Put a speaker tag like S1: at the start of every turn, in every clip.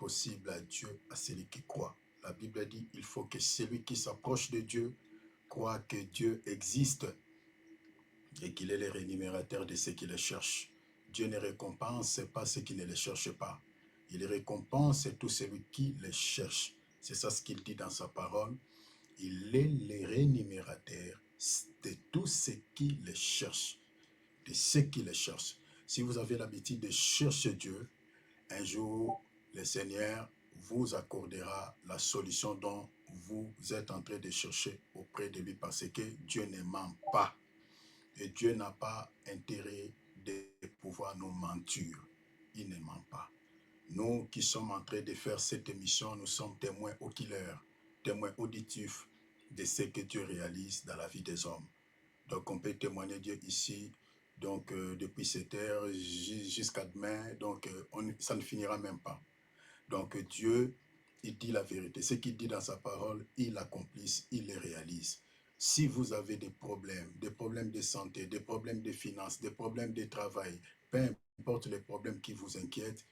S1: possible à Dieu, à celui qui croit. La Bible dit, il faut que celui qui s'approche de Dieu croit que Dieu existe et qu'il est le rémunérateur de ceux qui le cherchent. Dieu ne récompense pas ceux qui ne le cherchent pas. Il récompense tout celui qui le cherche. C'est ça ce qu'il dit dans sa parole. Il est le rémunérateur de tous ceux qui le cherchent. De ceux qui le cherchent. Si vous avez l'habitude de chercher Dieu, un jour, le Seigneur vous accordera la solution dont vous êtes en train de chercher auprès de lui parce que Dieu ne ment pas. Et Dieu n'a pas intérêt de pouvoir nous mentir. Il ne ment pas. Nous qui sommes en train de faire cette émission, nous sommes témoins oculaires, témoins auditifs de ce que Dieu réalise dans la vie des hommes. Donc on peut témoigner Dieu ici, donc depuis cette heure jusqu'à demain, donc ça ne finira même pas. Donc Dieu, il dit la vérité. Ce qu'il dit dans sa parole, il l'accomplit, il les réalise. Si vous avez des problèmes de santé, des problèmes de finances, des problèmes de travail, peu importe les problèmes qui vous inquiètent,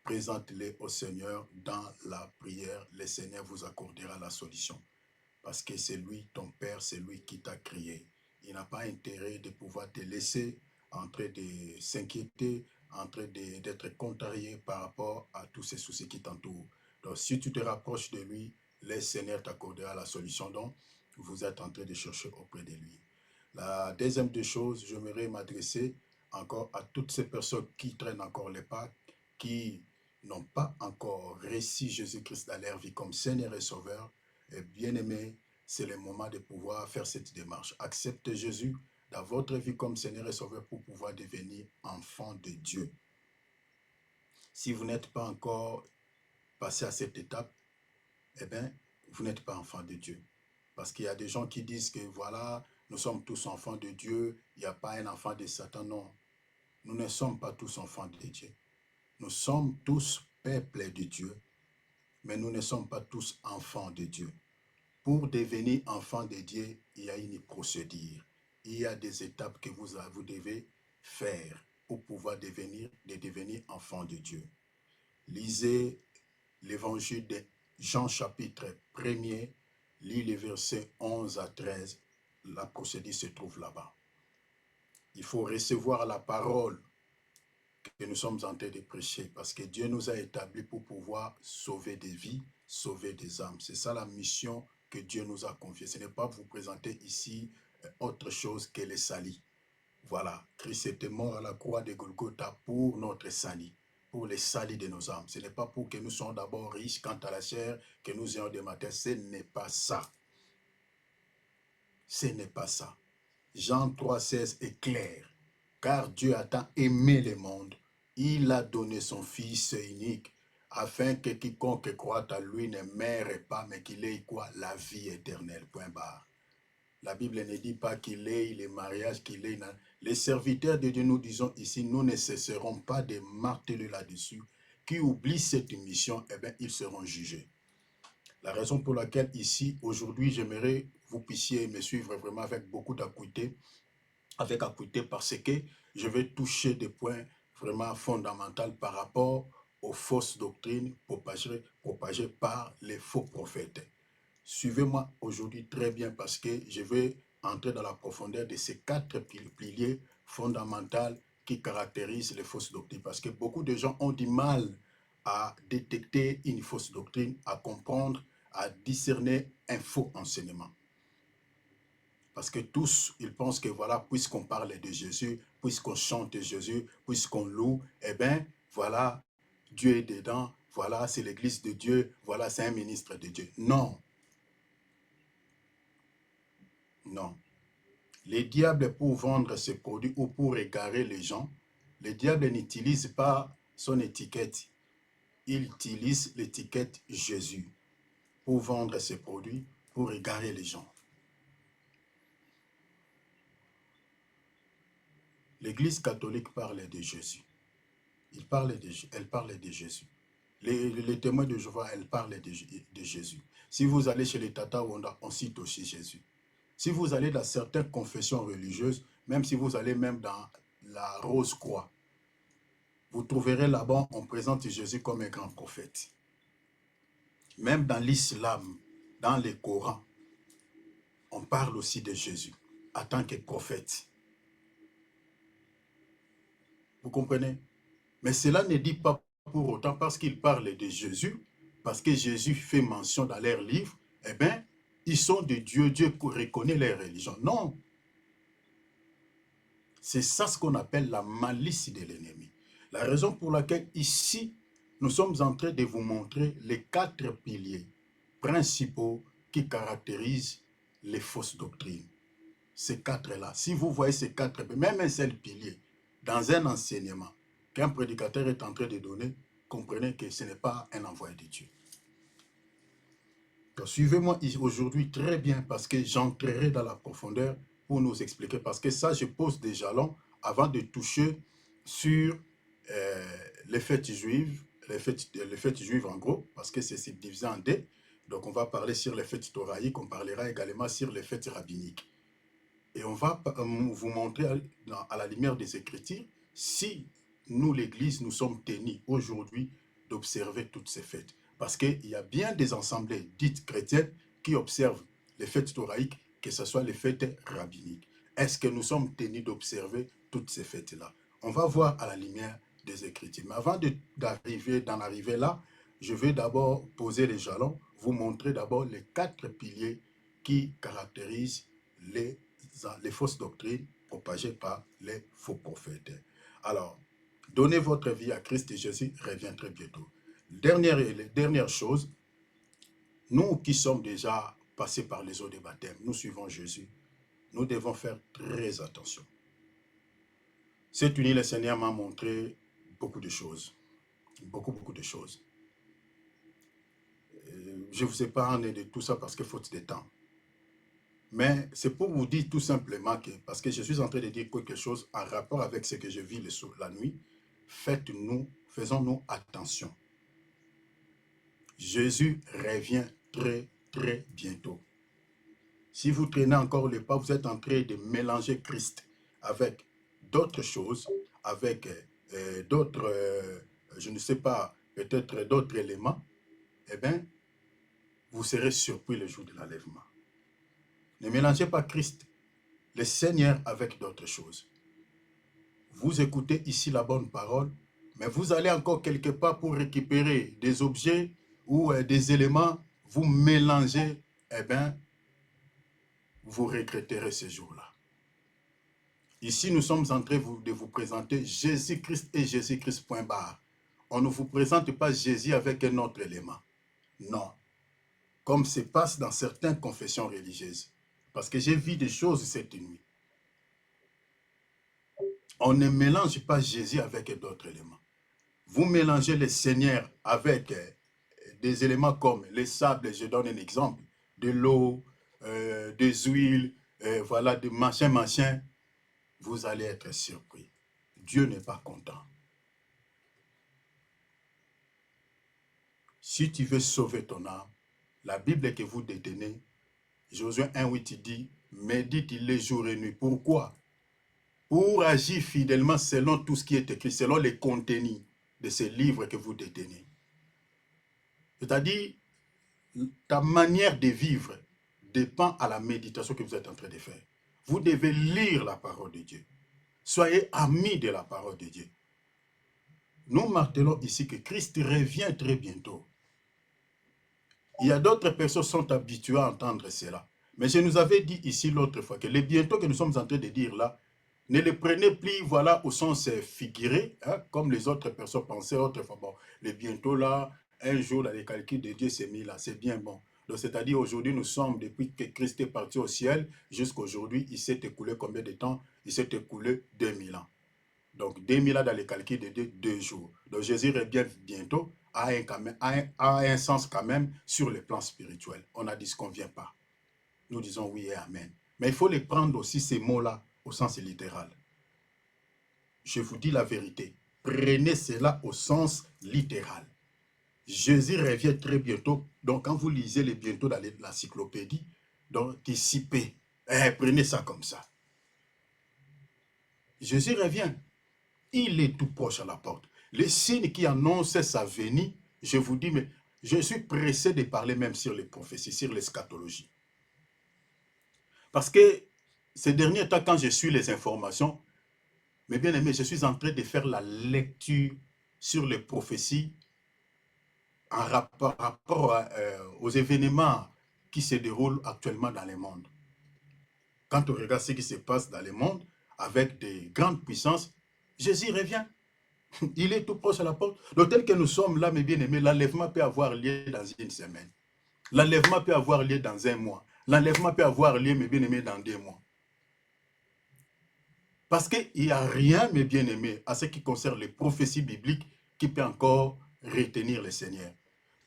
S1: présentez-les au Seigneur dans la prière. Le Seigneur vous accordera la solution. Parce que c'est lui, ton Père, c'est lui qui t'a créé. Il n'a pas intérêt de pouvoir te laisser en train de s'inquiéter, en train d'être contrarié par rapport à tous ces soucis qui t'entourent. Donc, si tu te rapproches de lui, le Seigneur t'accordera la solution dont vous êtes en train de chercher auprès de lui. La deuxième des choses, j'aimerais m'adresser encore à toutes ces personnes qui traînent encore les pas, qui n'ont pas encore reçu Jésus-Christ dans leur vie comme Seigneur et Sauveur. Et bien aimé, c'est le moment de pouvoir faire cette démarche. Acceptez Jésus dans votre vie comme Seigneur et Sauveur pour pouvoir devenir enfant de Dieu. Si vous n'êtes pas encore passé à cette étape, eh bien, vous n'êtes pas enfant de Dieu. Parce qu'il y a des gens qui disent que voilà, nous sommes tous enfants de Dieu, il n'y a pas un enfant de Satan. Non, nous ne sommes pas tous enfants de Dieu. Nous sommes tous peuple de Dieu, mais nous ne sommes pas tous enfants de Dieu. Pour devenir enfant de Dieu, il y a une procédure. Il y a des étapes que vous devez faire pour pouvoir devenir enfant de Dieu. Lisez l'évangile de Jean chapitre 1er, lis les versets 11 à 13. La procédure se trouve là-bas. Il faut recevoir la parole que nous sommes en train de prêcher parce que Dieu nous a établis pour pouvoir sauver des vies, sauver des âmes. C'est ça la mission que Dieu nous a confiée. Ce n'est pas vous présenter ici autre chose que le salut. Voilà, Christ était mort à la croix de Golgotha pour notre salut, pour le salut de nos âmes. Ce n'est pas pour que nous soyons d'abord riches quant à la chair, que nous ayons des matins. Ce n'est pas ça. Ce n'est pas ça. Jean 3,16 est clair. Car Dieu a tant aimé le monde, il a donné son Fils unique, afin que quiconque croit à lui ne meure pas, mais qu'il ait quoi? La vie éternelle. Point barre. La Bible ne dit pas qu'il ait les mariages, qu'il ait... Les serviteurs de Dieu, nous disons ici, nous ne cesserons pas de marteler là-dessus. Qui oublient cette mission, eh bien, ils seront jugés. La raison pour laquelle ici, aujourd'hui, j'aimerais vous puissiez me suivre vraiment avec beaucoup d'acuité, parce que je vais toucher des points vraiment fondamentaux par rapport aux fausses doctrines propagées par les faux prophètes. Suivez-moi aujourd'hui très bien parce que je vais entrer dans la profondeur de ces 4 piliers fondamentaux qui caractérisent les fausses doctrines. Parce que beaucoup de gens ont du mal à détecter une fausse doctrine, à comprendre, à discerner un faux enseignement. Parce que tous, ils pensent que voilà, puisqu'on parle de Jésus, puisqu'on chante Jésus, puisqu'on loue, eh bien, voilà, Dieu est dedans, voilà, c'est l'église de Dieu, voilà, c'est un ministre de Dieu. Non. Non. Les diables, pour vendre ses produits ou pour égarer les gens, le diable n'utilise pas son étiquette. Il utilise l'étiquette Jésus pour vendre ses produits, pour égarer les gens. L'Église catholique parle de Jésus. Elle parle de Jésus. Les témoins de Jéhovah, elles parlent de Jésus. Si vous allez chez les Tata Wanda, on cite aussi Jésus. Si vous allez dans certaines confessions religieuses, même si vous allez même dans la Rose-Croix, vous trouverez là-bas, on présente Jésus comme un grand prophète. Même dans l'islam, dans les Corans, on parle aussi de Jésus en tant que prophète. Vous comprenez? Mais cela ne dit pas pour autant parce qu'il parle de Jésus, parce que Jésus fait mention dans leurs livres, eh bien, ils sont de Dieu, Dieu reconnaît leur religion. Non. C'est ça ce qu'on appelle la malice de l'ennemi. La raison pour laquelle ici, nous sommes en train de vous montrer les 4 piliers principaux qui caractérisent les fausses doctrines. Ces 4-là. Si vous voyez ces 4, même un seul pilier, dans un enseignement qu'un prédicateur est en train de donner, comprenez que ce n'est pas un envoyé de Dieu. Suivez-moi aujourd'hui très bien parce que j'entrerai dans la profondeur pour nous expliquer. Parce que ça, je pose des jalons avant de toucher sur les fêtes juives, les fêtes juives en gros, parce que c'est divisé en deux. Donc on va parler sur les fêtes thoraïques, on parlera également sur les fêtes rabbiniques. Et on va vous montrer à la lumière des Écritures si nous, l'Église, nous sommes tenus aujourd'hui d'observer toutes ces fêtes. Parce qu'il y a bien des assemblées dites chrétiennes qui observent les fêtes thoraïques, que ce soit les fêtes rabbiniques. Est-ce que nous sommes tenus d'observer toutes ces fêtes-là? On va voir à la lumière des Écritures. Mais avant d'en arriver là, je vais d'abord poser les jalons, vous montrer d'abord les 4 piliers qui caractérisent les fausses doctrines propagées par les faux prophètes. Alors, donnez votre vie à Christ et Jésus revient très bientôt. Dernière chose, nous qui sommes déjà passés par les eaux de baptême, nous suivons Jésus, nous devons faire très attention. Cette nuit, le Seigneur m'a montré beaucoup de choses. Beaucoup de choses. Je ne vous épargne de tout ça parce que faute de temps. Mais c'est pour vous dire tout simplement que, parce que je suis en train de dire quelque chose en rapport avec ce que je vis la nuit, faisons-nous attention. Jésus revient très bientôt. Si vous traînez encore le pas, vous êtes en train de mélanger Christ avec d'autres choses, avec d'autres, je ne sais pas, peut-être d'autres éléments, eh bien, vous serez surpris le jour de l'enlèvement. Ne mélangez pas Christ, le Seigneur, avec d'autres choses. Vous écoutez ici la bonne parole, mais vous allez encore quelque part pour récupérer des objets ou des éléments, vous mélangez, eh bien, vous regretterez ce jour-là. Ici, nous sommes en train de vous présenter Jésus-Christ et Jésus-Christ, point barre. On ne vous présente pas Jésus avec un autre élément. Non. Comme se passe dans certaines confessions religieuses. Parce que j'ai vu des choses cette nuit. On ne mélange pas Jésus avec d'autres éléments. Vous mélangez le Seigneur avec des éléments comme les sables, je donne un exemple, de l'eau, des huiles, voilà, de machin, vous allez être surpris. Dieu n'est pas content. Si tu veux sauver ton âme, la Bible que vous détenez, Josué 1,8 dit, médite les jours et nuits. Pourquoi? Pour agir fidèlement selon tout ce qui est écrit, selon les contenus de ces livres que vous détenez. C'est-à-dire, ta manière de vivre dépend à la méditation que vous êtes en train de faire. Vous devez lire la parole de Dieu. Soyez amis de la parole de Dieu. Nous martelons ici que Christ revient très bientôt. Il y a d'autres personnes qui sont habituées à entendre cela. Mais je nous avais dit ici l'autre fois que le bientôt que nous sommes en train de dire là, ne le prenez plus voilà, au sens figuré, hein, comme les autres personnes pensaient autrefois. Bon, le bientôt là, un jour, là, les calculs de Dieu s'est mis là, c'est bien bon. Donc, c'est-à-dire aujourd'hui, nous sommes, depuis que Christ est parti au ciel, jusqu'à aujourd'hui, il s'est écoulé combien de temps? Il s'est écoulé 2000 ans. Donc, 2000 ans dans les calculs de Dieu, 2 jours. Donc, Jésus revient bientôt, a un sens quand même sur le plan spirituel. On a dit ce qu'on ne vient pas. Nous disons oui et amen. Mais il faut les prendre aussi, ces mots-là, au sens littéral. Je vous dis la vérité. Prenez cela au sens littéral. Jésus revient très bientôt. Donc, quand vous lisez les bientôt dans l'encyclopédie, donc, anticipez. Prenez ça comme ça. Jésus revient. Il est tout proche à la porte. Les signes qui annoncent sa venue, je vous dis, mais Je suis pressé de parler même sur les prophéties, sur l'eschatologie. Parce que ces derniers temps, quand je suis les informations, mes bien-aimés, je suis en train de faire la lecture sur les prophéties en rapport aux événements qui se déroulent actuellement dans le monde. Quand on regarde ce qui se passe dans le monde, avec des grandes puissances, Jésus revient. Il est tout proche à la porte. Donc tel que nous sommes là, mes bien-aimés, l'enlèvement peut avoir lieu dans une semaine. L'enlèvement peut avoir lieu dans un mois. L'enlèvement peut avoir lieu, mes bien-aimés, dans 2 mois. Parce qu'il n'y a rien, mes bien-aimés, à ce qui concerne les prophéties bibliques qui peut encore retenir le Seigneur.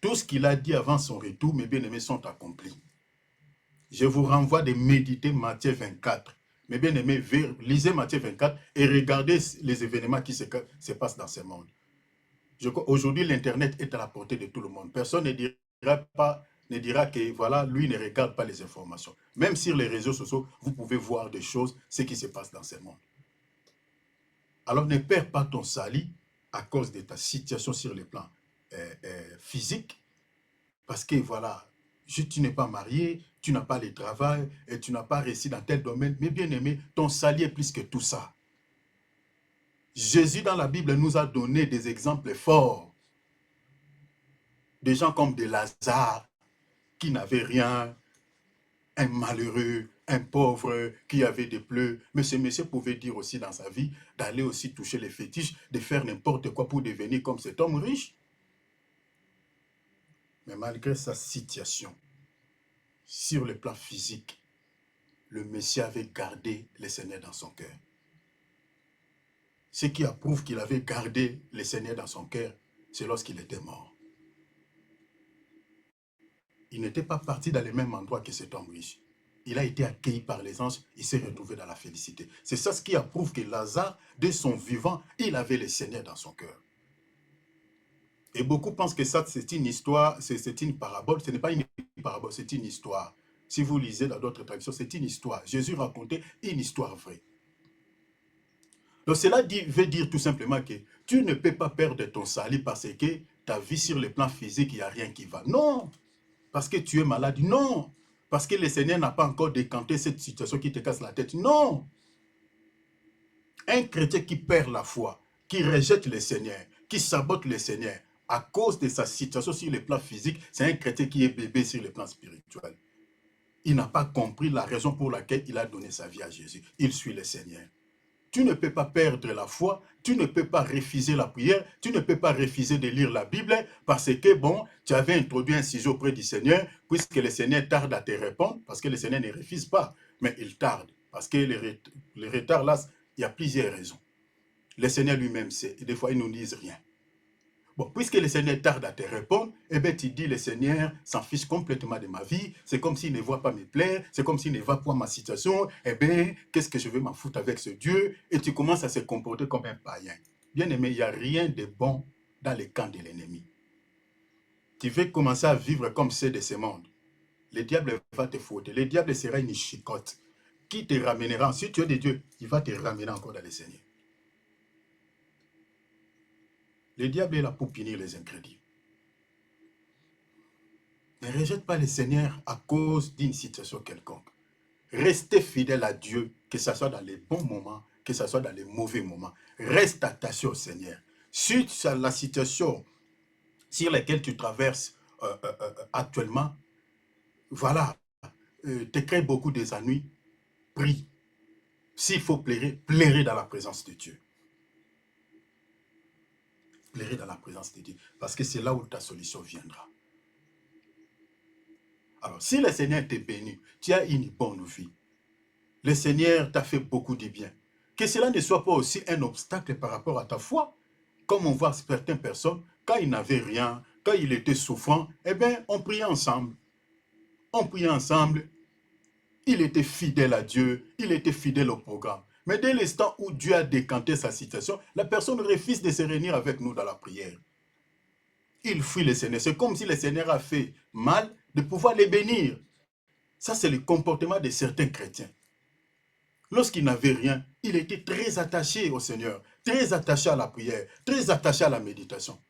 S1: Tout ce qu'il a dit avant son retour, mes bien-aimés, sont accomplis. Je vous renvoie de méditer Matthieu 24. Mes bien-aimés, lisez Matthieu 24 et regardez les événements qui se passent dans ce monde. Aujourd'hui, l'Internet est à la portée de tout le monde. Personne ne dira que voilà, lui ne regarde pas les informations. Même sur les réseaux sociaux, vous pouvez voir des choses, ce qui se passe dans ce monde. Alors ne perds pas ton salut à cause de ta situation sur le plan physique, parce que voilà, tu n'es pas marié, tu n'as pas le travail, et tu n'as pas réussi dans tel domaine, mais bien aimé, ton salut est plus que tout ça. Jésus dans la Bible nous a donné des exemples forts, des gens comme de Lazare, qui n'avait rien, un malheureux, un pauvre qui avait des pleurs. Mais ce monsieur pouvait dire aussi dans sa vie d'aller aussi toucher les fétiches, de faire n'importe quoi pour devenir comme cet homme riche. Mais malgré sa situation, sur le plan physique, le Messie avait gardé le Seigneur dans son cœur. Ce qui approuve qu'il avait gardé le Seigneur dans son cœur, c'est lorsqu'il était mort. Il n'était pas parti dans le même endroit que cet homme riche. Il a été accueilli par les anges, il s'est retrouvé dans la félicité. C'est ça ce qui approuve que Lazare, de son vivant, il avait le Seigneur dans son cœur. Et beaucoup pensent que ça, c'est une histoire, c'est une parabole. Ce n'est pas une parabole, c'est une histoire. Si vous lisez dans d'autres traductions, c'est une histoire. Jésus racontait une histoire vraie. Donc cela veut dire tout simplement que tu ne peux pas perdre ton salut parce que ta vie sur le plan physique, il n'y a rien qui va. Non, parce que tu es malade. Non, parce que le Seigneur n'a pas encore décanté cette situation qui te casse la tête. Non. Un chrétien qui perd la foi, qui rejette le Seigneur, qui sabote le Seigneur à cause de sa situation sur le plan physique, c'est un chrétien qui est bébé sur le plan spirituel. Il n'a pas compris la raison pour laquelle il a donné sa vie à Jésus. Il suit le Seigneur. Tu ne peux pas perdre la foi, tu ne peux pas refuser la prière, tu ne peux pas refuser de lire la Bible parce que, bon, tu avais introduit un sujet auprès du Seigneur, puisque le Seigneur tarde à te répondre, parce que le Seigneur ne refuse pas, mais il tarde. Parce que le retard, là, il y a plusieurs raisons. Le Seigneur lui-même sait, et des fois, il ne nous dit rien. Bon, puisque le Seigneur tarde à te répondre, eh bien, tu dis, le Seigneur s'en fiche complètement de ma vie, c'est comme s'il ne voit pas mes plaies, c'est comme s'il ne voit pas ma situation, eh bien, qu'est-ce que je vais m'en foutre avec ce Dieu? Et tu commences à se comporter comme un païen. Bien aimé, il n'y a rien de bon dans le camp de l'ennemi. Tu veux commencer à vivre comme c'est de ce monde. Le diable va te foutre, le diable sera une chicotte qui te ramènera, si tu es de Dieu, il va te ramener encore dans le Seigneur. Le diable est là pour punir les incrédules. Ne rejette pas le Seigneur à cause d'une situation quelconque. Restez fidèle à Dieu, que ce soit dans les bons moments, que ce soit dans les mauvais moments. Reste attaché au Seigneur. Si la situation sur laquelle tu traverses actuellement, voilà, te crée beaucoup d'ennuis, prie. S'il faut pleurer dans la présence de Dieu. Pleurer dans la présence de Dieu, parce que c'est là où ta solution viendra. Alors, si le Seigneur t'est béni, tu as une bonne vie. Le Seigneur t'a fait beaucoup de bien. Que cela ne soit pas aussi un obstacle par rapport à ta foi. Comme on voit certaines personnes, quand ils n'avaient rien, quand ils étaient souffrants, eh bien, on priait ensemble. On priait ensemble. Il était fidèle à Dieu, il était fidèle au programme. Mais dès l'instant où Dieu a décanté sa situation, la personne refuse de se réunir avec nous dans la prière. Il fuit le Seigneur. C'est comme si le Seigneur a fait mal de pouvoir les bénir. Ça, c'est le comportement de certains chrétiens. Lorsqu'il n'avait rien, il était très attaché au Seigneur, très attaché à la prière, très attaché à la méditation.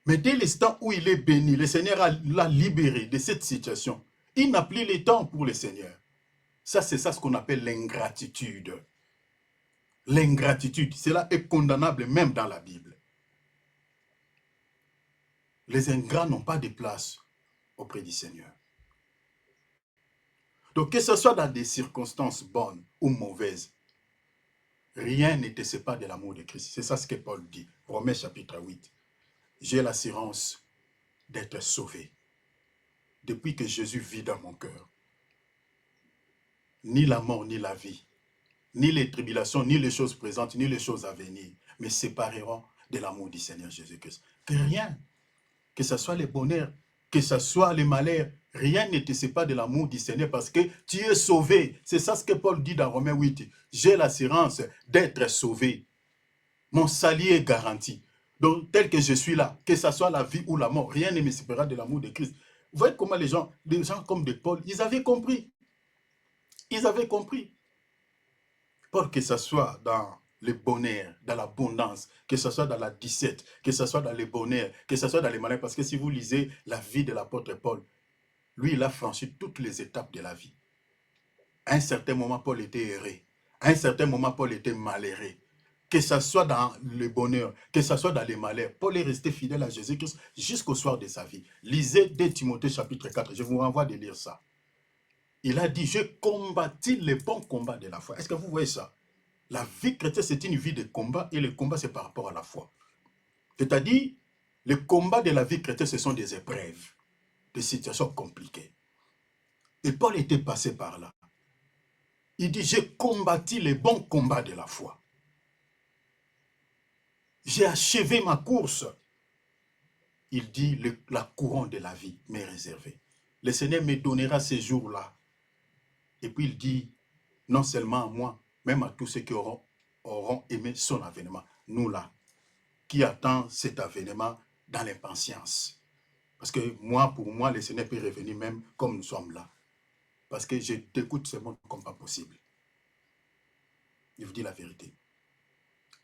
S1: Mais dès l'instant où il est béni, le Seigneur l'a libéré de cette situation. Il n'a plus le temps pour le Seigneur. Ça, c'est ça ce qu'on appelle l'ingratitude. L'ingratitude, cela est condamnable même dans la Bible. Les ingrats n'ont pas de place auprès du Seigneur. Donc, que ce soit dans des circonstances bonnes ou mauvaises, rien ne te sépare de l'amour de Christ. C'est ça ce que Paul dit. Romains chapitre 8. J'ai l'assurance d'être sauvé depuis que Jésus vit dans mon cœur. Ni la mort, ni la vie, ni les tribulations, ni les choses présentes, ni les choses à venir me sépareront de l'amour du Seigneur Jésus-Christ. Que rien, que ce soit les bonheurs, que ce soit les malheurs, rien ne te sépare de l'amour du Seigneur parce que tu es sauvé. C'est ça ce que Paul dit dans Romains 8. J'ai l'assurance d'être sauvé. Mon salut est garanti. Donc, tel que je suis là, que ce soit la vie ou la mort, rien ne me séparera de l'amour de Christ. Vous voyez comment les gens comme de Paul, ils avaient compris. Ils avaient compris. Paul, que ce soit dans le bonheur, dans l'abondance, que ce soit dans la 17, que ce soit dans les bonheurs, que ce soit dans les malheurs, parce que si vous lisez la vie de l'apôtre Paul, lui, il a franchi toutes les étapes de la vie. À un certain moment, Paul était heureux. À un certain moment, Paul était malheureux. Que ce soit dans le bonheur, que ce soit dans les malheurs, Paul est resté fidèle à Jésus-Christ jusqu'au soir de sa vie. Lisez 2 Timothée chapitre 4, je vous renvoie de lire ça. Il a dit, j'ai combattu le bon combat de la foi. Est-ce que vous voyez ça? La vie chrétienne, c'est une vie de combat et le combat, c'est par rapport à la foi. C'est-à-dire, le combat de la vie chrétienne, ce sont des épreuves, des situations compliquées. Et Paul était passé par là. Il dit, j'ai combattu le bon combat de la foi. J'ai achevé ma course. Il dit, la couronne de la vie m'est réservée. Le Seigneur me donnera ces jours-là. Et puis il dit, non seulement à moi, même à tous ceux qui auront aimé son avènement. Nous là, qui attend cet avènement dans l'impatience. Parce que moi, pour moi, le Seigneur peut revenir même comme nous sommes là. Parce que je t'écoute ce monde comme pas possible. Je vous dis la vérité.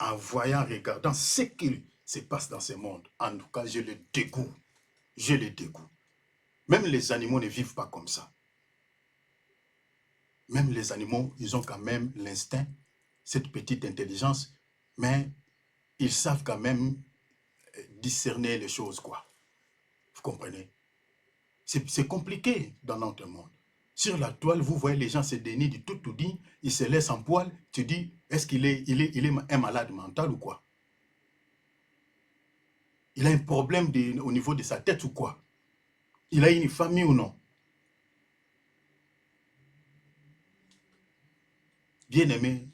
S1: En voyant, regardant ce qui se passe dans ce monde, en tout cas, j'ai le dégoût. J'ai le dégoût. Même les animaux ne vivent pas comme ça. Même les animaux, ils ont quand même l'instinct, cette petite intelligence, mais ils savent quand même discerner les choses, quoi. Vous comprenez? C'est compliqué dans notre monde. Sur la toile, vous voyez les gens se dénient du tout dit, ils se laissent en poil. Tu dis, est-ce qu'il est un malade mental ou quoi? Il a un problème au niveau de sa tête ou quoi? Il a une famille ou non? Bien-aimé,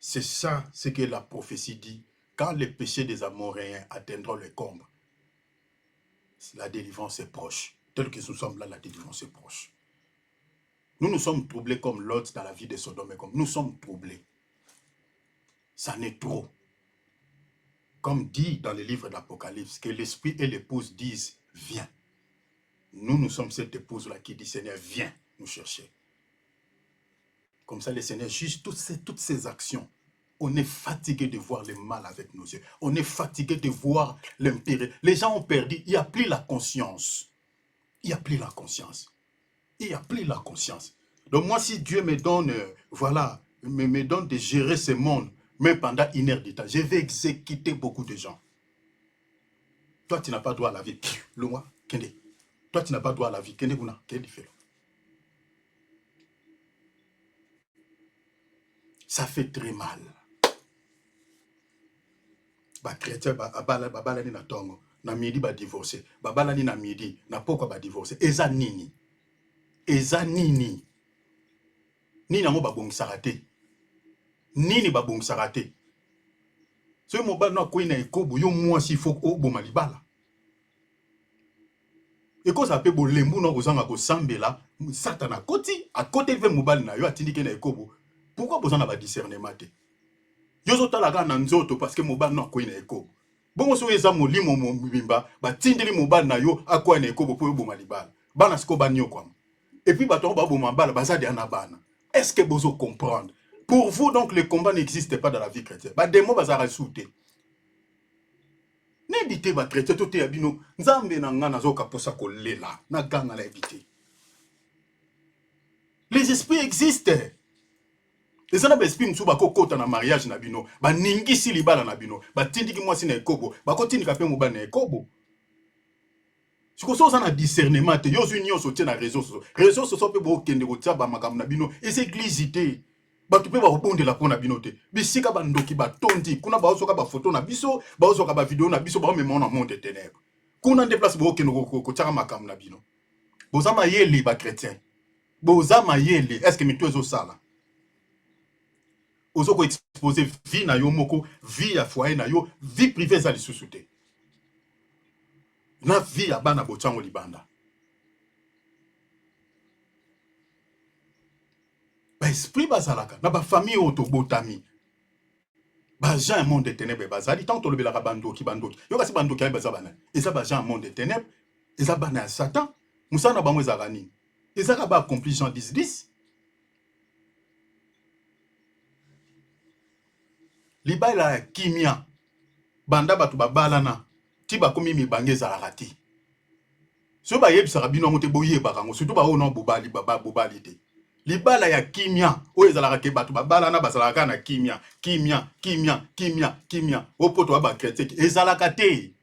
S1: c'est ça ce que la prophétie dit. Quand les péchés des Amoréens atteindront le comble, la délivrance est proche. Tel que nous sommes là, la délivrance est proche. Nous nous sommes troublés comme Lot dans la vie de Sodome et Gomorrhe. Nous sommes troublés. Ça n'est trop. Comme dit dans le livre d'Apocalypse, que l'esprit et l'épouse disent, viens. Nous sommes cette épouse-là qui dit, Seigneur, viens nous chercher. Comme ça, le Seigneur juge toutes ces actions. On est fatigué de voir le mal avec nos yeux. On est fatigué de voir l'impéré. Les gens ont perdu. Il n'y a plus la conscience. Il n'y a plus la conscience. Il n'y a plus la conscience. Donc moi, si Dieu me donne, voilà, me donne de gérer ce monde, même pendant une heure de temps, je vais exécuter beaucoup de gens. Toi, tu n'as pas droit à la vie. Toi, tu n'as pas droit à la vie. Ça fait très mal. Ba chrétien babala ni na tongo na midi ba divorcer babala ni na midi na poko ba divorcer eza nini nini nango ba bongisaka te nini ba bongisaka te so mobali na ko ina ekobo yo mwasi faut oboma libala ekoza pe bolembu na kozanga ko sambela satana koti a côté ve mobali na yo atindike na ekobo pourquoi bozana ba discernement te yozo talaga na nzoto parce que mobali na ko ina ekobo bongo so eza molimo mobimba batindeli mobali na yo akwa na ekobo po oboma libala bana siko banyo kwa et puis bato ba boma bala bazadi ana bana est-ce que bozo comprendre pour vous donc le combat n'existe pas dans la vie chrétienne ba démon bazara souté N'ébité ba chrétien tout te abino. Nzambe na nga nazo kaposa kolela. Na ganga la éviter. Les esprits existent. Les ana ba esprit msu ba kokota na mariage na bino. Ba ningisi libala na bino. Ba tindiki mwasi na ekobo. Ba kotindika pe mobali na ekobo. Siko so na discernement te. Yo zu nyonso tie na réseaux sociaux. Réseaux sociaux pe bo kende ko tia ba makambo na bino. Et église te. Bato pe ba obondela pona bino te. Bisika ba ndoki ba tondi. Kuna ba osoka ba photo na biso. Ba osoka ba video na biso. Ba mema na monde ténèbres. Kuna déplace bo kende ko tia makambo na bino. Bozama yeli ba chrétien. Bozama yeli. Est-ce que mito ezo sala? Ozo ko exposer vie na yo moko, vie ya foyer na yo, vie privée za lisusu te. Na vie ya bana bochango libanda. Ba esprit bazalaka, na ba famille oto botami. Ba gens monde de ténèbres bazali, tant to lobelaka bandoki. Yo kasi bandoki ya bazabana. Eza ba gens monde de ténèbres, eza bana ya Satan. Musana bango ezaka nini? Ezaka ba accompli Jean 10:10. Libala ya kimia. Banda batu babalana. Ti bakomi mibange ezalaka te. So ba yebisaka bino ngo te boyebaka ngo. Surtout ba ono bobali bobali te. Libala ya kimia. O ezalaka ke batu babalana bazalaka na kimia. Kimia. O poto ba chrétien ezalaka te.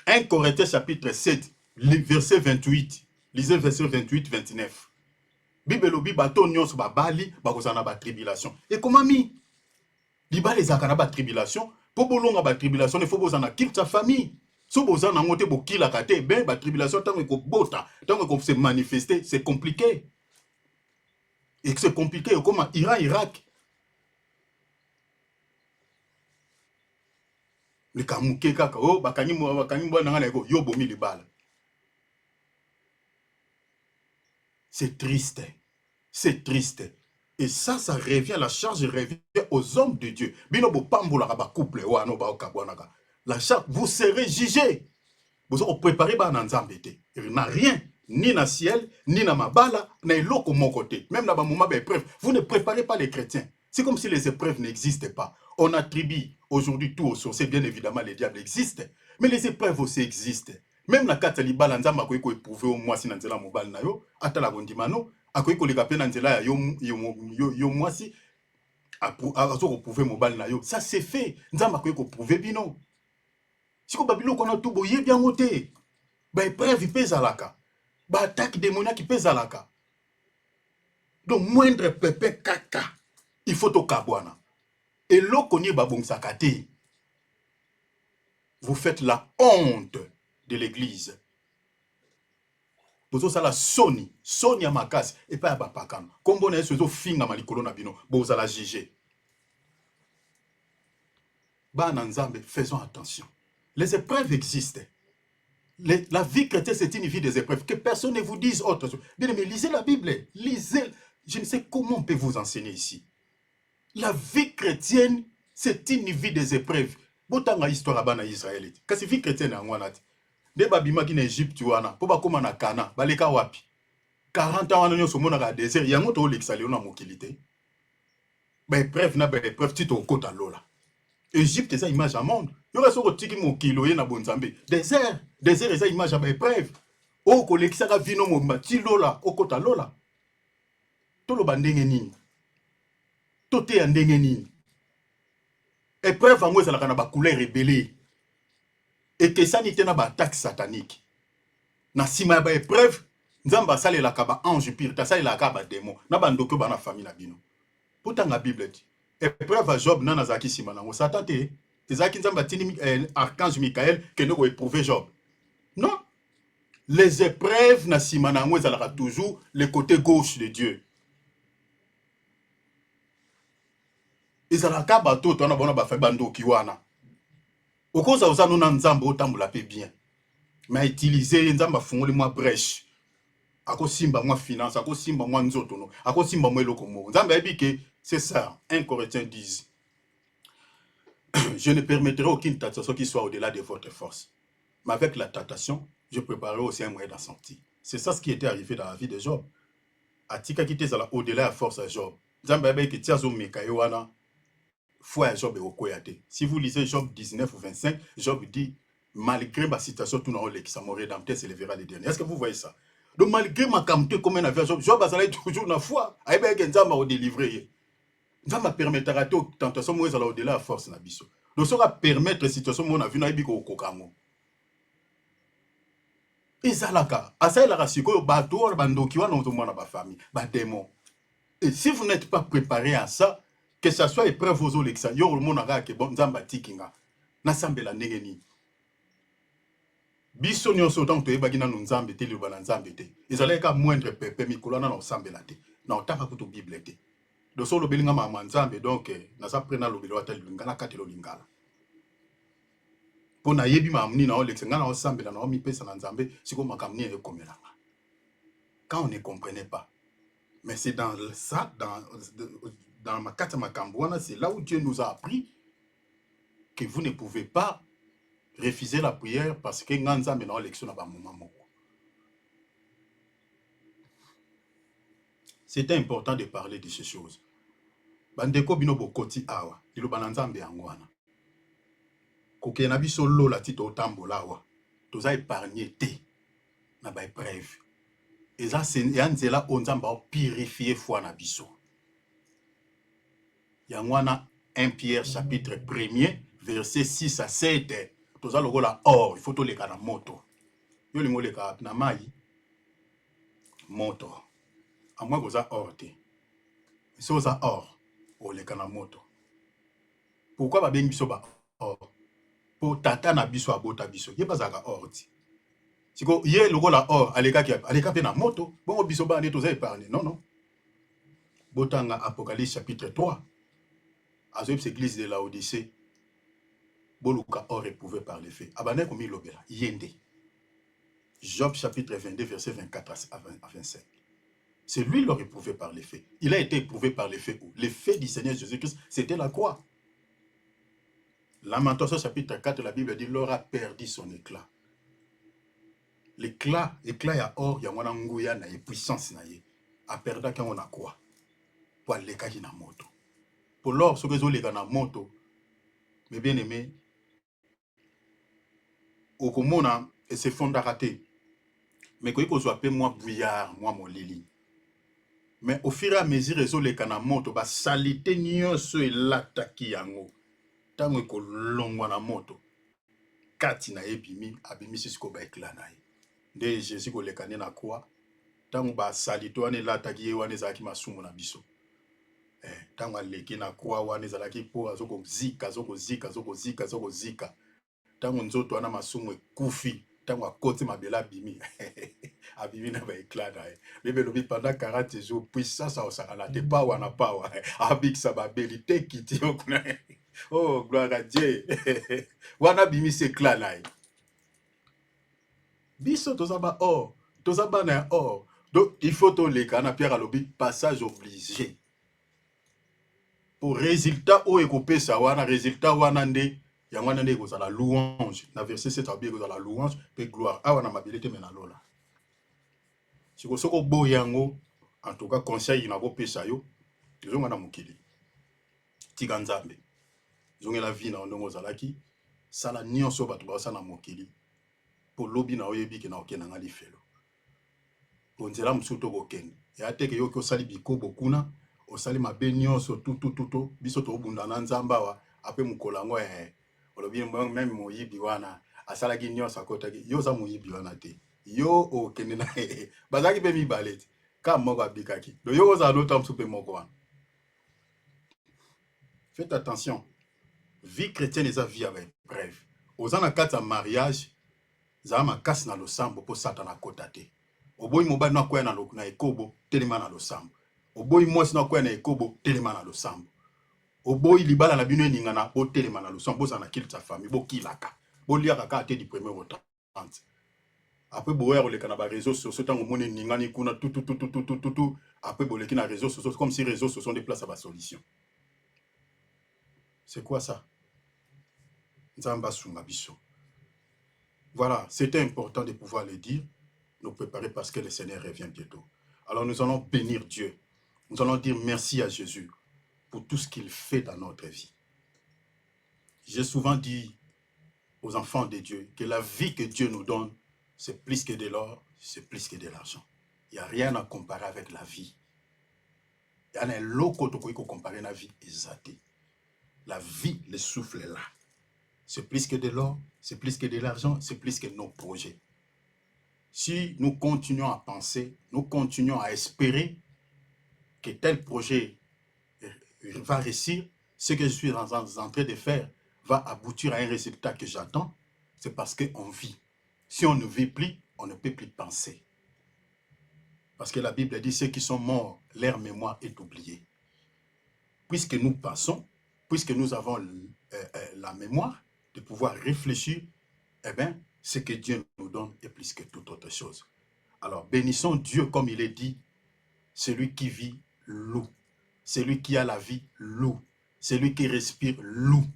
S1: 1 Corinthiens chapitre 7, verset 28. Lisez verset 28-29. Bible lobi bato nyonso babali bakozana ba tribulation. Et comment mi? Libala ezalaka na ba tribulation. Po bolonga ba tribulation, il faut bozana quitte sa famille. So bozana ngote bo kila kate ben ba tribulation tant que bota, tant que se manifester, c'est compliqué. Et que c'est compliqué comme Iran, Irak. Le kamuke kaka oh bakanyi mwa na ngana yo bomi libala. C'est triste. C'est triste. Et ça revient, la charge revient aux hommes de Dieu. Binobo pambola ba couple wa no ba okabwanaka. La charge, vous serez jugés. Vous allez préparer ba nanzambete. Il n'a rien, ni na ciel, ni na mabala, na eloko mon côté. Même là ba moment ba épreuve, vous ne préparez pas les chrétiens. C'est comme si les épreuves n'existaient pas. On attribue aujourd'hui tout aux sorciers, bien évidemment les diables existent, mais les épreuves aussi existent. Même la carte libala nzamba ko éprouver au moins si nanzela mobile na yo, atala bondimano. Akoyi koleka pe na nzela ya yo mwasi azo koprouver mobile na yo. Ça c'est fait. Nzamba akoyi koprouver bino. Siko babilo kona tout boye bien moté. Ba épreuve pe zalaka. Ba attaque démoniaque pe zalaka. Donc moindre pépé kaka, il faut to kabwana. Et l'okoni babongsa te. Vous faites la honte de l'église. Bozo sala soni ya makasi et pas ba pakano. Kombo na yeso zo finga malikolo na bino, bozo la juger. Bana nzambe, faisons attention. Les épreuves existent. La vie chrétienne, c'est une vie des épreuves. Que personne ne vous dise autre chose. Bien aimé, lisez la Bible. Lisez. Je ne sais comment on peut vous enseigner ici. La vie chrétienne, c'est une vie des épreuves. Botanga histoire à bana Israël. Kasi vie chrétienne en wanati. De babima ki na Egypte wana, po bakoma na Kana, baleka wapi. 40 ans wana nyonso mona ka désert, yango to lekisa leo na mokilité. Ba épreuve na ba épreuve tito okota lola. Égypte eza image à monde. Yo reso ko tiki mokilo ye na bonzambe. Désert eza image à ba épreuve. O ko lekisa ka vino mo ti lola, okota lola. Tolo bandenge nini. Tote ya ndenge nini. Épreuve ango ezalaka na ba couleur rebelle. Et que ça n'était na ba attaque satanique. Na sima ya ba épreuve, nzamba salelaka ba ange pire, ta salelaka ba démon, na ba ndoko ba na famille na bino. Pourtant la Bible dit, épreuve à Job nana zaki sima nango Satan te. Ezaki nzamba tini archange Michael que ne ko éprouver Job. Non. Les épreuves na sima nango ezalaka toujours le côté gauche de Dieu. Ezalaka ba to na bona ba fa ba ndoki wana. Okoza ozano na nzamba otambola pe bien. Mais utiliser nzamba fungoli mwa brèche. Ako simba mwa finance, ako simba mwa nzoto no, ako simba mwa eloko mo. Nzamba ebike, c'est ça. 1 Corinthiens 10. Je ne permettrai aucune tentation qui soit au-delà de votre force. Mais avec la tentation, je préparerai aussi un moyen d'en sortir. C'est ça ce qui était arrivé dans la vie de Job. Atika qui était au-delà de la force à Job. Nzamba ebike tiazo meka yowana. foi Job et Okoyate. Si vous lisez Job 19 ou 25, Job dit, malgré ma situation, tout le monde mon rédempteur s'élèvera les derniers. Est-ce que vous voyez ça? Donc malgré ma camté comme un affaire, Job a toujours la foi. Aïe ben Genza m'a délivré. Ça m'a permettre à tout tentation moi ça au-delà force na biso. Donc ça va permettre situation moi on a vu na biko kokango. Ezalaka, asailaka sikoyo bato bandoki wana ozomona ba famille, ba démon. Et si vous n'êtes pas préparé à ça, que ça soit épreuve aux Olexa, yo le monde a que bon nzamba tikinga. Na sambela ndengeni. Biso nyonso tant to ebagi na nzambe te liba na nzambe te. Ezalaka moindre pepe mikolo na sambela te. Na otaka kuto bible te. Do so lo belinga ma nzambe donc na sa prena lo belo ata lingala katelo lingala. Pona yebi ma amni na Olexa ngana osambela na omi pesa na nzambe siko makamni e komelanga. Quand on ne comprenait pas. Mais c'est dans ça, dans ma carte Makambouana, c'est là où Dieu nous a appris que vous ne pouvez pas refuser la prière parce que Nganza maintenant l'élection n'a pas moment. C'était important de parler de ces choses. Bandeko bino bokoti awa, ilo bananzambe angwana. Koke na biso lola tito otambola awa. Toza épargné te na ba épreuve. Et ça c'est yanzela onzamba purifier foi na biso. Yangwana 1 Pierre chapitre 1er verset 6 à 7. Toza lokola or, il faut to leka na moto. Yo lingo leka na mai moto. Amwa goza or te. Si oza or, o leka na moto. Pourquoi ba bengi biso ba or? Pour tata na biso abota biso. Ye bazaka or ti. Siko ye lokola or aleka pe na moto, bongo biso ba ne toza épargné. Non non. Botanga Apocalypse chapitre 3. Azoïs église de la Odyssée. Boluka or éprouvé par les faits. Abane komi lobela. Yende. Job chapitre 22 verset 24 à 25. C'est lui l'or éprouvé par les faits. Il a été éprouvé par les faits où? Les faits du Seigneur Jésus-Christ, c'était la croix. Lamentation chapitre 4, la Bible dit l'or a perdu son éclat. L'éclat, éclat ya or, ya mwana nguya na puissance na ye. A perdu quand on a quoi? Pour aller na moto. Pour l'or, ce que vous avez na moto, mais bien aimé, au komona, et c'est fondaraté. Mais quand vous appelez moi bouillard, moi mon lili. Mais au fur et à mesure, les kanamoto, ba salité nyonso et l'attaque yango. Tango ko longwa na moto. Kati na ebimi, abimi siko ba eklana. De Jésus ko lekane na quoi? Tango ba salito ane l'attaque ye wane zaki masumu na biso. Tango aleki na quoi wane zalaki po azoko zika. Tango nzoto wana masumu ekufi. Tango akoti mabela bimi. Abimi na ba eklana. Bébé lobi pendant 40 jours puissance au sakana te pa wana pa wa. Abik sa ba belité kiti okuna. Oh gloire à Dieu. Wana bimi se eklana. Biso tozaba or, tozaba na or. Donc il faut to leka na Pierre alobi passage obligé. Pour résultat o ekopesa wana résultat wana nde yango nde ko la louange. Na verset 7 abi ko la louange pe gloire. Awa na mabilité mena lola. Siko soko boyango, en tout cas conseil na bo pesa yo, tozonga na mokili. Tika nzambe. Zonga la vie na ondongo zalaki, sala nyonso bato ba sa na mokili. Po lobi na oyebi ke na okena ngali felo. Ponzela msuto ko ken. Ya teke yo ko sali bikobo kuna, osali mabe nyonso tutututo, biso to bunda na nzamba wa ape mukolango olobi même moyibi wana asalaki nyonso akotaki yo za moyibi wana te. Yo o kende na bazaki pe mi baleti ka moko abikaki do yo za l'autre am soupe moko wana. Faites attention, vie chrétienne eza vie avec épreuve. Ozana kata mariage za makasi na losambo po satana kota te. Oboyi mobali na kwena na ekobo telema na losambo. Oboyi mwasi na kwena ekobo telema na losambo. Oboyi libala na bino ningana po telema na losambo za na kilta famille bo kilaka. Bo liaka ka te di premier au 30. Après boyer les canaux réseaux sociaux tant on ningani kuna tout après boleki na réseaux sociaux comme si réseaux sociaux sont des places à la solution. C'est quoi ça? Nzamba sunga biso. Voilà, c'était important de pouvoir le dire, nous préparer parce que le Seigneur revient bientôt. Alors nous allons bénir Dieu. Nous allons dire merci à Jésus pour tout ce qu'il fait dans notre vie. J'ai souvent dit aux enfants de Dieu que la vie que Dieu nous donne, c'est plus que de l'or, c'est plus que de l'argent. Il n'y a rien à comparer avec la vie. Il y a un lot qu'on comparer la vie exacte. La vie, le souffle est là. C'est plus que de l'or, c'est plus que de l'argent, c'est plus que nos projets. Si nous continuons à penser, nous continuons à espérer que tel projet va réussir, ce que je suis en train de faire va aboutir à un résultat que j'attends, c'est parce qu'on vit. Si on ne vit plus, on ne peut plus penser. Parce que la Bible dit, ceux qui sont morts, leur mémoire est oubliée. Puisque nous passons, puisque nous avons la mémoire de pouvoir réfléchir, eh bien, ce que Dieu nous donne est plus que toute autre chose. Alors, bénissons Dieu comme il est dit, celui qui vit, loue. Celui qui a la vie, loue. Celui qui respire, loue.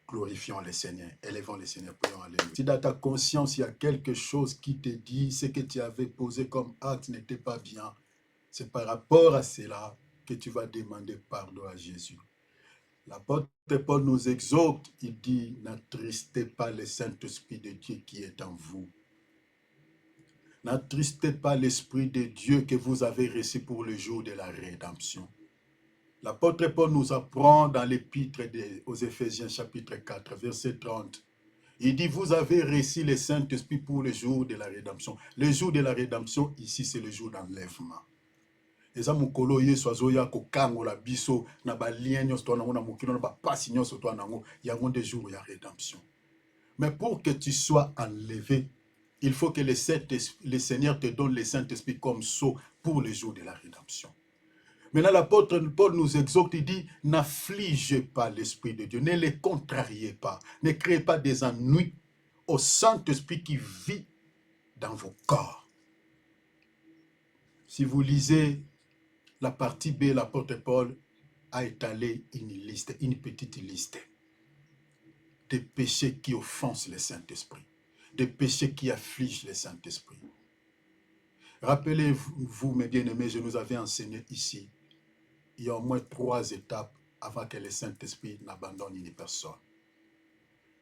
S1: Glorifions le Seigneur, élevons le Seigneur, prions à lui. Si dans ta conscience, il y a quelque chose qui te dit, ce que tu avais posé comme acte n'était pas bien, c'est par rapport à cela que tu vas demander pardon à Jésus. L'apôtre Paul nous exhorte, il dit, n'attristez pas le Saint-Esprit de Dieu qui est en vous. N'attristez pas l'Esprit de Dieu que vous avez reçu pour le jour de la rédemption. L'apôtre Paul nous apprend dans l'épître aux Éphésiens chapitre 4, verset 30. Il dit, vous avez reçu le Saint-Esprit pour le jour de la rédemption. Le jour de la rédemption, ici, c'est le jour d'enlèvement. Eza mukolo yesu azoya kokangola biso na balien nyonso to nango na mokino na bapasi nyonso to nango yango nde jour ya rédemption. Mais pour que tu sois enlevé, il faut que le Seigneur te donne le Saint-Esprit comme sceau pour le jour de la rédemption. Maintenant, l'apôtre Paul nous exhorte, il dit, n'affligez pas l'Esprit de Dieu, ne le contrariez pas, ne créez pas des ennuis au Saint-Esprit qui vit dans vos corps. Si vous lisez la partie B, l'apôtre Paul a étalé une petite liste des péchés qui offensent le Saint-Esprit, des péchés qui affligent le Saint-Esprit. Rappelez-vous, mes bien-aimés, je nous avais enseigné ici, il y a au moins 3 étapes avant que le Saint-Esprit n'abandonne une personne.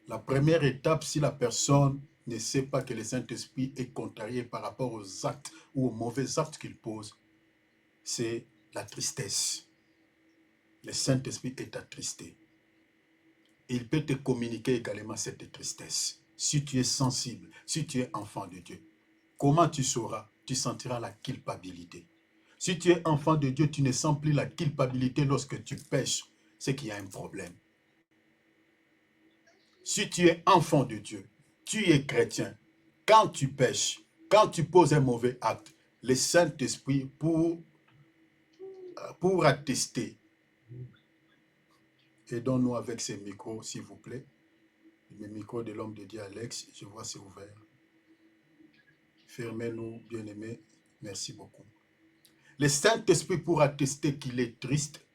S1: La première étape, si la personne ne sait pas que le Saint-Esprit est contrarié par rapport aux actes ou aux mauvais actes qu'il pose, c'est la tristesse. Le Saint-Esprit est attristé. Il peut te communiquer également cette tristesse. Si tu es sensible, si tu es enfant de Dieu, comment tu sauras? Tu sentiras la culpabilité. Si tu es enfant de Dieu, tu ne sens plus la culpabilité lorsque tu pêches, c'est qu'il y a un problème. Si tu es enfant de Dieu, tu es chrétien, quand tu pêches, quand tu poses un mauvais acte, le Saint-Esprit pour attester, aidons-nous avec ces micros, s'il vous plaît. Le micro de l'homme de Dieu, Alex, je vois c'est ouvert. Fermez-nous, bien-aimés. Merci beaucoup. Le Saint-Esprit, pour attester qu'il est triste,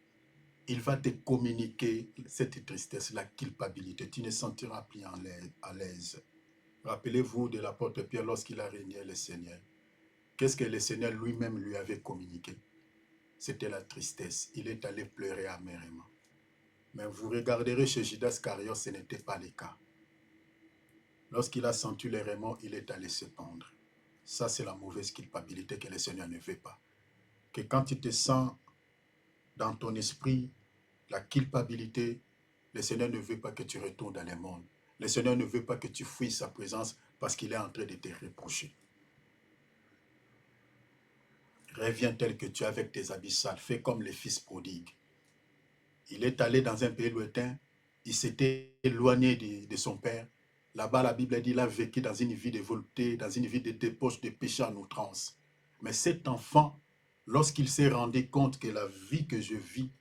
S1: il va te communiquer cette tristesse, la culpabilité. Tu ne sentiras plus à l'aise. Rappelez-vous de l'apôtre Pierre lorsqu'il a régné le Seigneur. Qu'est-ce que le Seigneur lui-même lui avait communiqué? C'était la tristesse. Il est allé pleurer amèrement. Mais vous regarderez chez Judas Iscariot, ce n'était pas le cas. Lorsqu'il a senti les remords, il est allé se pendre. Ça, c'est la mauvaise culpabilité que le Seigneur ne veut pas. Que quand tu te sens dans ton esprit la culpabilité, le Seigneur ne veut pas que tu retournes dans le monde. Le Seigneur ne veut pas que tu fuis sa présence parce qu'il est en train de te reprocher. Reviens tel que tu es avec tes habits sales. Fais comme le fils prodigue. Il est allé dans un pays lointain. Il s'était éloigné de son père. Là-bas, la Bible dit qu'il a vécu dans une vie de volupté, dans une vie de débauche, de péché en outrance. Mais cet enfant, lorsqu'il s'est rendu compte que la vie que je vis,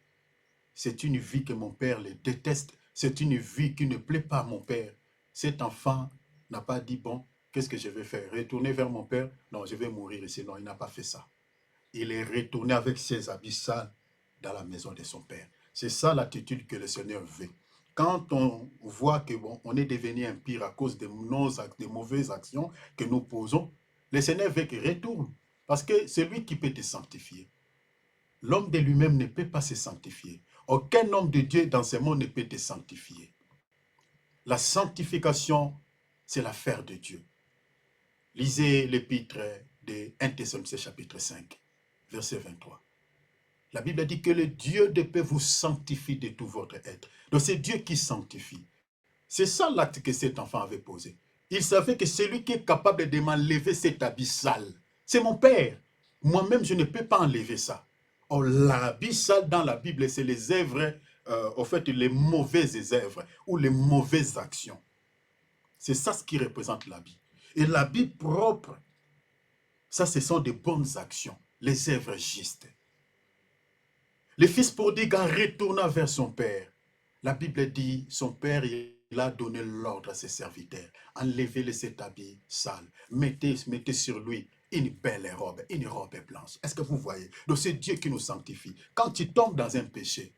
S1: c'est une vie que mon père le déteste, c'est une vie qui ne plaît pas à mon père. Cet enfant n'a pas dit, bon, qu'est-ce que je vais faire? Retourner vers mon père? Non, je vais mourir ici. Non, il n'a pas fait ça. Il est retourné avec ses habits sales dans la maison de son père. C'est ça l'attitude que le Seigneur veut. Quand on voit que bon, on est devenu impur à cause de nos actes, de mauvaises actions que nous posons, le Seigneur veut qu'il retourne. Parce que c'est lui qui peut te sanctifier. L'homme de lui-même ne peut pas se sanctifier. Aucun homme de Dieu dans ce monde ne peut te sanctifier. La sanctification, c'est l'affaire de Dieu. Lisez l'épître de 1 Thessaloniciens chapitre 5, verset 23. La Bible dit que le Dieu de paix vous sanctifie de tout votre être. Donc c'est Dieu qui sanctifie. C'est ça l'acte que cet enfant avait posé. Il savait que celui qui est capable de m'enlever cet habit sale, c'est mon Père. Moi-même, je ne peux pas enlever ça. Or, l'habit sale dans la Bible, c'est les œuvres, en fait, les mauvaises œuvres ou les mauvaises actions. C'est ça ce qui représente l'habit. Et l'habit propre, ça, ce sont de bonnes actions, les œuvres justes. Le fils prodigue, en retournant vers son père, la Bible dit, son père, il a donné l'ordre à ses serviteurs. Enlevez-le cet habit sale. Mettez sur lui une belle robe, une robe blanche. Est-ce que vous voyez? Donc c'est Dieu qui nous sanctifie. Quand tu tombes dans un péché,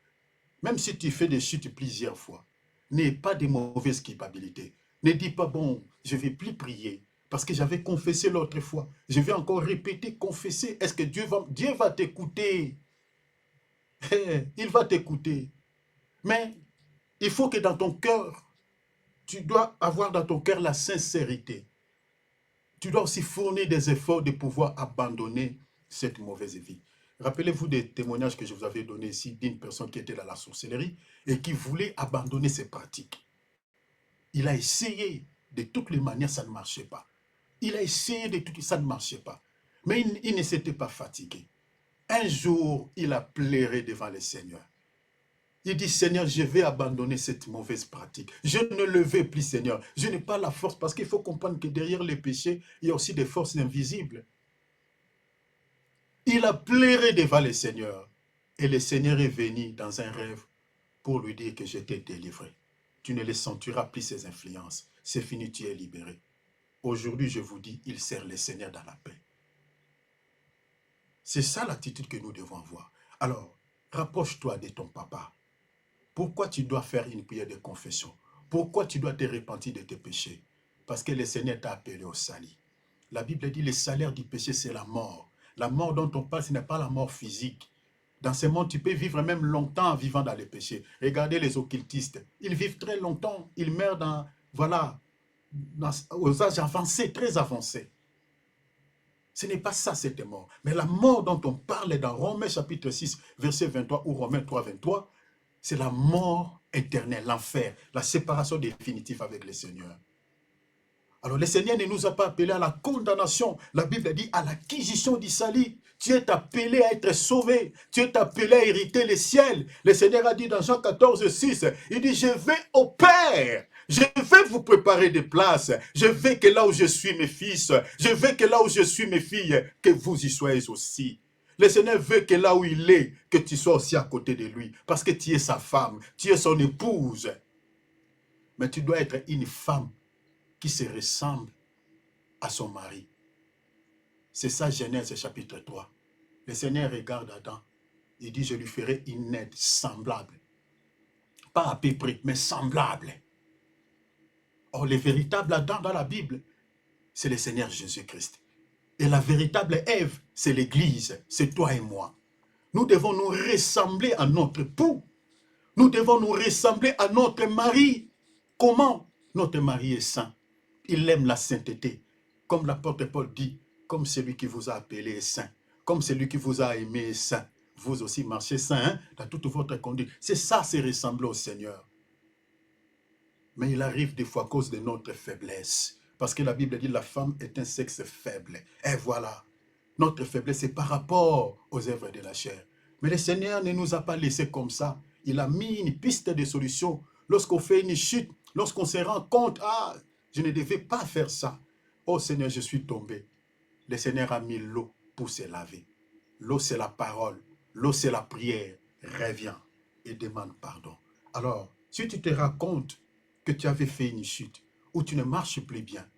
S1: même si tu fais des chutes plusieurs fois, n'aie pas de mauvaise culpabilité. Ne dis pas, bon, je ne vais plus prier parce que j'avais confessé l'autre fois. Je vais encore répéter, confesser. Est-ce que Dieu va t'écouter? Il va t'écouter. Mais il faut que dans ton cœur, tu dois avoir dans ton cœur la sincérité. Tu dois aussi fournir des efforts de pouvoir abandonner cette mauvaise vie. Rappelez-vous des témoignages que je vous avais donnés ici d'une personne qui était dans la sorcellerie et qui voulait abandonner ses pratiques. Il a essayé de toutes les manières, ça ne marchait pas. Il a essayé de toutes les ça ne marchait pas. Mais il ne s'était pas fatigué. Un jour, il a pleuré devant le Seigneur. Il dit, Seigneur, je vais abandonner cette mauvaise pratique. Je ne le veux plus, Seigneur. Je n'ai pas la force parce qu'il faut comprendre que derrière les péchés, il y a aussi des forces invisibles. Il a pleuré devant le Seigneur. Et le Seigneur est venu dans un rêve pour lui dire que je t'ai délivré. Tu ne les sentiras plus ces influences. C'est fini, tu es libéré. Aujourd'hui, je vous dis, il sert le Seigneur dans la paix. C'est ça l'attitude que nous devons avoir. Alors, rapproche-toi de ton papa. Pourquoi tu dois faire une prière de confession? Pourquoi tu dois te repentir de tes péchés? Parce que le Seigneur t'a appelé au salut. La Bible dit, le salaire du péché, c'est la mort. La mort dont on parle, ce n'est pas la mort physique. Dans ce monde, tu peux vivre même longtemps en vivant dans les péchés. Regardez les occultistes. Ils vivent très longtemps. Ils meurent aux âges avancés, très avancés. Ce n'est pas ça, cette mort. Mais la mort dont on parle dans Romains chapitre 6, verset 23 ou Romains 3, 23, c'est la mort éternelle, l'enfer, la séparation définitive avec le Seigneur. Alors le Seigneur ne nous a pas appelés à la condamnation. La Bible dit à l'acquisition du salut. Tu es appelé à être sauvé. Tu es appelé à hériter le ciel. Le Seigneur a dit dans Jean 14, 6, il dit, je vais au Père. Je vais vous préparer des places. Je veux que là où je suis mes fils, je veux que là où je suis mes filles, que vous y soyez aussi. Le Seigneur veut que là où il est, que tu sois aussi à côté de lui. Parce que tu es sa femme, tu es son épouse. Mais tu dois être une femme qui se ressemble à son mari. C'est ça Genèse chapitre 3. Le Seigneur regarde Adam. Il dit, je lui ferai une aide semblable. Pas à peu près, mais semblable. Or, le véritable Adam dans la Bible, c'est le Seigneur Jésus-Christ. Et la véritable Ève, c'est l'Église, c'est toi et moi. Nous devons nous ressembler à notre époux. Nous devons nous ressembler à notre mari. Comment? Notre mari est saint. Il aime la sainteté. Comme l'apôtre Paul dit, comme celui qui vous a appelé est saint. Comme celui qui vous a aimé est saint. Vous aussi marchez saint dans toute votre conduite. C'est ça, c'est ressembler au Seigneur. Mais il arrive des fois à cause de notre faiblesse. Parce que la Bible dit la femme est un sexe faible. Et voilà, notre faiblesse est par rapport aux œuvres de la chair. Mais le Seigneur ne nous a pas laissés comme ça. Il a mis une piste de solution. Lorsqu'on fait une chute, lorsqu'on se rend compte, ah, je ne devais pas faire ça. Oh Seigneur, je suis tombé. Le Seigneur a mis l'eau pour se laver. L'eau, c'est la parole. L'eau, c'est la prière. Reviens et demande pardon. Alors, si tu te rends compte que tu avais fait une chute, ou tu ne marches plus bien,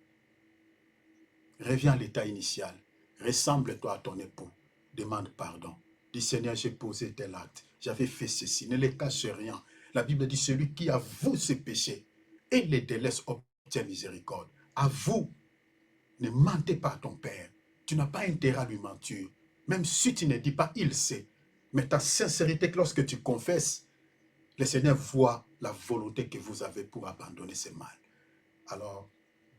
S1: reviens à l'état initial. Ressemble-toi à ton époux. Demande pardon. Dis, Seigneur, j'ai posé tel acte. J'avais fait ceci. Ne les cache rien. La Bible dit, celui qui avoue ses péchés et les délaisse obtient miséricorde. Avoue. Ne mentez pas à ton Père. Tu n'as pas intérêt à lui mentir. Même si tu ne dis pas, il sait. Mais ta sincérité, lorsque tu confesses, Le Seigneur voit la volonté que vous avez pour abandonner ce mal. Alors,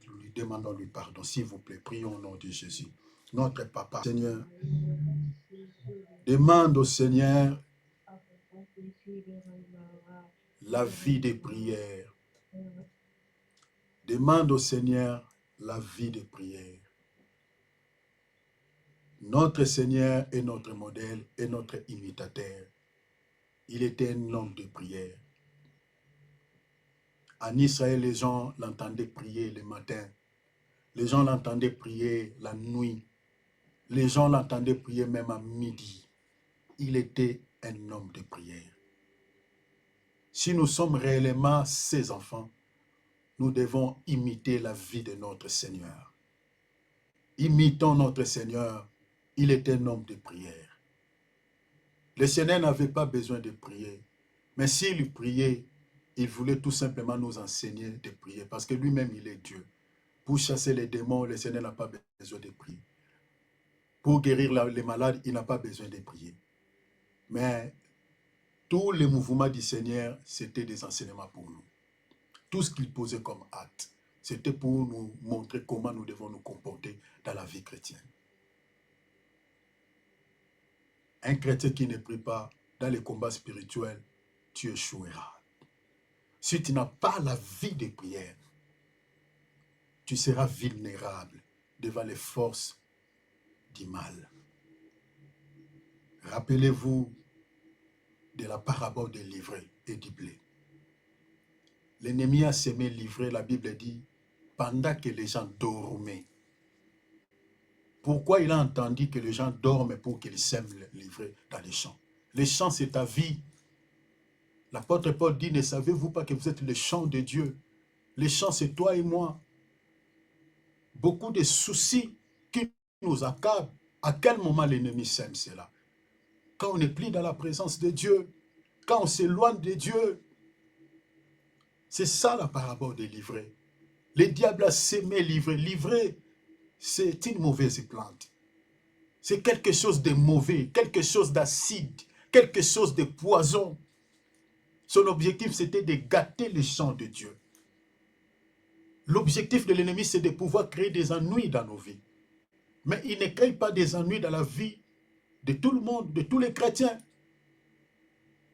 S1: nous lui demandons lui pardon. S'il vous plaît, prions au nom de Jésus. Notre Papa, Seigneur, demande au Seigneur la vie des prières. Demande au Seigneur la vie des prières. Notre Seigneur est notre modèle et notre imitateur. Il était un homme de prière. En Israël, les gens l'entendaient prier le matin. Les gens l'entendaient prier la nuit. Les gens l'entendaient prier même à midi. Il était un homme de prière. Si nous sommes réellement ses enfants, nous devons imiter la vie de notre Seigneur. Imitons notre Seigneur. Il était un homme de prière. Le Seigneur n'avait pas besoin de prier. Mais s'il priait, il voulait tout simplement nous enseigner de prier. Parce que lui-même, il est Dieu. Pour chasser les démons, le Seigneur n'a pas besoin de prier. Pour guérir les malades, il n'a pas besoin de prier. Mais tous les mouvements du Seigneur, c'était des enseignements pour nous. Tout ce qu'il posait comme acte, c'était pour nous montrer comment nous devons nous comporter dans la vie chrétienne. Un chrétien qui ne prie pas dans les combats spirituels, tu échoueras. Si tu n'as pas la vie de prière, tu seras vulnérable devant les forces du mal. Rappelez-vous de la parabole des livrets et du blé. L'ennemi a semé l'ivraie, la Bible dit, pendant que les gens dormaient. Pourquoi il a entendu que les gens dorment pour qu'ils sèment l'ivraie dans les champs? Les champs, c'est ta vie. L'apôtre Paul dit, ne savez-vous pas que vous êtes le champ de Dieu? Les champs, c'est toi et moi. Beaucoup de soucis qui nous accablent. À quel moment l'ennemi sème cela? Quand on n'est plus dans la présence de Dieu, quand on s'éloigne de Dieu. C'est ça la parabole des livrets. Le diable a sémé l'ivraie. L'ivraie, c'est une mauvaise plante. C'est quelque chose de mauvais, quelque chose d'acide, quelque chose de poison. Son objectif, c'était de gâter le champ de Dieu. L'objectif de l'ennemi, c'est de pouvoir créer des ennuis dans nos vies. Mais il ne crée pas des ennuis dans la vie de tout le monde, de tous les chrétiens.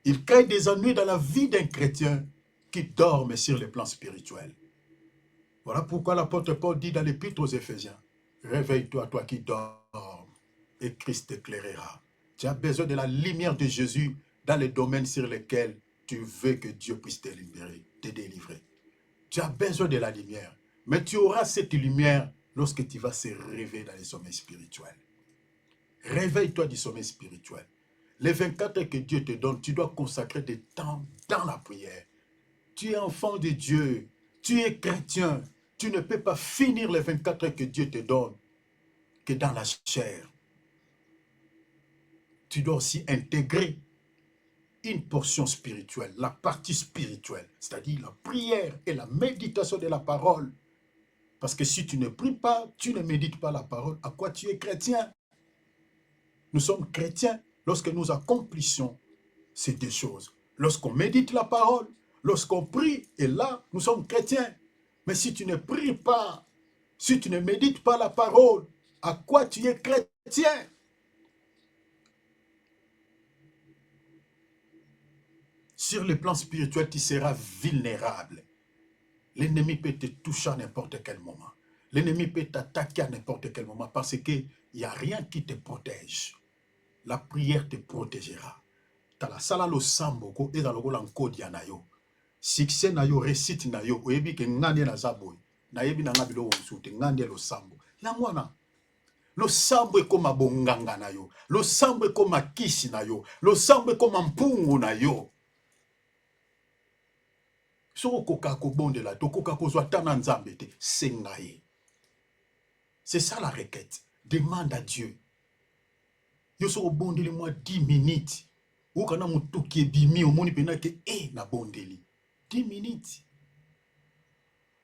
S1: Il crée des ennuis dans la vie d'un chrétien qui dorme sur le plan spirituel. Voilà pourquoi l'apôtre Paul dit dans l'épître aux Éphésiens, « Réveille-toi, toi qui dors, et Christ t'éclairera. » Tu as besoin de la lumière de Jésus dans les domaines sur lesquels tu veux que Dieu puisse te libérer, te délivrer. Tu as besoin de la lumière, mais tu auras cette lumière lorsque tu vas se réveiller dans les sommeils spirituels. Réveille-toi du sommeil spirituel. Les 24 heures que Dieu te donne, tu dois consacrer des temps dans la prière. Tu es enfant de Dieu, tu es chrétien. Tu ne peux pas finir les 24 heures que Dieu te donne que dans la chair. Tu dois aussi intégrer une portion spirituelle, la partie spirituelle, c'est-à-dire la prière et la méditation de la parole. Parce que si tu ne pries pas, tu ne médites pas la parole, à quoi tu es chrétien? Nous sommes chrétiens lorsque nous accomplissons ces deux choses. Lorsqu'on médite la parole, lorsqu'on prie, et là, nous sommes chrétiens. Mais si tu ne pries pas, si tu ne médites pas la parole, à quoi tu es chrétien? Sur le plan spirituel, tu seras vulnérable. L'ennemi peut te toucher à n'importe quel moment. L'ennemi peut t'attaquer à n'importe quel moment parce qu'il n'y a rien qui te protège. La prière te protégera. Tala sala lo sambo ko eza lokola nkodia na yo. Succès na yo, réussite na yo, oyebi ke ngande na zaboy. Na yebi na nga biloko msute, ngande lo sambo. La mwana. Lo sambo ekoma bonganga na yo. Lo sambo ekoma kisi na yo. Lo sambo ekoma mpungu na yo. Soko koka kobondela, to koka kozwa tana nzambe te, senga ye. C'est ça la requête. Demande à Dieu. Yo soko bondeli moi 10 minutes. Ou kana mutuki ebimi omoni pena ke na bondeli. 10 minutes.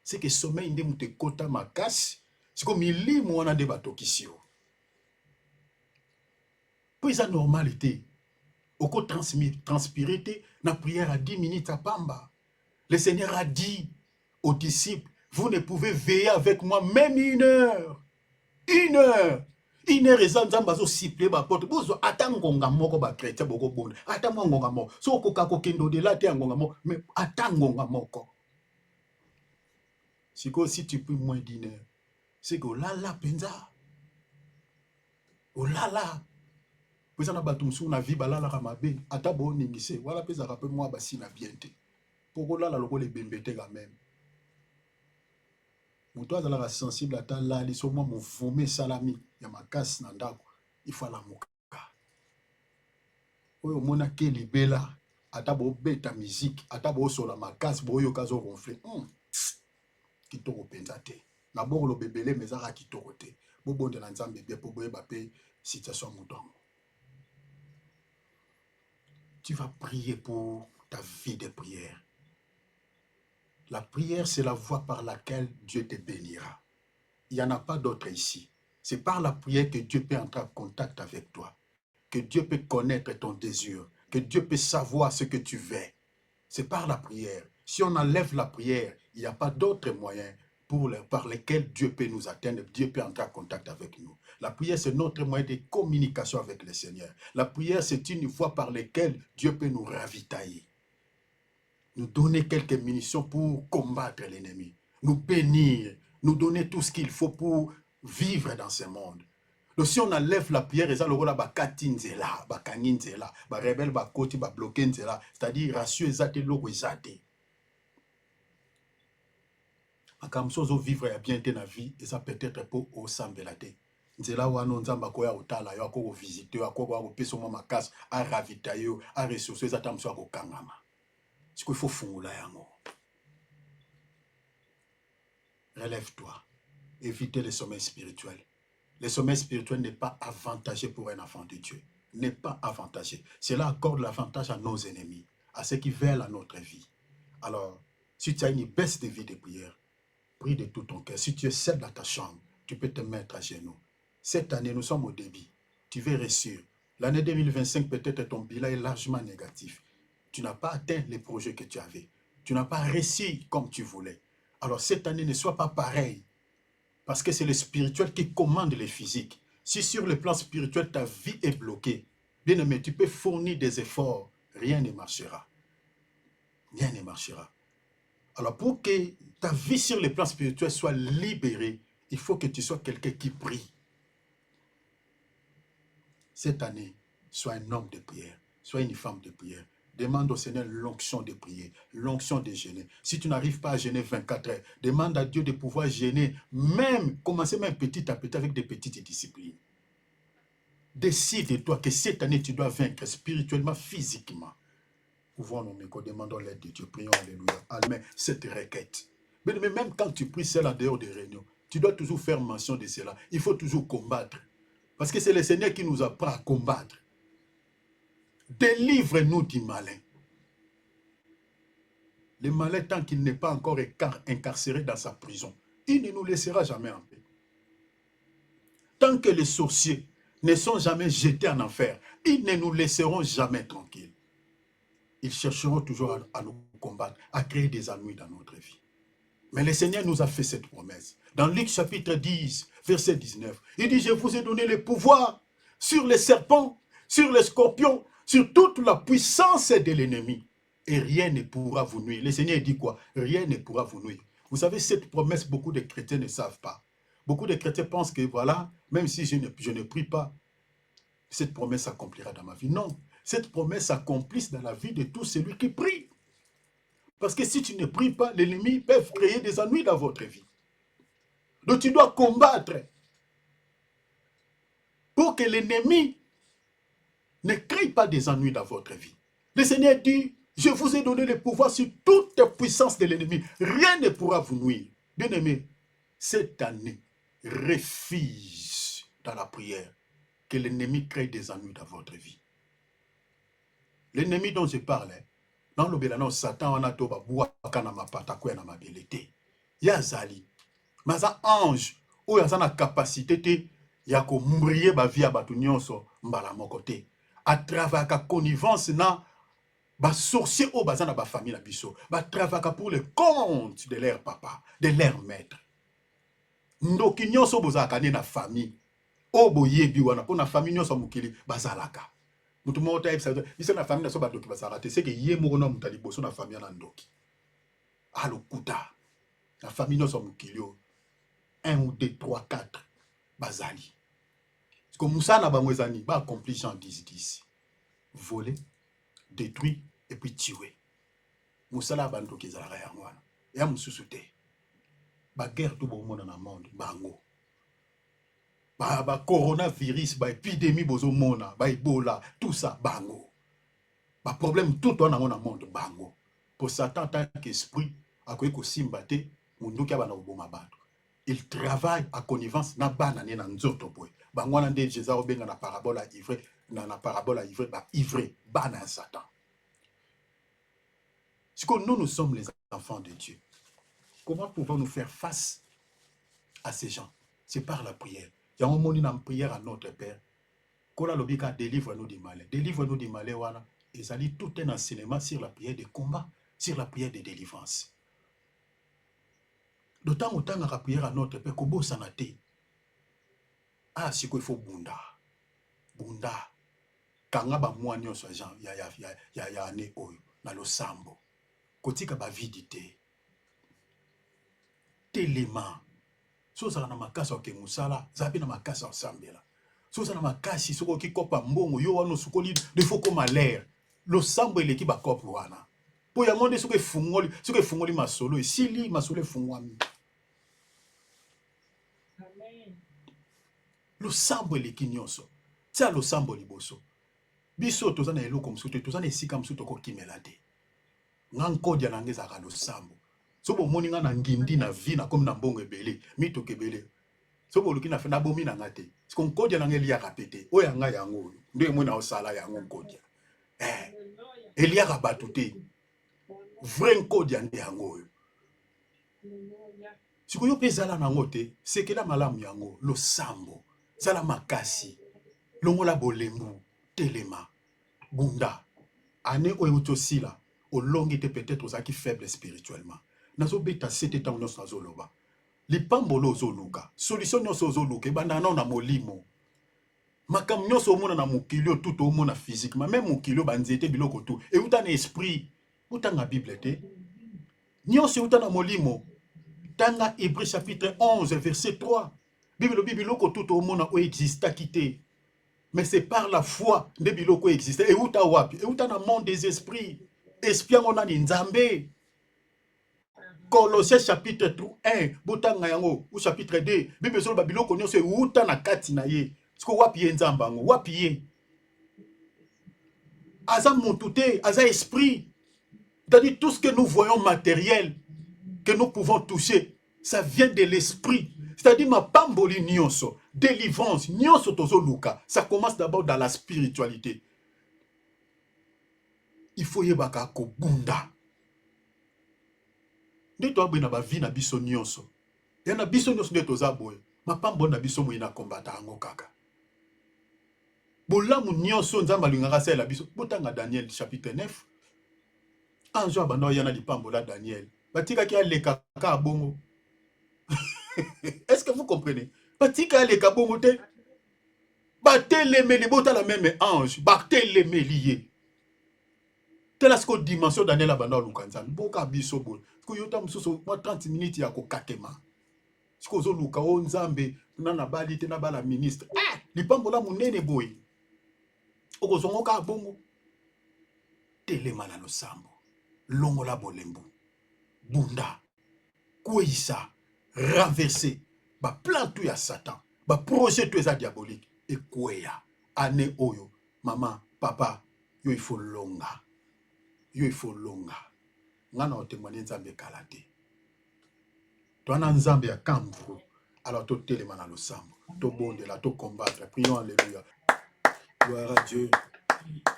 S1: C'est que sommeil nde mute kota makasi, siko milimo wana de batokisio. Po eza normalité. Oko transpirer na prière à 10 minutes à Pamba. Le Seigneur a dit aux disciples, vous ne pouvez veiller avec moi même 1 heure. 1 heure. 1 heure eza nzambe azosiple baporte bozwa ata ngonga moko bakretien bokobonda ata mwa ngonga moko so okoka kokende odela te ya ngonga moko mais ata ngonga moko sikoyo si tu pries moins d'1 heure c'est que olala mpenza olala peza na bato mosusu na vie balalaka mabe ata booningise wala mpe ezalaka mpe mwa basi na bien te mpo kolala lokola ebembe te quand même moto azalaka sensible ata lali so mwa movume esalami ya makasi na ndako ifo alamuka oyo omonaki libela ata bobeta miziki ata bosola makasi boyoka azoronfle kitoko mpenza te na bokolo bebele me ezaka kitoko te bobondela nzambe bie mpo boyeba mpe situation ya moto yango. Tu vas prier pour ta vie de prière. La prière, c'est la voie par laquelle Dieu te bénira. Il n'y en a pas d'autre ici. C'est par la prière que Dieu peut entrer en contact avec toi, que Dieu peut connaître ton désir, que Dieu peut savoir ce que tu veux. C'est par la prière. Si on enlève la prière, il n'y a pas d'autre moyen par lesquels Dieu peut nous atteindre, Dieu peut entrer en contact avec nous. La prière, c'est notre moyen de communication avec le Seigneur. La prière, c'est une voie par laquelle Dieu peut nous ravitailler, nous donner quelques munitions pour combattre l'ennemi, nous bénir, nous donner tout ce qu'il faut pour vivre dans ce monde. Donc si on enlève la prière, c'est-à-dire ratio ezate loko ezate. Makamso zo vivre ya bien te na vie, eza peut-être pour osambela te. Nzela wana nzamba ko ya otala yo ko visiter yo ko pesa mo makasi a ravita yo a ressources ezata mso ko kangama. Il faut fungula yango. Relève-toi. Évitez le sommeil spirituel. Le sommeil spirituel n'est pas avantageux pour un enfant de Dieu. N'est pas avantageux. Cela accorde l'avantage à nos ennemis, à ceux qui veulent à notre vie. Alors, si tu as une baisse de vie de prière, prie de tout ton cœur. Si tu es seul dans ta chambre, tu peux te mettre à genoux. Cette année, nous sommes au début. Tu verras sûr. L'année 2025, peut-être ton bilan est largement négatif. Tu n'as pas atteint les projets que tu avais. Tu n'as pas réussi comme tu voulais. Alors cette année, ne sois pas pareil. Parce que c'est le spirituel qui commande le physique. Si sur le plan spirituel, ta vie est bloquée, bien aimé, tu peux fournir des efforts. Rien ne marchera. Rien ne marchera. Alors pour que ta vie sur le plan spirituel soit libérée, il faut que tu sois quelqu'un qui prie. Cette année, sois un homme de prière. Sois une femme de prière. Demande au Seigneur l'onction de prier, l'onction de jeûner. Si tu n'arrives pas à jeûner 24 heures, demande à Dieu de pouvoir jeûner, commencer même petit à petit avec des petites disciplines. Décide-toi que cette année, tu dois vaincre spirituellement, physiquement. Ouvrons nos micros, demandons l'aide de Dieu. Prions, alléluia. Amen. Cette requête. Mais même quand tu pries seul en dehors des réunions, tu dois toujours faire mention de cela. Il faut toujours combattre. Parce que c'est le Seigneur qui nous apprend à combattre. Délivre-nous du malin. Le malin, tant qu'il n'est pas encore incarcéré dans sa prison, il ne nous laissera jamais en paix. Tant que les sorciers ne sont jamais jetés en enfer, ils ne nous laisseront jamais tranquilles. Ils chercheront toujours à nous combattre, à créer des ennuis dans notre vie. Mais le Seigneur nous a fait cette promesse. Dans Luc chapitre 10, verset 19, il dit, je vous ai donné le pouvoir sur les serpents, sur les scorpions, sur toute la puissance de l'ennemi. Et rien ne pourra vous nuire. Le Seigneur dit quoi? Rien ne pourra vous nuire. Vous savez, cette promesse, beaucoup de chrétiens ne savent pas. Beaucoup de chrétiens pensent que voilà, même si je ne prie pas, cette promesse s'accomplira dans ma vie. Non, cette promesse s'accomplit dans la vie de tout celui qui prie. Parce que si tu ne pries pas, l'ennemi peut créer des ennuis dans votre vie. Donc tu dois combattre pour que l'ennemi ne crée pas des ennuis dans votre vie. Le Seigneur dit, je vous ai donné le pouvoir sur toute puissance de l'ennemi. Rien ne pourra vous nuire. Bien-aimé, cette année, refuse dans la prière que l'ennemi crée des ennuis dans votre vie. L'ennemi dont je parle, dans le Bélano, Satan, on a tout Yazali. Maza ange, ou yazana capacité te, yako mbriye ba via batu nyonso mbala mokote. à travers la connivence na ba sorcier au bazan na ba famille na biso ba travailler pour le compte de leur papa, de leur maître. Ndoki nyonso bozalaka ne na famille o boyebi wana po na famille nyonso mokili bazalaka. Mutu moko ta yebisa biso na famille na so badoki bazalaka te c'est que ye moko na mutu liboso na famille na ndoki. Alokuta na famille nyonso mokili 1 ou 2 3 4 bazali. Parce que musana bango ezani ba accomplir Jean 10 voler, détruire et puis tuer. Musala bandoki ezalaka yango wana. Ya mususu te. Ba guerre tout bon monde dans le monde bango. Ba coronavirus, ba épidémie bozo mona, ba Ebola, tout ça bango. Ba problème tout dans le monde bango. Pour Satan tant qu'esprit, à quoi ko simbate, munduki abana oboma bato. Il travaille à connivence na banane na nzoto boy. Bango na nde Jésus obenga na parabole à ivre, na parabole à ivre, ba ivre, bana Satan. C'est que nous sommes les enfants de Dieu. Comment pouvons-nous faire face à ces gens? C'est par la prière. Il y a un moment une prière à notre Père. Kola lobika délivre-nous du mal. Délivre-nous du mal. Et ça dit tout un enseignement sur la prière de combat, sur la prière de délivrance. D'autant autant la prière à notre Père, Kobo sanate. Ah, c'est qu'il faut bunda. Bunda. Kanga ba moanyo so Jean, ya ane oyo na losambo. Kotika ba vidité. Télément. Soza na makasa ke musala, zabi na makasa osambela. Soza na makasi soko ki kopa mbongo yo wano sukoli de foko malaire. Lo sambo eleki ba kopo wana. Po ya monde soko fungoli masolo e sili masolo fungwami. Amen. Lo sambo eleki nyonso. Tia lo sambo liboso. Biso toza na eloko msuto, toza na esika msuto ko kimelate. Ngankodia na ngeza ka lo sambo. Sobo moni nga na ngindi na vi na comme na mbongo ebele, mito kebele. Sobo luki na fe na bomi na ngate. Siko nkodia na ngeli ya kapete. Oya nga yango. Nde mona osala yango nkodia. Elia rabatute. Vrai nkodia nde yango. Siko yo pezala na ngote, sekela malamu yango, lo sambo, zala makasi, longola bolembu, telema, bunda. Ane oyo sila, au long était peut-être aux qui faible spirituellement. Nazo beta sete ta unos nazo loba. Li pambolo zo luka. Solution nyoso zo luka. Banda na molimo. Makam nyoso mona na mukilio tout au mona physiquement. Même mukilio banzete biloko tout. Et uta na esprit. Uta na Bible te. Nyoso uta na molimo. Tanga Hébreux chapitre 11 verset 3. Bible biloko tout au mona o exista quitté. Mais c'est par la foi de biloko existe. Et uta wapi. Et uta na monde des esprits. Espion on a nzambe. Colossiens chapitre 1, botanga yango, ou chapitre 2, Bible sur Babylone konyo se uta na kati na ye. Siko wapi ye nzamba yango, wapi ye. Aza montute, aza esprit. C'est-à-dire tout ce que nous voyons matériel, que nous pouvons toucher, ça vient de l'esprit. C'est-à-dire ma pamboli nyonso, délivrance, nyonso tozo luka. Ça commence d'abord dans la spiritualité. Il faut yebaka ko bunda. Nde to abwe na ba vie na biso nyonso. Ya na biso nyonso nde toza boye. Mapambo na biso mo ina kombata yango kaka. Bolamu nyonso nzamba lingaka sala biso. Botanga Daniel chapitre 9. Anjo abanda yana lipambo la Daniel. Batika ki aleka ka bongo. Est-ce que vous comprenez? Batika aleka bongo te. Bateleme li bota la même ange. Bateleme lié. Telle est la dimension Daniel abanda lukanza. Boka biso boye. Yota msuso moi 30 minutes ya kokakema. Siko zo luka o nzambe na bali te na bala ministre. Ah, lipambola munene boy. Oko zongo ka bongo. Telema na losambo. Longola bolembu. Bunda. Kweisa. Renverser. Ba plan tout ya Satan. Ba projet tout ya diabolique. Et kweya. Ane oyo. Maman, papa, yo il faut longa. Yo il faut longa. Ngana otemwani nzambe kalate. Toana nzambe ya kamvu. Alors to telema na losambo. To bonde la to combattre. Prions alléluia. Gloire à Dieu.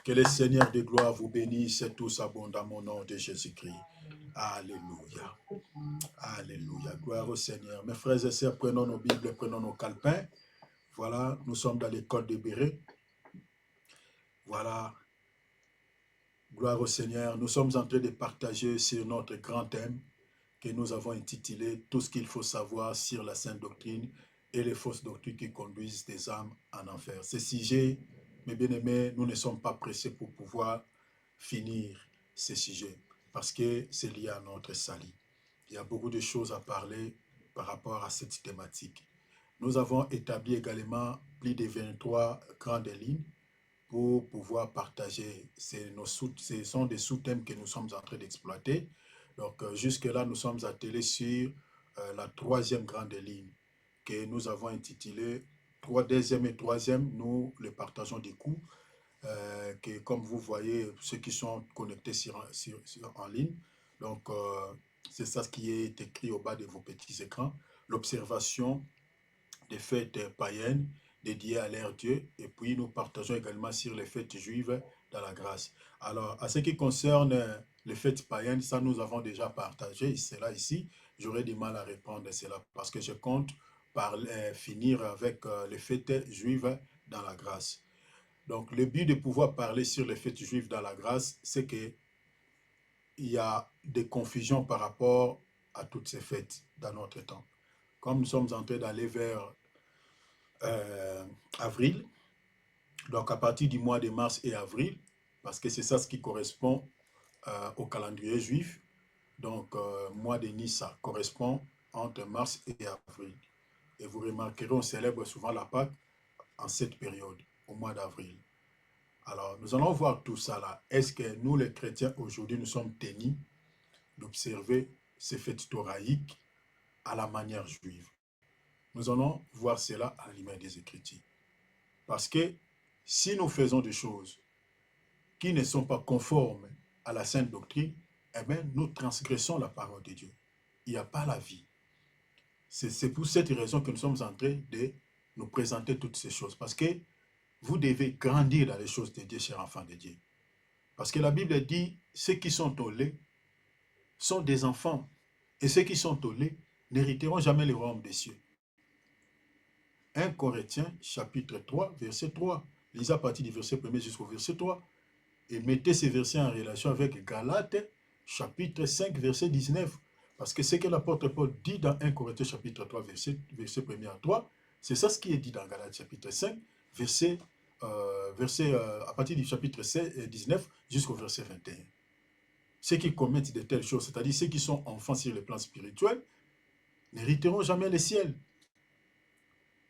S1: Que le Seigneur de gloire vous bénisse tous abondamment au nom de Jésus-Christ. Alléluia. Alléluia. Gloire au Seigneur. Mes frères et sœurs, prenons nos Bibles, prenons nos calepins. Voilà, nous sommes dans l'école de Béret. Voilà. Voilà, gloire au Seigneur. Nous sommes en train de partager sur notre grand thème que nous avons intitulé « Tout ce qu'il faut savoir sur la sainte doctrine et les fausses doctrines qui conduisent des âmes en enfer ». Ce sujet, mes bien-aimés, nous ne sommes pas pressés pour pouvoir finir ce sujet parce que c'est lié à notre salut. Il y a beaucoup de choses à parler par rapport à cette thématique. Nous avons établi également plus de 23 grandes lignes pour pouvoir partager. Ce sont des sous-thèmes que nous sommes en train d'exploiter. Donc, jusque-là, nous sommes attelés sur la troisième grande ligne que nous avons intitulée deuxième et troisième, nous les partageons des coups. Que comme vous voyez, ceux qui sont connectés en ligne, donc c'est ça ce qui est écrit au bas de vos petits écrans. L'observation des fêtes païennes dédiées à l'ère Dieu, et puis nous partageons également sur les fêtes juives dans la grâce. Alors, à ce qui concerne les fêtes païennes, ça nous avons déjà partagé, c'est là ici, j'aurais du mal à répondre à cela, parce que je compte finir avec les fêtes juives dans la grâce. Donc, le but de pouvoir parler sur les fêtes juives dans la grâce, c'est qu'il y a des confusions par rapport à toutes ces fêtes dans notre temps. Comme nous sommes en train d'aller vers avril, donc à partir du mois de mars et avril, parce que c'est ça ce qui correspond au calendrier juif, donc mois de Nissa correspond entre mars et avril. Et vous remarquerez, on célèbre souvent la Pâque en cette période, au mois d'avril. Alors, nous allons voir tout ça là. Est-ce que nous, les chrétiens, aujourd'hui, nous sommes tenus d'observer ces fêtes thoraïques à la manière juive? Nous allons voir cela à la lumière des Écritures. Parce que si nous faisons des choses qui ne sont pas conformes à la sainte doctrine, eh bien, nous transgressons la parole de Dieu. Il n'y a pas la vie. C'est pour cette raison que nous sommes en train de nous présenter toutes ces choses. Parce que vous devez grandir dans les choses de Dieu, chers enfants de Dieu. Parce que la Bible dit, ceux qui sont au lait sont des enfants. Et ceux qui sont au lait n'hériteront jamais le royaume des cieux. 1 Corinthiens, chapitre 3, verset 3. Lisez à partir du verset 1er jusqu'au verset 3. Et mettez ces versets en relation avec Galates, chapitre 5, verset 19. Parce que ce que l'apôtre Paul dit dans 1 Corinthiens, chapitre 3, verset 1er à 3, c'est ça ce qui est dit dans Galates, chapitre 5, à partir du chapitre 19 jusqu'au verset 21. Ceux qui commettent de telles choses, c'est-à-dire ceux qui sont enfants sur le plan spirituel, n'hériteront jamais le ciel.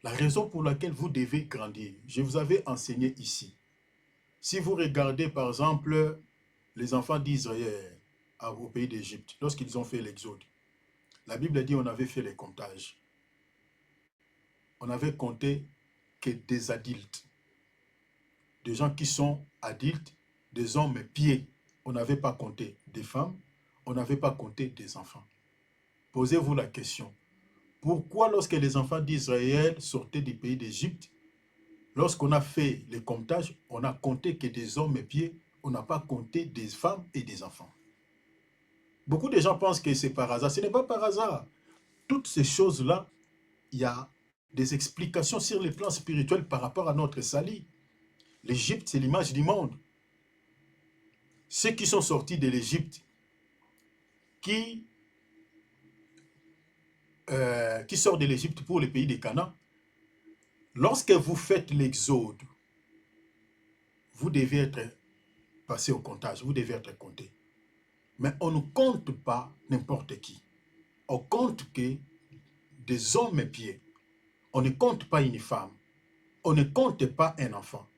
S1: La raison pour laquelle vous devez grandir, je vous avais enseigné ici. Si vous regardez par exemple les enfants d'Israël au pays d'Égypte, lorsqu'ils ont fait l'exode, la Bible dit qu'on avait fait les comptages. On avait compté que des adultes, des gens qui sont adultes, des hommes pieds. On n'avait pas compté des femmes, on n'avait pas compté des enfants. Posez-vous la question. Pourquoi lorsque les enfants d'Israël sortaient du pays d'Égypte, lorsqu'on a fait les comptages, on a compté que des hommes et pieds, on n'a pas compté des femmes et des enfants? Beaucoup de gens pensent que c'est par hasard. Ce n'est pas par hasard. Toutes ces choses-là, il y a des explications sur les plans spirituels par rapport à notre salut. L'Égypte, c'est l'image du monde. Ceux qui sont sortis de l'Égypte, qui sortent de l'Égypte pour le pays des Canaan, lorsque vous faites l'exode, vous devez être passé au comptage, vous devez être compté. Mais on ne compte pas n'importe qui. On compte que des hommes et pieds. On ne compte pas une femme. On ne compte pas un enfant.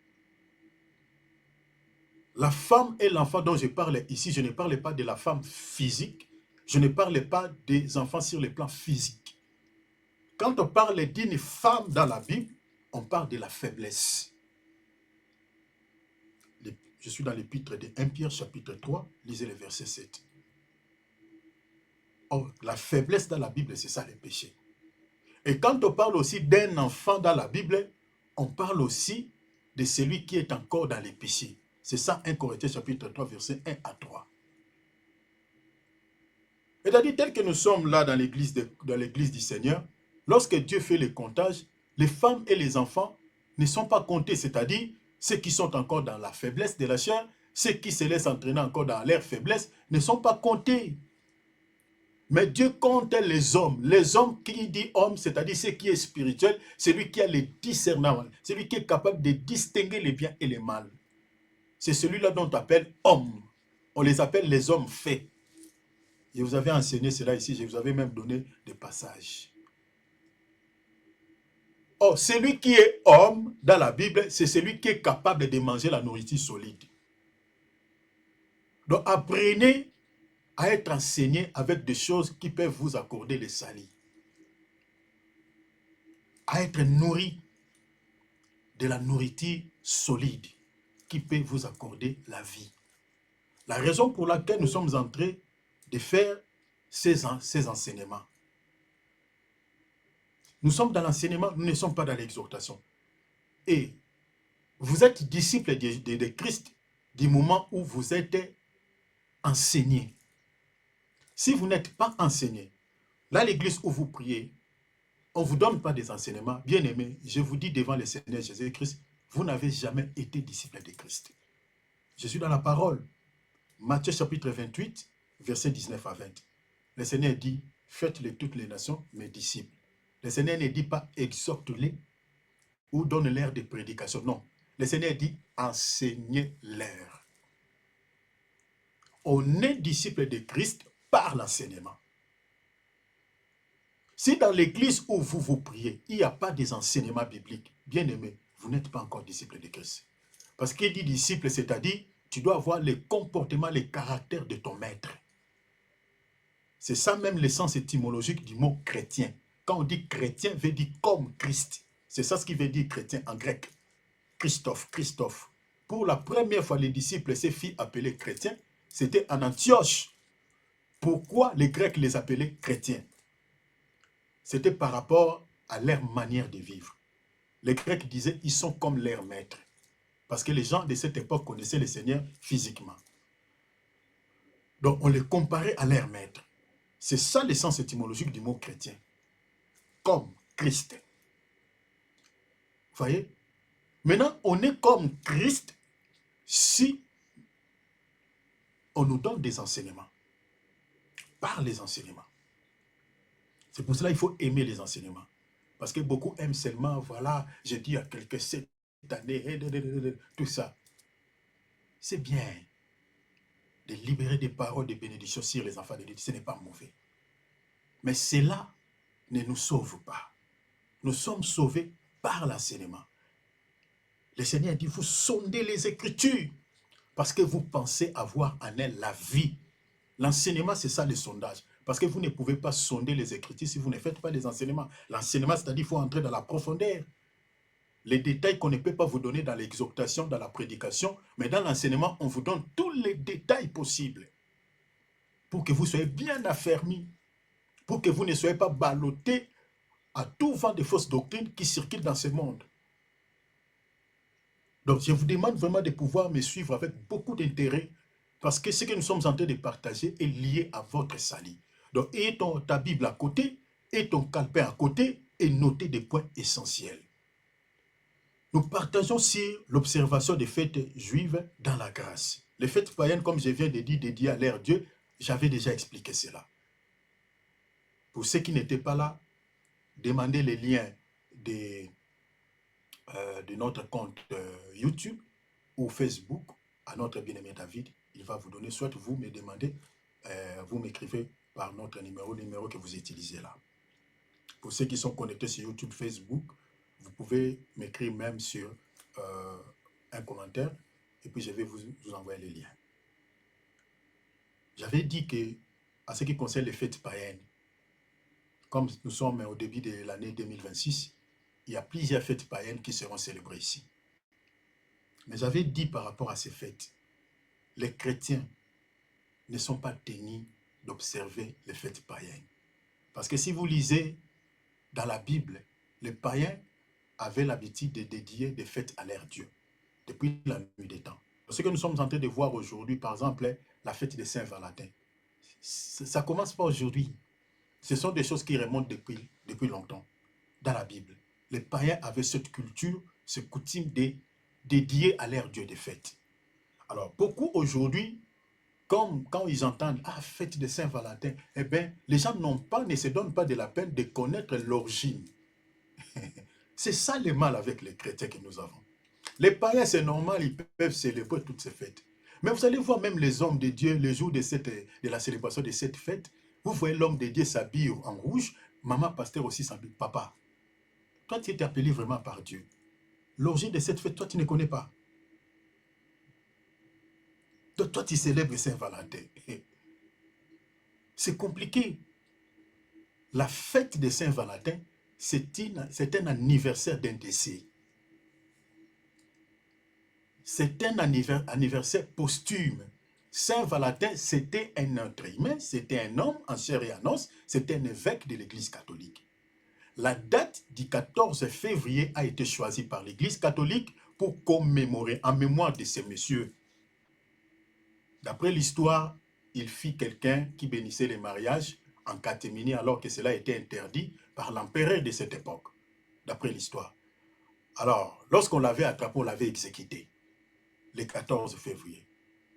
S1: La femme et l'enfant dont je parle ici, je ne parle pas de la femme physique, je ne parle pas des enfants sur le plan physique. Quand on parle d'une femme dans la Bible, on parle de la faiblesse. Je suis dans l'épître de 1 Pierre chapitre 3, lisez le verset 7. Or, la faiblesse dans la Bible, c'est ça le péché. Et quand on parle aussi d'un enfant dans la Bible, on parle aussi de celui qui est encore dans les péchés. C'est ça 1 Corinthiens chapitre 3, verset 1 à 3. C'est-à-dire, tel que nous sommes là dans l'église du Seigneur, lorsque Dieu fait le comptage, les femmes et les enfants ne sont pas comptés. C'est-à-dire, ceux qui sont encore dans la faiblesse de la chair, ceux qui se laissent entraîner encore dans leur faiblesse, ne sont pas comptés. Mais Dieu compte les hommes. Les hommes, qui dit homme, c'est-à-dire ce qui est spirituel, celui qui a le discernement, celui qui est capable de distinguer les biens et les mal. C'est celui-là dont on appelle homme. On les appelle les hommes faits. Je vous avais enseigné cela ici, je vous avais même donné des passages. Or, celui qui est homme dans la Bible, c'est celui qui est capable de manger la nourriture solide. Donc, apprenez à être enseigné avec des choses qui peuvent vous accorder le salut. À être nourri de la nourriture solide qui peut vous accorder la vie. La raison pour laquelle nous sommes en train de faire ces enseignements. Nous sommes dans l'enseignement, nous ne sommes pas dans l'exhortation. Et vous êtes disciples de Christ du moment où vous êtes enseigné. Si vous n'êtes pas enseigné, là l'église où vous priez, on ne vous donne pas des enseignements. Bien aimé, je vous dis devant le Seigneur Jésus-Christ, vous n'avez jamais été disciple de Christ. Je suis dans la parole. Matthieu chapitre 28, versets 19 à 20. Le Seigneur dit, faites-le toutes les nations, mes disciples. Le Seigneur ne dit pas, exhorte-les ou donne-leur des prédications. Non. Le Seigneur dit, enseignez-leur. On est disciple de Christ par l'enseignement. Si dans l'église où vous priez, il n'y a pas des enseignements bibliques, bien aimé, vous n'êtes pas encore disciple de Christ. Parce qu'il dit disciple, c'est-à-dire, tu dois avoir les comportements, les caractères de ton maître. C'est ça même le sens étymologique du mot chrétien. Quand on dit chrétien, veut dire comme Christ. C'est ça ce qui veut dire chrétien en grec. Christophe, Christophe. Pour la première fois, les disciples, ces filles appelées chrétiens, c'était en Antioche. Pourquoi les Grecs les appelaient chrétiens? C'était par rapport à leur manière de vivre. Les Grecs disaient, ils sont comme leur maître. Parce que les gens de cette époque connaissaient le Seigneur physiquement. Donc, on les comparait à leur maître. C'est ça le sens étymologique du mot chrétien. Comme Christ. Vous voyez? Maintenant, on est comme Christ si on nous donne des enseignements. Par les enseignements. C'est pour cela qu'il faut aimer les enseignements. Parce que beaucoup aiment seulement, voilà, j'ai dit à quelqu'un cette année, tout ça. C'est bien de libérer des paroles de bénédiction sur les enfants de Dieu. Ce n'est pas mauvais. Mais cela ne nous sauve pas. Nous sommes sauvés par l'enseignement. Le Seigneur dit, vous sondez les Écritures parce que vous pensez avoir en elles la vie. L'enseignement, c'est ça le sondage. Parce que vous ne pouvez pas sonder les Écritures si vous ne faites pas les enseignements. L'enseignement, c'est-à-dire qu'il faut entrer dans la profondeur. Les détails qu'on ne peut pas vous donner dans l'exhortation, dans la prédication, mais dans l'enseignement, on vous donne tous les détails possibles pour que vous soyez bien affermis, pour que vous ne soyez pas ballottés à tout vent de fausses doctrines qui circulent dans ce monde. Donc, je vous demande vraiment de pouvoir me suivre avec beaucoup d'intérêt parce que ce que nous sommes en train de partager est lié à votre salut. Donc, ayez ta Bible à côté, et ton calepin à côté et notez des points essentiels. Nous partageons sur l'observation des fêtes juives dans la grâce. Les fêtes païennes, comme je viens de dire, dédiées à leur Dieu, j'avais déjà expliqué cela. Pour ceux qui n'étaient pas là, demandez les liens de notre compte YouTube ou Facebook à notre bien-aimé David. Il va vous donner, soit vous me demandez, vous m'écrivez par notre numéro que vous utilisez là. Pour ceux qui sont connectés sur YouTube, Facebook, vous pouvez m'écrire même sur un commentaire et puis je vais vous envoyer les liens. J'avais dit que, à ce qui concerne les fêtes païennes, comme nous sommes au début de l'année 2026, il y a plusieurs fêtes païennes qui seront célébrées ici. Mais j'avais dit par rapport à ces fêtes, les chrétiens ne sont pas tenus d'observer les fêtes païennes. Parce que si vous lisez dans la Bible, les païens avaient l'habitude de dédier des fêtes à leur Dieu, depuis la nuit des temps. Ce que nous sommes en train de voir aujourd'hui, par exemple, la fête de Saint-Valentin, ça ne commence pas aujourd'hui. Ce sont des choses qui remontent depuis longtemps dans la Bible. Les païens avaient cette culture, cette coutume de dédiés à leur Dieu des fêtes. Alors, beaucoup aujourd'hui, comme quand ils entendent « Ah, fête de Saint-Valentin », eh bien, les gens ne se donnent pas de la peine de connaître l'origine. C'est ça le mal avec les chrétiens que nous avons. Les païens, c'est normal, ils peuvent célébrer toutes ces fêtes. Mais vous allez voir même les hommes de Dieu, le jour de la célébration de cette fête, vous voyez l'homme de Dieu s'habille en rouge, maman pasteur aussi s'habille. Papa, toi tu es appelé vraiment par Dieu. L'origine de cette fête, toi tu ne connais pas. Toi tu célèbres Saint-Valentin. C'est compliqué. La fête de Saint-Valentin, c'est un anniversaire d'un décès. C'est un anniversaire posthume. Saint-Valentin, c'était un être humain, c'était un homme en chair et en os, c'était un évêque de l'Église catholique. La date du 14 février a été choisie par l'Église catholique pour commémorer, en mémoire de ces messieurs. D'après l'histoire, il fit quelqu'un qui bénissait les mariages en catémini alors que cela était interdit par l'empereur de cette époque, d'après l'histoire. Alors, lorsqu'on l'avait attrapé, on l'avait exécuté, le 14 février.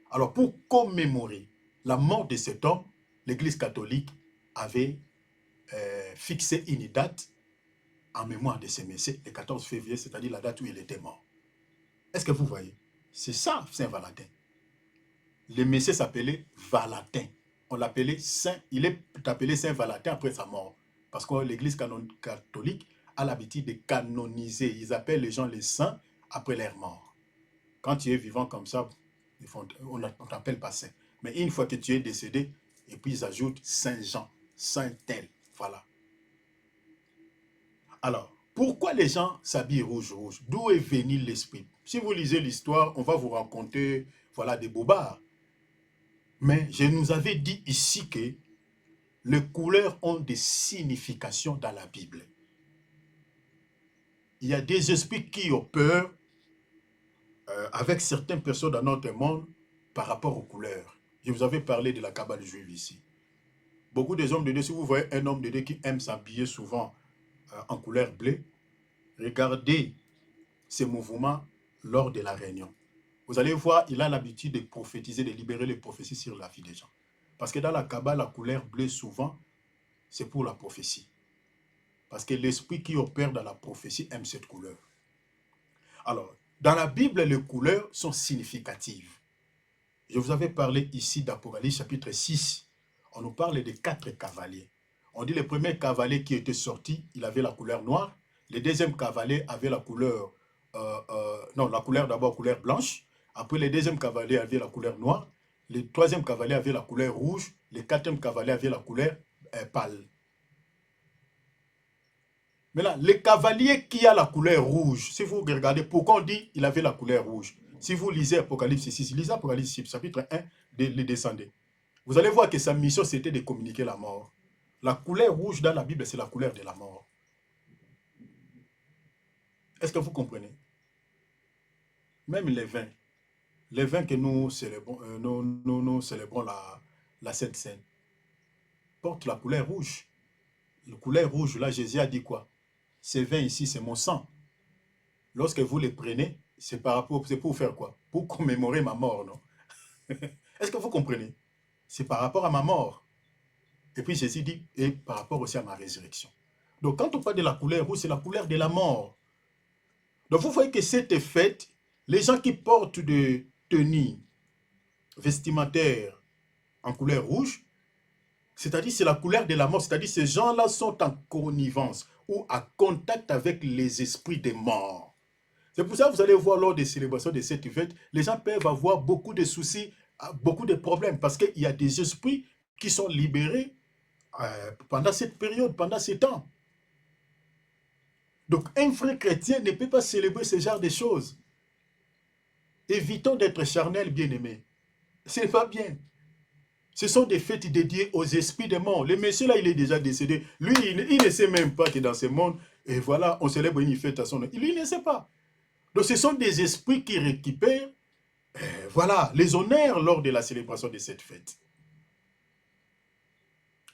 S1: Alors, pour commémorer la mort de cet homme, l'Église catholique avait fixé une date en mémoire de ces messieurs, le 14 février, c'est-à-dire la date où il était mort. Est-ce que vous voyez? C'est ça, Saint-Valentin. Le messieur s'appelait Valentin. On l'appelait Saint, il est appelé Saint-Valentin après sa mort. Parce que l'Église catholique a l'habitude de canoniser. Ils appellent les gens les saints après leur mort. Quand tu es vivant comme ça, on ne t'appelle pas saint. Mais une fois que tu es décédé, et puis ils ajoutent Saint Jean, Saint tel. Voilà. Alors, pourquoi les gens s'habillent rouge-rouge? D'où est venu l'esprit? Si vous lisez l'histoire, on va vous raconter voilà, des bobards. Mais je nous avais dit ici que les couleurs ont des significations dans la Bible. Il y a des esprits qui ont peur avec certaines personnes dans notre monde par rapport aux couleurs. Je vous avais parlé de la Kabbale juive ici. Beaucoup des hommes de Dieu, si vous voyez un homme de Dieu qui aime s'habiller souvent en couleur bleue, regardez ses mouvements lors de la réunion. Vous allez voir, il a l'habitude de prophétiser, de libérer les prophéties sur la vie des gens. Parce que dans la Kabbale, la couleur bleue, souvent, c'est pour la prophétie. Parce que l'esprit qui opère dans la prophétie aime cette couleur. Alors, dans la Bible, les couleurs sont significatives. Je vous avais parlé ici d'Apocalypse chapitre 6. On nous parle de 4 cavaliers. On dit le premier cavalier qui était sorti, il avait la couleur noire. Le deuxième cavalier avait la couleur, la couleur d'abord couleur blanche. Après, le deuxième cavalier avait la couleur noire. Le troisième cavalier avait la couleur rouge. Le quatrième cavalier avait la couleur pâle. Maintenant, le cavalier qui a la couleur rouge, si vous regardez, pourquoi on dit qu'il avait la couleur rouge? Si vous lisez Apocalypse 6, lisez Apocalypse 6, chapitre 1, les descendez. Vous allez voir que sa mission, c'était de communiquer la mort. La couleur rouge dans la Bible, c'est la couleur de la mort. Est-ce que vous comprenez? Même les vins que nous célébrons, nous célébrons la Sainte Seine, portent la couleur rouge. La couleur rouge, là, Jésus a dit quoi? Ces vins ici, c'est mon sang. Lorsque vous les prenez, c'est pour faire quoi? Pour commémorer ma mort, non? Est-ce que vous comprenez? C'est par rapport à ma mort. Et puis Jésus dit, et par rapport aussi à ma résurrection. Donc quand on parle de la couleur rouge, c'est la couleur de la mort. Donc vous voyez que cette fête, les gens qui portent des tenues vestimentaires en couleur rouge, c'est-à-dire c'est la couleur de la mort, c'est-à-dire ces gens-là sont en connivence ou en contact avec les esprits des morts. C'est pour ça que vous allez voir lors des célébrations de cette fête, les gens peuvent avoir beaucoup de soucis, beaucoup de problèmes, parce qu'il y a des esprits qui sont libérés pendant cette période, pendant ces temps. Donc un vrai chrétien ne peut pas célébrer ce genre de choses. Évitons d'être charnels, bien-aimés. Ce n'est pas bien. Ce sont des fêtes dédiées aux esprits des morts. Le monsieur là, il est déjà décédé. Lui, il ne sait même pas que dans ce monde, et voilà, on célèbre une fête à son nom. Lui, il ne sait pas. Donc ce sont des esprits qui récupèrent voilà, les honneurs lors de la célébration de cette fête.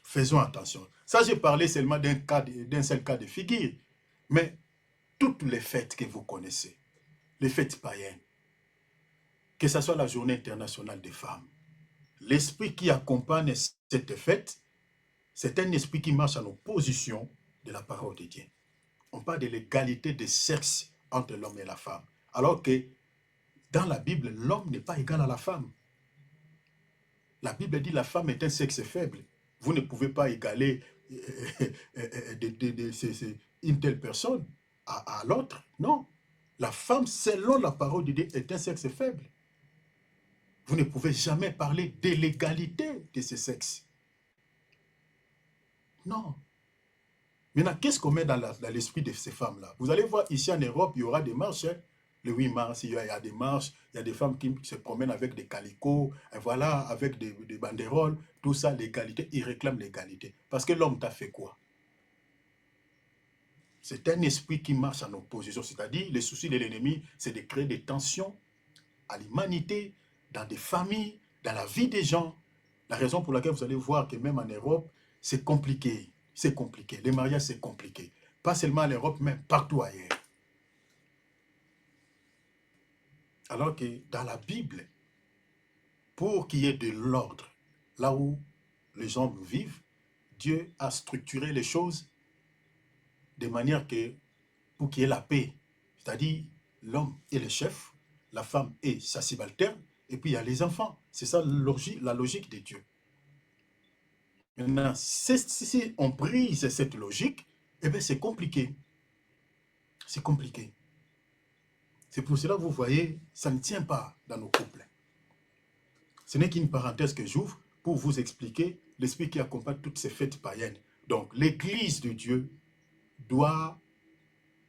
S1: Faisons attention. Ça, j'ai parlé seulement d'un seul cas de figure. Mais toutes les fêtes que vous connaissez, les fêtes païennes, que ce soit la journée internationale des femmes, l'esprit qui accompagne cette fête, c'est un esprit qui marche en opposition de la parole de Dieu. On parle de l'égalité des sexes entre l'homme et la femme. Alors que dans la Bible, l'homme n'est pas égal à la femme. La Bible dit que la femme est un sexe faible. Vous ne pouvez pas égaler une telle personne à l'autre. Non. La femme, selon la parole de Dieu, est un sexe faible. Vous ne pouvez jamais parler de l'égalité de ces sexes. Non. Maintenant, qu'est-ce qu'on met dans l'esprit de ces femmes-là? Vous allez voir, ici en Europe, il y aura des marches. Hein. Le 8 mars, il y a des marches, il y a des femmes qui se promènent avec des calicots, et voilà, avec des banderoles, tout ça, l'égalité. Ils réclament l'égalité. Parce que l'homme t'a fait quoi? C'est un esprit qui marche en opposition. C'est-à-dire, le souci de l'ennemi, c'est de créer des tensions à l'humanité, dans des familles, dans la vie des gens. La raison pour laquelle vous allez voir que même en Europe, c'est compliqué. C'est compliqué. Les mariages, c'est compliqué. Pas seulement en Europe, mais partout ailleurs. Alors que dans la Bible, pour qu'il y ait de l'ordre, là où les gens vivent, Dieu a structuré les choses de manière que, pour qu'il y ait la paix, c'est-à-dire l'homme est le chef, la femme est sa subalterne, et puis il y a les enfants. C'est ça la logique de Dieu. Maintenant, si on brise cette logique, eh bien c'est compliqué. C'est compliqué. C'est pour cela que vous voyez, ça ne tient pas dans nos couples. Ce n'est qu'une parenthèse que j'ouvre pour vous expliquer l'esprit qui accompagne toutes ces fêtes païennes. Donc, l'Église de Dieu doit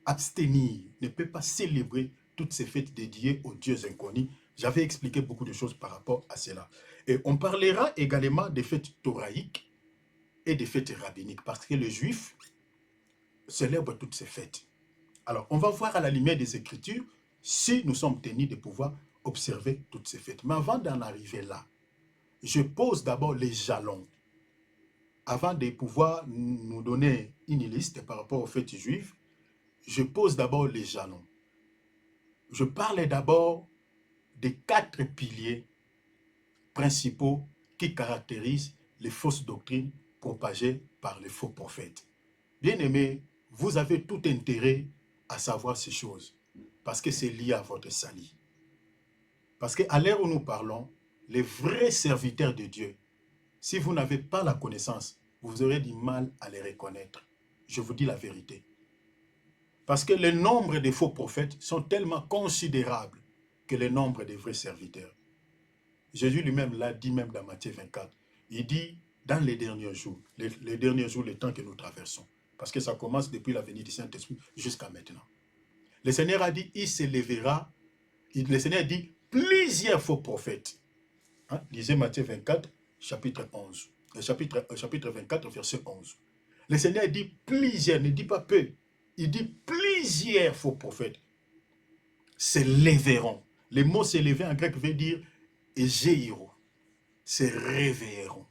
S1: abstenir, ne peut pas célébrer toutes ces fêtes dédiées aux dieux inconnus. J'avais expliqué beaucoup de choses par rapport à cela. Et on parlera également des fêtes thoraïques et des fêtes rabbiniques, parce que les Juifs célèbrent toutes ces fêtes. Alors, on va voir à la lumière des Écritures si nous sommes tenus de pouvoir observer toutes ces fêtes. Mais avant d'en arriver là, je pose d'abord les jalons. Avant de pouvoir nous donner une liste par rapport aux fêtes juives, je pose d'abord les jalons. Je parle d'abord des 4 piliers principaux qui caractérisent les fausses doctrines propagées par les faux prophètes. Bien-aimés, vous avez tout intérêt à savoir ces choses, parce que c'est lié à votre salut. Parce qu'à l'heure où nous parlons, les vrais serviteurs de Dieu, si vous n'avez pas la connaissance, vous aurez du mal à les reconnaître. Je vous dis la vérité. Parce que le nombre des faux prophètes sont tellement considérables que le nombre des vrais serviteurs. Jésus lui-même l'a dit même dans Matthieu 24. Il dit, dans les derniers jours, les temps que nous traversons, parce que ça commence depuis la venue du Saint-Esprit jusqu'à maintenant. Le Seigneur a dit, il se lèvera, le Seigneur dit, plusieurs faux prophètes. Hein? Lisez Matthieu 24, chapitre 11. Chapitre 24, verset 11. Le Seigneur dit plusieurs, ne dit pas peu. Il dit plusieurs faux prophètes se lèveront. Le mot se lever en grec veut dire égéiro, se réveilleront.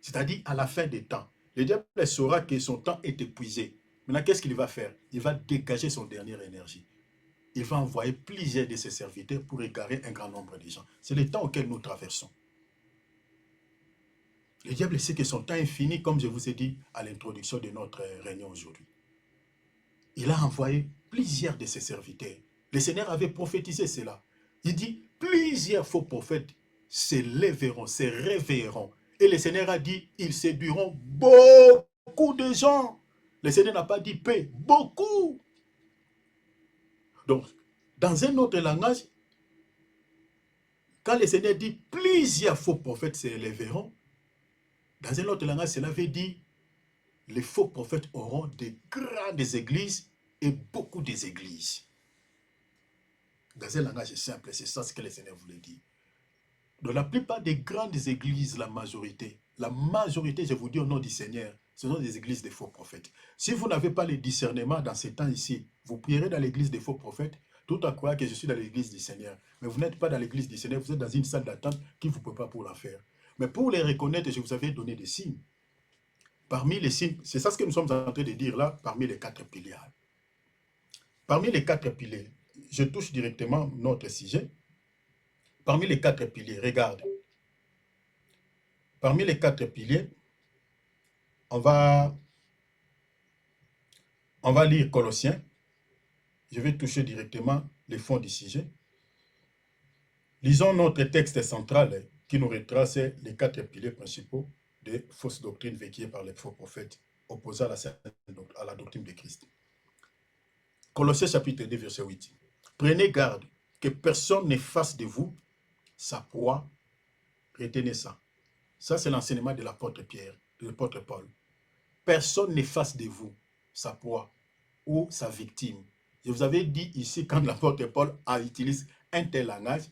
S1: C'est-à-dire à la fin des temps. Le diable saura que son temps est épuisé. Maintenant, qu'est-ce qu'il va faire? Il va dégager son dernière énergie. Il va envoyer plusieurs de ses serviteurs pour égarer un grand nombre de gens. C'est le temps auquel nous traversons. Le diable sait que son temps est fini, comme je vous ai dit à l'introduction de notre réunion aujourd'hui. Il a envoyé plusieurs de ses serviteurs. Le Seigneur avait prophétisé cela. Il dit, plusieurs faux prophètes se lèveront, se réveilleront. Et le Seigneur a dit, ils séduiront beaucoup de gens. Le Seigneur n'a pas dit peu, beaucoup. Donc, dans un autre langage, quand le Seigneur dit plusieurs faux prophètes se lèveront, dans un autre langage, cela veut dire les faux prophètes auront de grandes églises et beaucoup d'églises. Dans un langage simple, c'est ça ce que le Seigneur voulait dire. Dans la plupart des grandes églises, la majorité, je vous dis au nom du Seigneur, ce sont des églises de faux prophètes. Si vous n'avez pas le discernement dans ces temps ici, vous prierez dans l'église des faux prophètes, tout à croire que je suis dans l'église du Seigneur. Mais vous n'êtes pas dans l'église du Seigneur, vous êtes dans une salle d'attente qui ne vous peut pas pour la faire. Mais pour les reconnaître, je vous avais donné des signes. Parmi les signes, c'est ça ce que nous sommes en train de dire là, parmi les 4 piliers. Parmi les 4 piliers, je touche directement notre sujet. Parmi les 4 piliers, regarde. Parmi les 4 piliers, on va lire Colossiens. Je vais toucher directement les fonds du sujet. Lisons notre texte central qui nous retrace les 4 piliers principaux des fausses doctrines véhiculées par les faux prophètes opposés à la doctrine de Christ. Colossiens chapitre 2, verset 8. Prenez garde que personne ne fasse de vous sa proie. Retenez ça. Ça, c'est l'enseignement de l'apôtre Pierre, de l'apôtre Paul. Personne ne fasse de vous sa proie ou sa victime. Je vous avais dit ici, quand l'apôtre Paul utilise un tel langage,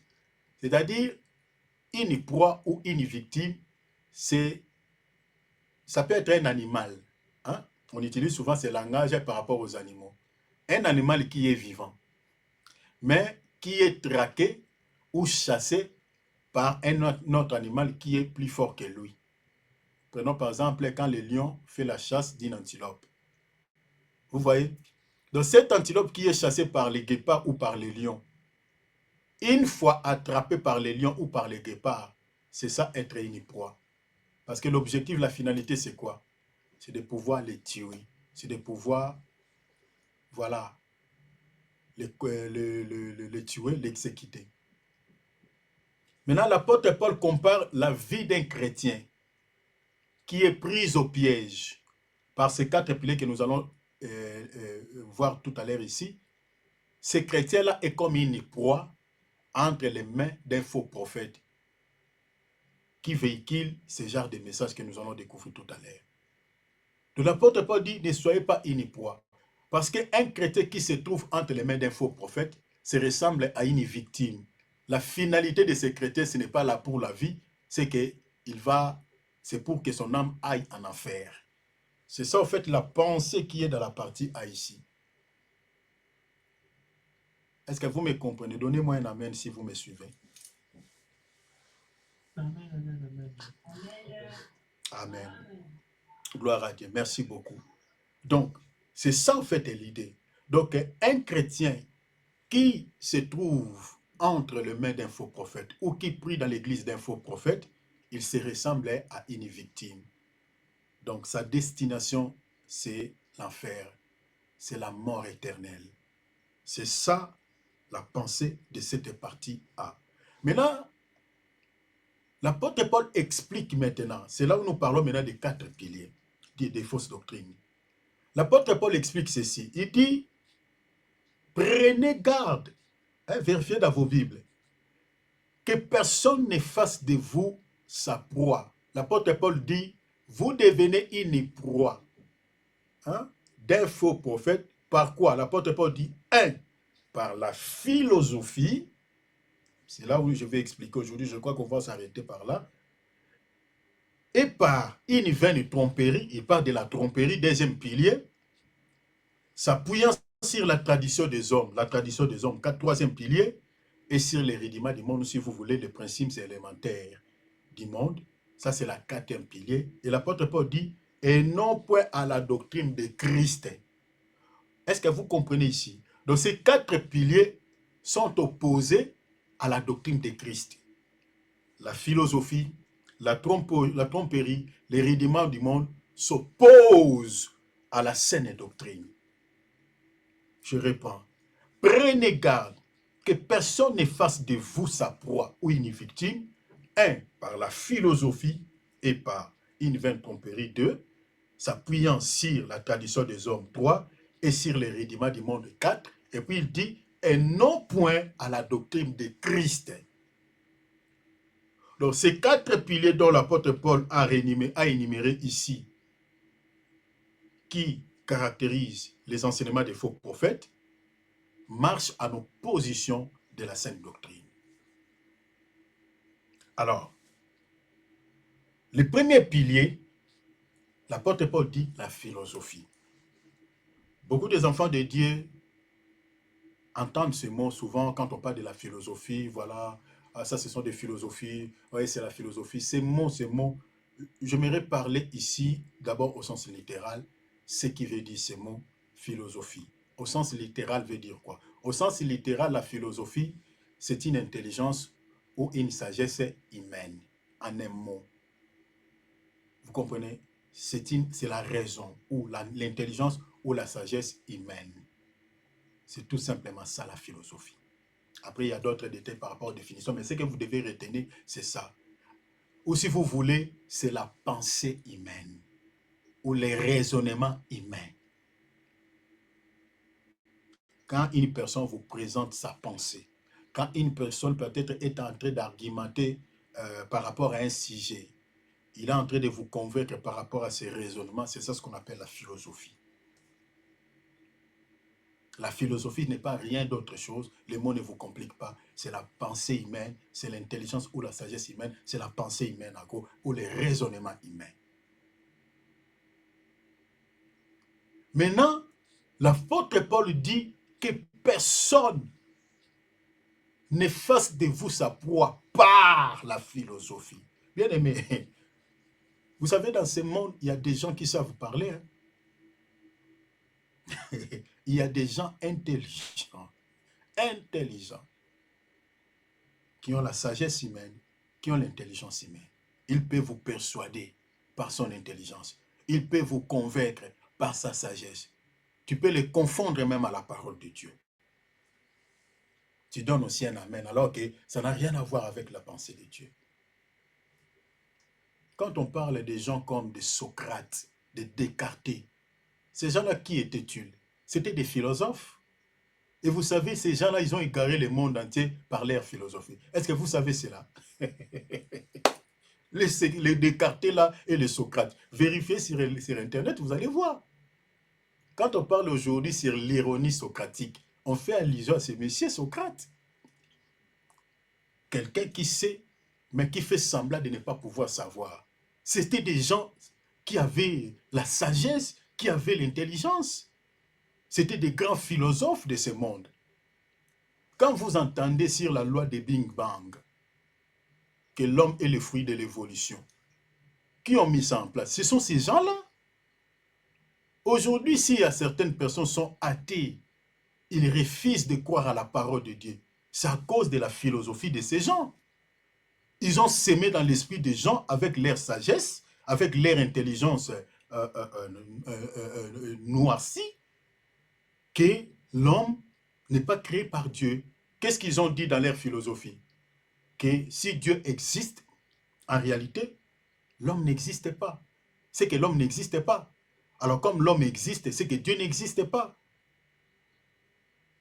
S1: c'est-à-dire une proie ou une victime, ça peut être un animal. Hein? On utilise souvent ce langage par rapport aux animaux. Un animal qui est vivant, mais qui est traqué ou chassé par un autre animal qui est plus fort que lui. Prenons par exemple quand le lion fait la chasse d'une antilope. Vous voyez? Donc cette antilope qui est chassée par les guépards ou par les lions, une fois attrapée par les lions ou par les guépards, c'est ça être une proie. Parce que l'objectif, la finalité, c'est quoi? C'est de pouvoir les tuer. C'est de pouvoir, voilà, les tuer, l'exécuter. Maintenant, l'apôtre Paul compare la vie d'un chrétien qui est pris au piège par ces 4 piliers que nous allons voir tout à l'heure ici. Ce chrétien-là est comme une proie entre les mains d'un faux prophète qui véhicule ce genre de messages que nous allons découvrir tout à l'heure. Donc l'apôtre Paul dit, ne soyez pas une proie. Parce qu'un chrétien qui se trouve entre les mains d'un faux prophète, se ressemble à une victime. La finalité de ce chrétien, ce n'est pas là pour la vie, c'est pour que son âme aille en enfer. C'est ça, en fait, la pensée qui est dans la partie A ici. Est-ce que vous me comprenez? Donnez-moi un amen si vous me suivez. Amen, amen, amen. Amen. Gloire à Dieu. Merci beaucoup. Donc, c'est ça, en fait, l'idée. Donc, un chrétien qui se trouve entre les mains d'un faux prophète ou qui prie dans l'église d'un faux prophète, il se ressemblait à une victime. Donc, sa destination, c'est l'enfer. C'est la mort éternelle. C'est ça, la pensée de cette partie A. Maintenant, l'apôtre Paul explique maintenant, c'est là où nous parlons maintenant des 4 piliers, des fausses doctrines. L'apôtre Paul explique ceci. Il dit, prenez garde, vérifiez dans vos Bibles, que personne ne fasse de vous sa proie. L'apôtre Paul dit, vous devenez une proie d'un faux prophète. Par quoi? L'apôtre Paul dit, 1, par la philosophie. C'est là où je vais expliquer aujourd'hui, je crois qu'on va s'arrêter par là. Et par une vaine tromperie, il parle de la tromperie, deuxième pilier, s'appuyant sur la tradition des hommes, troisième pilier, et sur les rudiments du monde, si vous voulez, les principes élémentaires du monde. Ça, c'est la 4e pilier. Et l'apôtre Paul dit, et non point à la doctrine de Christ. Est-ce que vous comprenez ici? Donc, ces 4 piliers sont opposés à la doctrine de Christ. La philosophie, la tromperie, les rudiments du monde s'opposent à la saine doctrine. Je réponds, prenez garde que personne ne fasse de vous sa proie ou une victime, 1, par la philosophie et par une vaine tromperie, 2, s'appuyant sur la tradition des hommes, 3, et sur les rudiments du monde, 4, et puis il dit, et non point à la doctrine de Christ. Donc ces 4 piliers dont l'apôtre Paul a énuméré ici, qui caractérisent les enseignements des faux prophètes, marche en opposition de la saine doctrine. Alors, le premier pilier, l'apôtre Paul dit la philosophie. Beaucoup des enfants de Dieu entendent ce mot souvent quand on parle de la philosophie, voilà, ça ce sont des philosophies, oui c'est la philosophie. Ces mots, j'aimerais parler ici d'abord au sens littéral, ce qui veut dire ces mots philosophie. Au sens littéral veut dire quoi? Au sens littéral, la philosophie, c'est une intelligence ou une sagesse humaine, en un mot. Vous comprenez? C'est la raison ou l'intelligence ou la sagesse humaine. C'est tout simplement ça la philosophie. Après, il y a d'autres détails par rapport aux définitions, mais ce que vous devez retenir, c'est ça. Ou si vous voulez, c'est la pensée humaine ou les raisonnements humains. Quand une personne vous présente sa pensée, quand une personne peut-être est en train d'argumenter par rapport à un sujet, il est en train de vous convaincre par rapport à ses raisonnements, c'est ça ce qu'on appelle la philosophie. La philosophie n'est pas rien d'autre chose, les mots ne vous compliquent pas, c'est la pensée humaine, c'est l'intelligence ou la sagesse humaine, c'est la pensée humaine en gros, ou les raisonnements humains. Maintenant, l'apôtre Paul dit que personne ne fasse de vous sa proie par la philosophie. Bien aimé, vous savez, dans ce monde, il y a des gens qui savent parler. Hein? Il y a des gens intelligents, qui ont la sagesse humaine, qui ont l'intelligence humaine. Il peut vous persuader par son intelligence. Il peut vous convaincre par sa sagesse. Tu peux les confondre même à la parole de Dieu. Tu donnes aussi un amen, alors que ça n'a rien à voir avec la pensée de Dieu. Quand on parle des gens comme des Socrate, des Descartes, ces gens-là, qui étaient-ils? C'était des philosophes. Et vous savez, ces gens-là, ils ont égaré le monde entier par leur philosophie. Est-ce que vous savez cela? Les Descartes là et les Socrates. Vérifiez sur Internet, vous allez voir. Quand on parle aujourd'hui sur l'ironie socratique, on fait allusion à ce monsieur Socrate. Quelqu'un qui sait, mais qui fait semblant de ne pas pouvoir savoir. C'était des gens qui avaient la sagesse, qui avaient l'intelligence. C'était des grands philosophes de ce monde. Quand vous entendez sur la loi de Big Bang, que l'homme est le fruit de l'évolution, qui ont mis ça en place? Ce sont ces gens-là. Aujourd'hui, s'il y a certaines personnes qui sont athées, ils refusent de croire à la parole de Dieu. C'est à cause de la philosophie de ces gens. Ils ont sémé dans l'esprit des gens avec leur sagesse, avec leur intelligence noircie, que l'homme n'est pas créé par Dieu. Qu'est-ce qu'ils ont dit dans leur philosophie? Que si Dieu existe, en réalité, l'homme n'existe pas. C'est que l'homme n'existe pas. Alors comme l'homme existe, c'est que Dieu n'existe pas.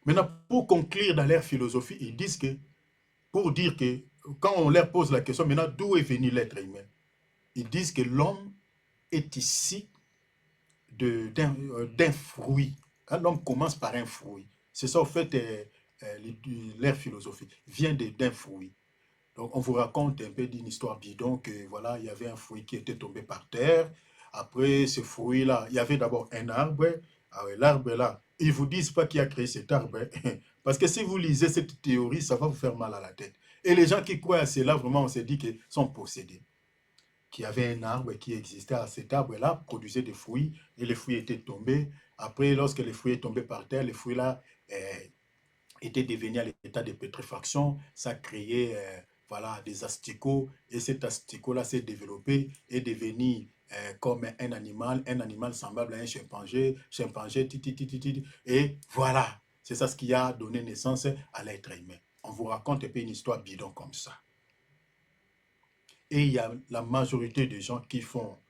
S1: Maintenant, pour conclure dans leur philosophie, ils disent que, pour dire que, quand on leur pose la question, maintenant, d'où est venu l'être humain? Ils disent que l'homme est ici d'un fruit. L'homme commence par un fruit. C'est ça, en fait, leur philosophie vient d'un fruit. Donc, on vous raconte un peu d'une histoire bidon que, voilà, il y avait un fruit qui était tombé par terre. Après, ce fruit-là, il y avait d'abord un arbre. L'arbre-là, ils ne vous disent pas qui a créé cet arbre. Parce que si vous lisez cette théorie, ça va vous faire mal à la tête. Et les gens qui croient à cela, vraiment, on s'est dit qu'ils sont possédés. Qu'il y avait un arbre qui existait. Cet arbre-là produisait des fruits et les fruits étaient tombés. Après, lorsque les fruits sont tombés par terre, les fruits-là étaient devenus à l'état de pétrifaction. Ça créait voilà, des asticots. Et cet asticot-là s'est développé et devenu comme un animal semblable à un chimpanzé, et voilà, c'est ça ce qui a donné naissance à l'être humain. On vous raconte un peu une histoire bidon comme ça. Et il y a la majorité des gens qui font,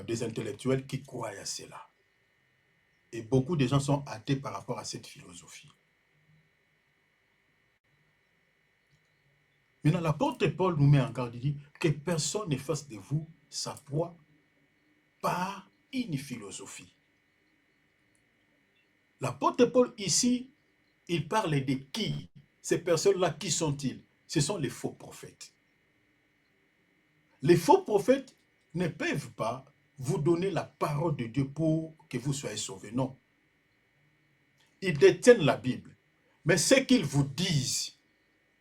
S1: des intellectuels qui croient à cela. Et beaucoup de gens sont athées par rapport à cette philosophie. Maintenant, l'apôtre Paul nous met en garde, il dit que personne ne fasse de vous sa proie par une philosophie. L'apôtre Paul ici, il parle de qui? Ces personnes-là, qui sont-ils? Ce sont les faux prophètes. Les faux prophètes ne peuvent pas vous donner la parole de Dieu pour que vous soyez sauvés. Non. Ils détiennent la Bible. Mais ce qu'ils vous disent,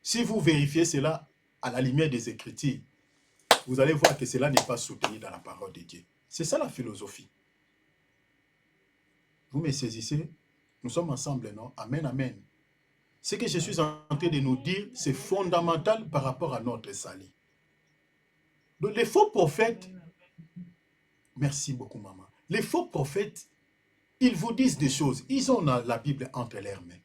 S1: si vous vérifiez cela à la lumière des Écritures, vous allez voir que cela n'est pas soutenu dans la parole de Dieu. C'est ça la philosophie. Vous me saisissez? Nous sommes ensemble, non? Amen, amen. Ce que je suis en train de nous dire, c'est fondamental par rapport à notre salut. Donc les faux prophètes, merci beaucoup maman, les faux prophètes, ils vous disent des choses, ils ont la Bible entre leurs mains.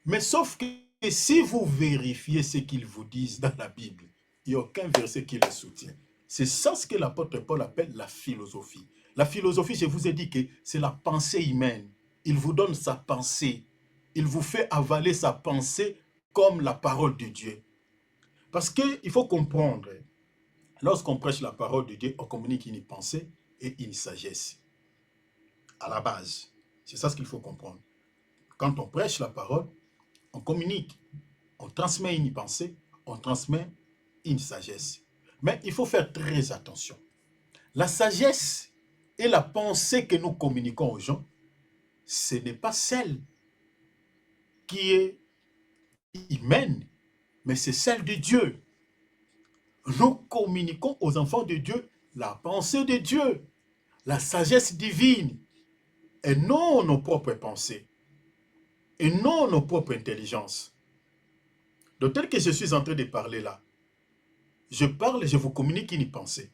S1: Mais sauf que si vous vérifiez ce qu'ils vous disent dans la Bible, il n'y a aucun verset qui le soutient. C'est ça ce que l'apôtre Paul appelle la philosophie. La philosophie, je vous ai dit que c'est la pensée humaine. Il vous donne sa pensée. Il vous fait avaler sa pensée comme la parole de Dieu. Parce qu'il faut comprendre, lorsqu'on prêche la parole de Dieu, on communique une pensée et une sagesse. À la base, c'est ça ce qu'il faut comprendre. Quand on prêche la parole, on communique, on transmet une pensée, on transmet une sagesse. Mais il faut faire très attention. La sagesse et la pensée que nous communiquons aux gens, ce n'est pas celle qui est humaine, mais c'est celle de Dieu. Nous communiquons aux enfants de Dieu la pensée de Dieu, la sagesse divine, et non nos propres pensées, et non nos propres intelligences. Donc tel que je suis en train de parler là, je parle, je vous communique une pensée.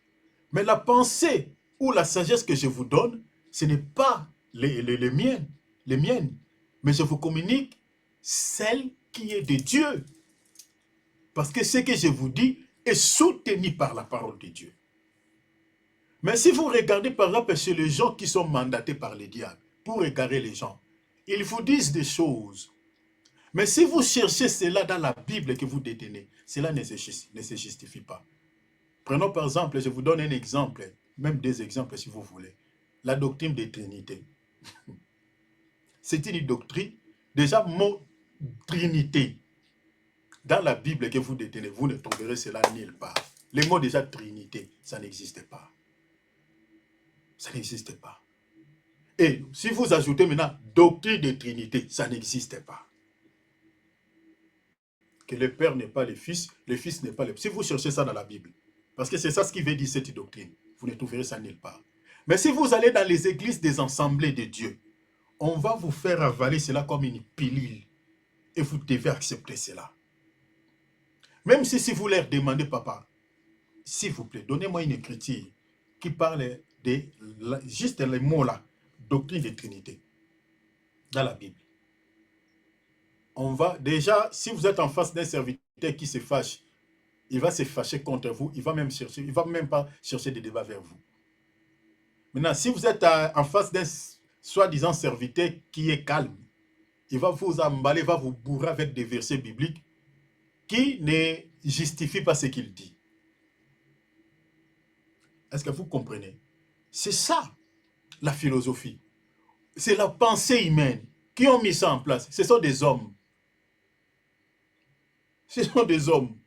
S1: Mais la pensée ou la sagesse que je vous donne, ce n'est pas les miennes, mais je vous communique celle qui est de Dieu. Parce que ce que je vous dis est soutenu par la parole de Dieu. Mais si vous regardez par exemple chez les gens qui sont mandatés par les diables, pour égarer les gens, ils vous disent des choses. Mais si vous cherchez cela dans la Bible que vous détenez, cela ne se justifie pas. Prenons par exemple, je vous donne un exemple, même des exemples si vous voulez. La doctrine des Trinités. C'est une doctrine, déjà mot Trinité. Dans la Bible que vous détenez, vous ne trouverez cela nulle part. Le mot déjà Trinité, ça n'existe pas. Ça n'existe pas. Et si vous ajoutez maintenant doctrine de Trinité, ça n'existe pas. Que le Père n'est pas le Fils n'est pas le... Si vous cherchez ça dans la Bible, parce que c'est ça ce qui veut dire cette doctrine, vous ne trouverez ça nulle part. Mais si vous allez dans les églises des assemblées de Dieu, on va vous faire avaler cela comme une pilule. Et vous devez accepter cela. Même si vous leur demandez, papa, s'il vous plaît, donnez-moi une écriture qui parle de juste les mots là, doctrine de Trinité, dans la Bible. On va déjà, si vous êtes en face d'un serviteur qui se fâche, il va se fâcher contre vous, il va même pas chercher des débats vers vous. Maintenant, si vous êtes en face d'un soi-disant serviteur qui est calme, il va vous emballer, va vous bourrer avec des versets bibliques qui ne justifient pas ce qu'il dit. Est-ce que vous comprenez? C'est ça, la philosophie. C'est la pensée humaine qui ont mis ça en place. Ce sont des hommes. Ce sont des hommes.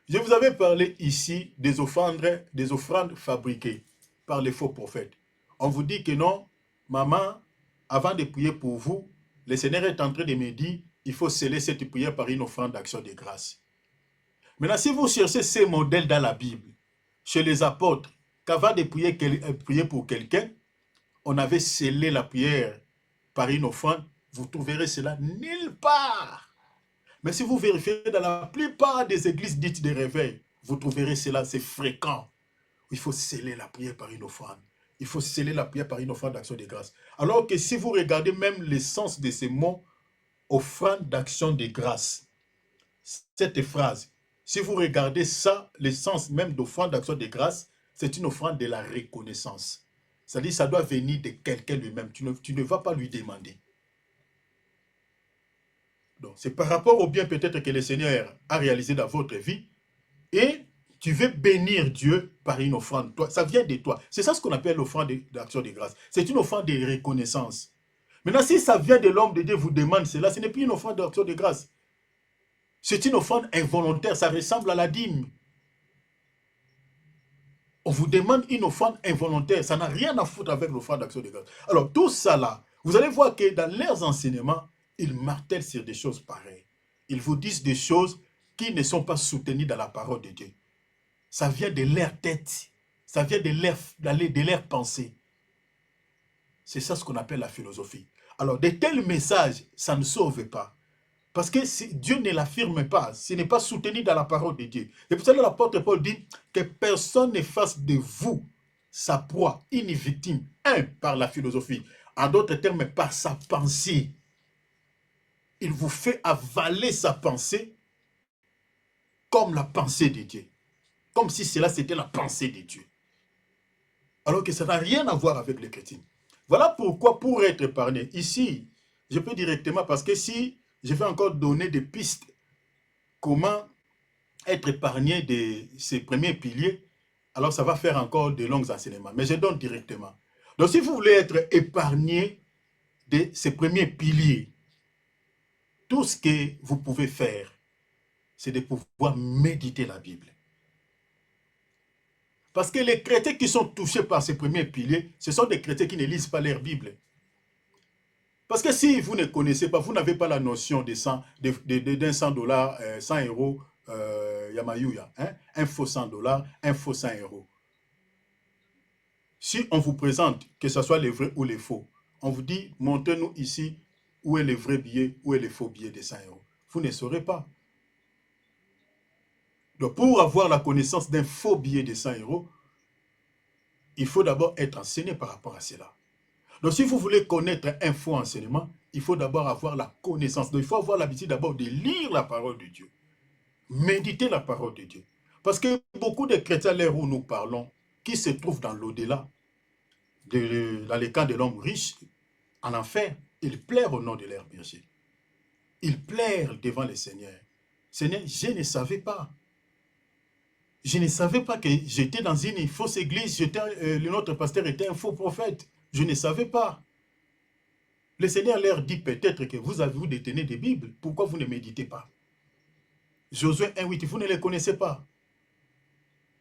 S1: Je vous avais parlé ici des offrandes fabriquées par les faux prophètes. On vous dit que non, maman, avant de prier pour vous, le Seigneur est en train de me dire, il faut sceller cette prière par une offrande d'action de grâce. Maintenant, si vous cherchez ces modèles dans la Bible, chez les apôtres, qu'avant de prier pour quelqu'un, on avait scellé la prière par une offrande, vous trouverez cela nulle part. Mais si vous vérifiez dans la plupart des églises dites de réveil, vous trouverez cela, c'est fréquent. Il faut sceller la prière par une offrande. Il faut sceller la prière par une offrande d'action de grâce. Alors que si vous regardez même le sens de ces mots, offrande d'action de grâce, cette phrase, si vous regardez ça, le sens même d'offrande d'action de grâce, c'est une offrande de la reconnaissance. C'est-à-dire que ça doit venir de quelqu'un lui-même. Tu ne vas pas lui demander. Donc, c'est par rapport au bien peut-être que le Seigneur a réalisé dans votre vie et tu veux bénir Dieu par une offrande. Toi, ça vient de toi. C'est ça ce qu'on appelle l'offrande d'action de grâce. C'est une offrande de reconnaissance. Maintenant, si ça vient de l'homme de Dieu, vous demande cela, ce n'est plus une offrande d'action de grâce. C'est une offrande involontaire, ça ressemble à la dîme. On vous demande une offrande involontaire, ça n'a rien à foutre avec l'offrande d'action de grâce. Alors, tout ça là, vous allez voir que dans leurs enseignements, ils martèlent sur des choses pareilles. Ils vous disent des choses qui ne sont pas soutenues dans la parole de Dieu. Ça vient de leur tête, ça vient de leur pensée. C'est ça ce qu'on appelle la philosophie. Alors, de tels messages, ça ne sauve pas. Parce que Dieu ne l'affirme pas, ce n'est pas soutenu dans la parole de Dieu. Et pour cela, l'apôtre Paul dit que personne ne fasse de vous sa proie, une victime, par la philosophie, en d'autres termes, par sa pensée. Il vous fait avaler sa pensée comme la pensée de Dieu. Comme si cela, c'était la pensée de Dieu. Alors que ça n'a rien à voir avec les chrétiens. Voilà pourquoi, pour être épargné, ici, je peux directement, parce que si je vais encore donner des pistes, comment être épargné de ces premiers piliers, alors ça va faire encore de longs enseignements. Mais je donne directement. Donc si vous voulez être épargné de ces premiers piliers, tout ce que vous pouvez faire, c'est de pouvoir méditer la Bible. Parce que les chrétiens qui sont touchés par ces premiers piliers, ce sont des chrétiens qui ne lisent pas leur Bible. Parce que si vous ne connaissez pas, vous n'avez pas la notion d'un $100, 100 euros, Yamayuya, hein? Un faux $100, un faux 100 euros. Si on vous présente, que ce soit les vrais ou les faux, on vous dit, montrez-nous ici où est le vrai billet, où est le faux billet de 100 euros. Vous ne saurez pas. Donc, pour avoir la connaissance d'un faux billet de 100 euros, il faut d'abord être enseigné par rapport à cela. Donc, si vous voulez connaître un faux enseignement, il faut d'abord avoir la connaissance. Donc, il faut avoir l'habitude d'abord de lire la parole de Dieu. Méditer la parole de Dieu. Parce que beaucoup de chrétiens, à l'heure où nous parlons, qui se trouvent dans l'au-delà, dans les camps de l'homme riche, en enfer, ils plairent au nom de leur berger. Ils plairent devant le Seigneur. Seigneur, je ne savais pas. Je ne savais pas que j'étais dans une fausse église, notre pasteur était un faux prophète. Je ne savais pas. Le Seigneur leur dit peut-être que vous détenez des Bibles. Pourquoi vous ne méditez pas? Josué 1,8, vous ne les connaissez pas.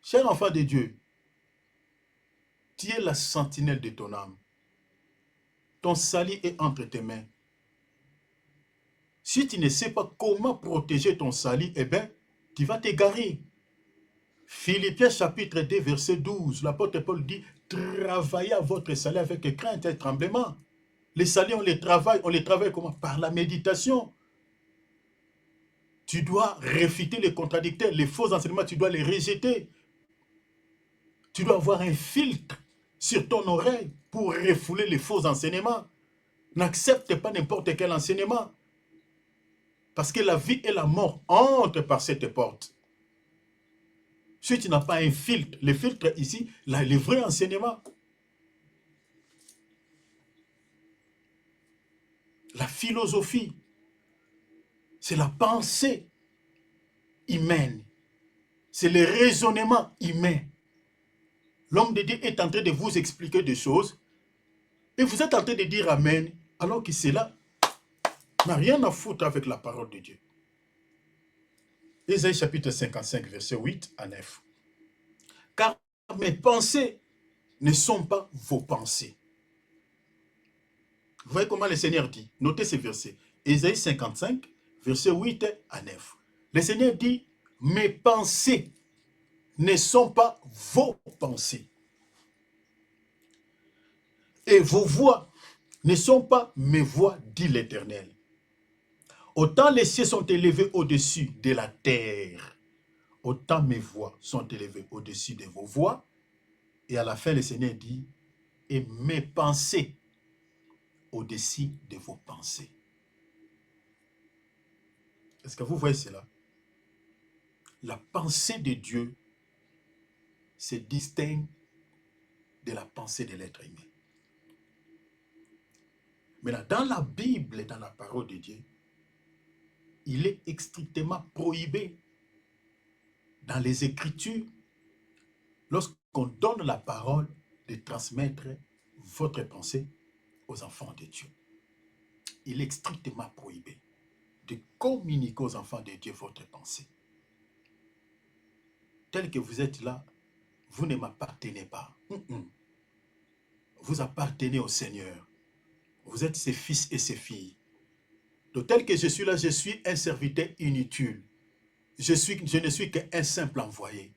S1: Cher enfant de Dieu, tu es la sentinelle de ton âme. Ton salut est entre tes mains. Si tu ne sais pas comment protéger ton salut, eh bien, tu vas t'égarer. Philippiens chapitre 2, verset 12, l'apôtre Paul dit, travaillez à votre salut avec crainte et tremblement. Les saluts, on les travaille comment? Par la méditation. Tu dois réfuter les contradicteurs, les faux enseignements, tu dois les rejeter. Tu dois avoir un filtre sur ton oreille pour refouler les faux enseignements. N'accepte pas n'importe quel enseignement. Parce que la vie et la mort entrent par cette porte. Si tu n'as pas un filtre, le filtre ici, là, le vrai enseignement. La philosophie, c'est la pensée humaine. C'est le raisonnement humain. L'homme de Dieu est en train de vous expliquer des choses et vous êtes en train de dire Amen, alors que cela n'a rien à foutre avec la parole de Dieu. Ésaïe chapitre 55, verset 8 à 9. Car mes pensées ne sont pas vos pensées. Vous voyez comment le Seigneur dit? Notez ces versets. Ésaïe 55, verset 8 à 9. Le Seigneur dit, mes pensées ne sont pas vos pensées. Et vos voix ne sont pas mes voix, dit l'Éternel. Autant les cieux sont élevés au-dessus de la terre, autant mes voix sont élevées au-dessus de vos voix. Et à la fin, le Seigneur dit, et mes pensées au-dessus de vos pensées. Est-ce que vous voyez cela? La pensée de Dieu se distingue de la pensée de l'être humain. Maintenant, dans la Bible et dans la parole de Dieu, il est strictement prohibé dans les Écritures, lorsqu'on donne la parole, de transmettre votre pensée aux enfants de Dieu. Il est strictement prohibé de communiquer aux enfants de Dieu votre pensée. Tel que vous êtes là, vous ne m'appartenez pas. Vous appartenez au Seigneur. Vous êtes ses fils et ses filles. Donc tel que je suis là, je suis un serviteur inutile. Je ne suis qu'un simple envoyé.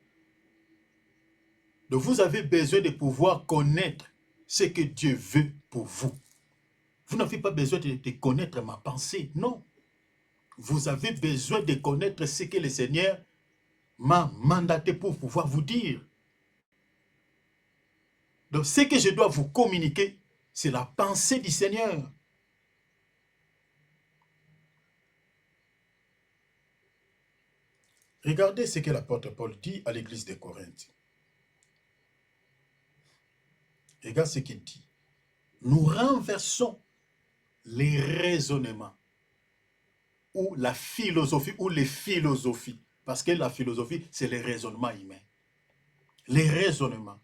S1: Donc vous avez besoin de pouvoir connaître ce que Dieu veut pour vous. Vous n'avez pas besoin de connaître ma pensée, non. Vous avez besoin de connaître ce que le Seigneur m'a mandaté pour pouvoir vous dire. Donc, ce que je dois vous communiquer, c'est la pensée du Seigneur. Regardez ce que l'apôtre Paul dit à l'église de Corinthe. Regarde ce qu'il dit. Nous renversons les raisonnements ou la philosophie ou les philosophies. Parce que la philosophie, c'est les raisonnements humains. Les raisonnements.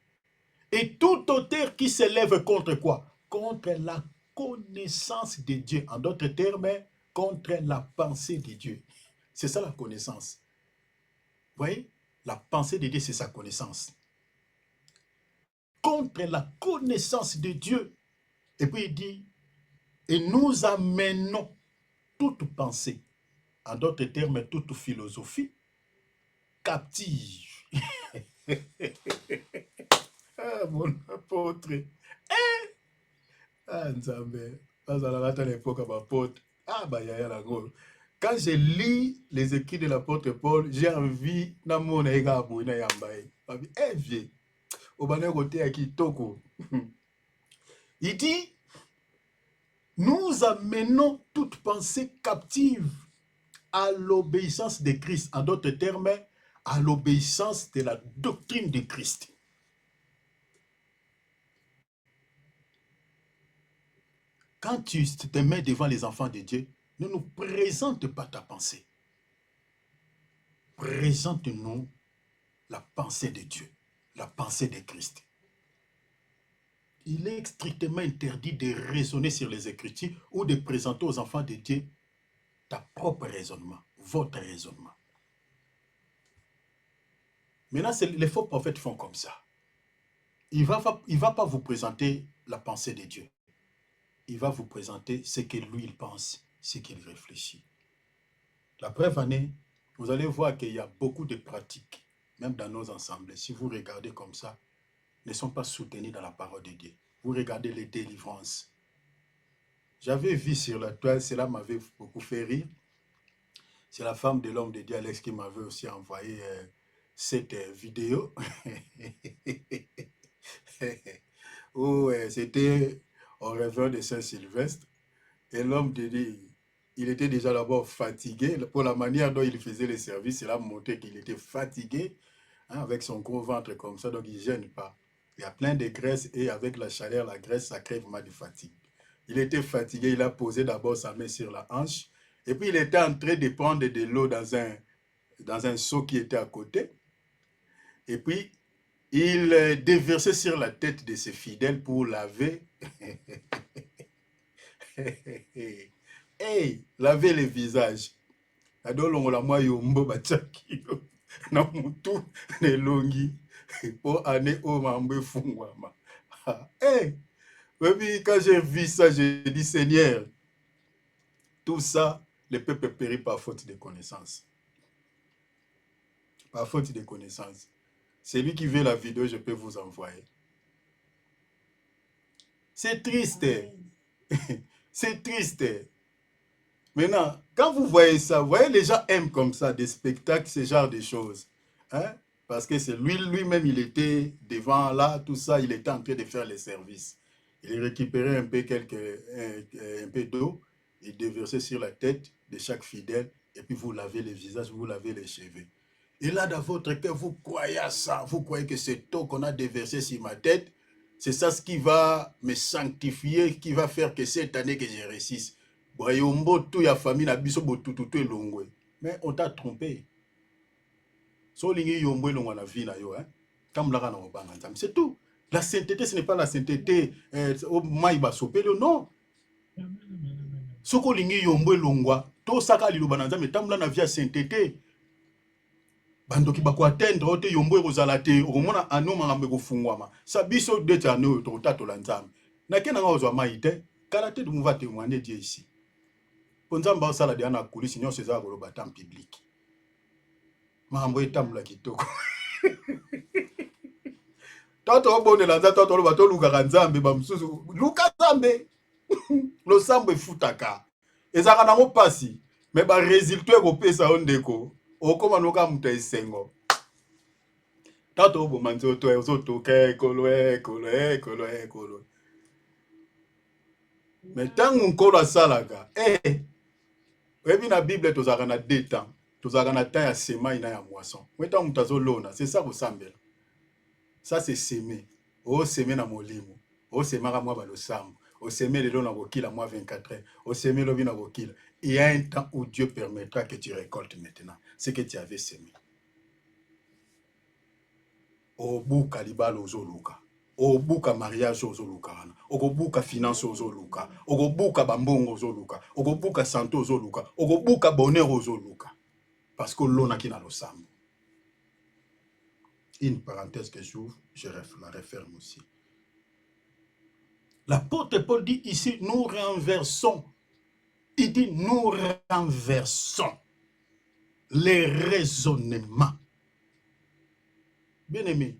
S1: Et tout auteur qui s'élève contre quoi? Contre la connaissance de Dieu. En d'autres termes, contre la pensée de Dieu. C'est ça la connaissance. Vous voyez? La pensée de Dieu, c'est sa connaissance. Contre la connaissance de Dieu. Et puis il dit, et nous amenons toute pensée, en d'autres termes, toute philosophie, captive. Ah, mon apôtre. Ah, Nzambe. À l'époque, apôtre. Ah, bah, yaya la gros. Quand je lis les écrits de l'apôtre Paul, j'ai envie na mona ega abou na yambaye. Eh, vieux. Au banner côté à Kitoko. Il dit, nous amenons toute pensée captive à l'obéissance de Christ. En d'autres termes, à l'obéissance de la doctrine de Christ. Quand tu te mets devant les enfants de Dieu, ne nous présente pas ta pensée. Présente-nous la pensée de Dieu, la pensée de Christ. Il est strictement interdit de raisonner sur les Écritures ou de présenter aux enfants de Dieu ta propre raisonnement, votre raisonnement. Maintenant, les faux prophètes font comme ça. Il ne va pas vous présenter la pensée de Dieu. Il va vous présenter ce que lui, il pense, ce qu'il réfléchit. La preuve année, vous allez voir qu'il y a beaucoup de pratiques, même dans nos assemblées. Si vous regardez comme ça, ne sont pas soutenus dans la parole de Dieu. Vous regardez les délivrances. J'avais vu sur la toile, cela m'avait beaucoup fait rire. C'est la femme de l'homme de Dieu, Alex, qui m'avait aussi envoyé cette vidéo. Où c'était au réveillon de Saint-Sylvestre. Et l'homme de Dieu, il était déjà d'abord fatigué. Pour la manière dont il faisait les services, cela montrait qu'il était fatigué, hein, avec son gros ventre comme ça, donc il ne gêne pas. Il y a plein de graisse et avec la chaleur, la graisse, ça crée vraiment de fatigue. Il était fatigué, il a posé d'abord sa main sur la hanche et puis il était en train de prendre de l'eau dans un seau qui était à côté. Et puis, il déversait sur la tête de ses fidèles pour laver. Hey, laver les visages. Adolongola moi yombo bachaki na mutu nelongi po ane o mambe fungwama. Hey, quand j'ai vu ça, j'ai dit Seigneur, tout ça, le peuple périt par faute de connaissance. Par faute de connaissance. Celui qui veut la vidéo, je peux vous envoyer. C'est triste. C'est triste. Maintenant, quand vous voyez ça, vous voyez, les gens aiment comme ça, des spectacles, ce genre de choses. Hein? Parce que c'est lui-même, il était devant là, tout ça, il était en train de faire les services. Il récupérait un peu d'eau, il déversait sur la tête de chaque fidèle, et puis vous lavez les visages, vous lavez les cheveux. Et là, dans votre cœur, vous croyez à ça, vous croyez que cette eau qu'on a déversée sur ma tête, c'est ça ce qui va me sanctifier, qui va faire que cette année que je réussisse. Mais on t'a trompé. C'est tout. La sainteté, ce n'est pas la sainteté au maïba sopelo, non. Soko lingi yombo longwa, to saka liloba na nzambe tambula na via sainteté. Bandoki bako atteindre ote yombo ekozala te, okomona ano makambe kofungwama. Sa biso dete ano to tatola nzambe. Na kena nga ozwa mai te, kala te de va témoigner Dieu ici. Ponzamba osala de ana kulisi nyonso ezala koloba en public. Makambo etambula kitoko. Toto obonela nzambe toto loba to luka nzambe ba mususu luka nzambe. losambo efutaka ezalaka nango pasi me baresultat ekopesa yo ndeko okóma noka moto esengo tato oboma nzoto ozotoka ekolo me ntango nkolo asalaka oyebi na bible tozalaka na 2 temps tozalaka na temps ya semai na ya moisson mo ntango moto azolona c'est ça kosambela ça c'est semer oseme na molimo osemaka mwa balosambo oseme lelo na kokila mwa 24 heures oseme lobi na kokila il y a un temps où Dieu permettra que tu récoltes maintenant ce que tu avais semé obuka libala ozoluka obuka mariage ozoluka wana okobuka finance ozoluka okobuka bambongo ozoluka okobuka santé ozoluka okobuka bonheur ozoluka parce que olonaki na losambo. Une parenthèse que j'ouvre, je la referme aussi. L'apôtre Paul dit ici, nous renversons. Il dit, nous renversons les raisonnements. Bien aimé,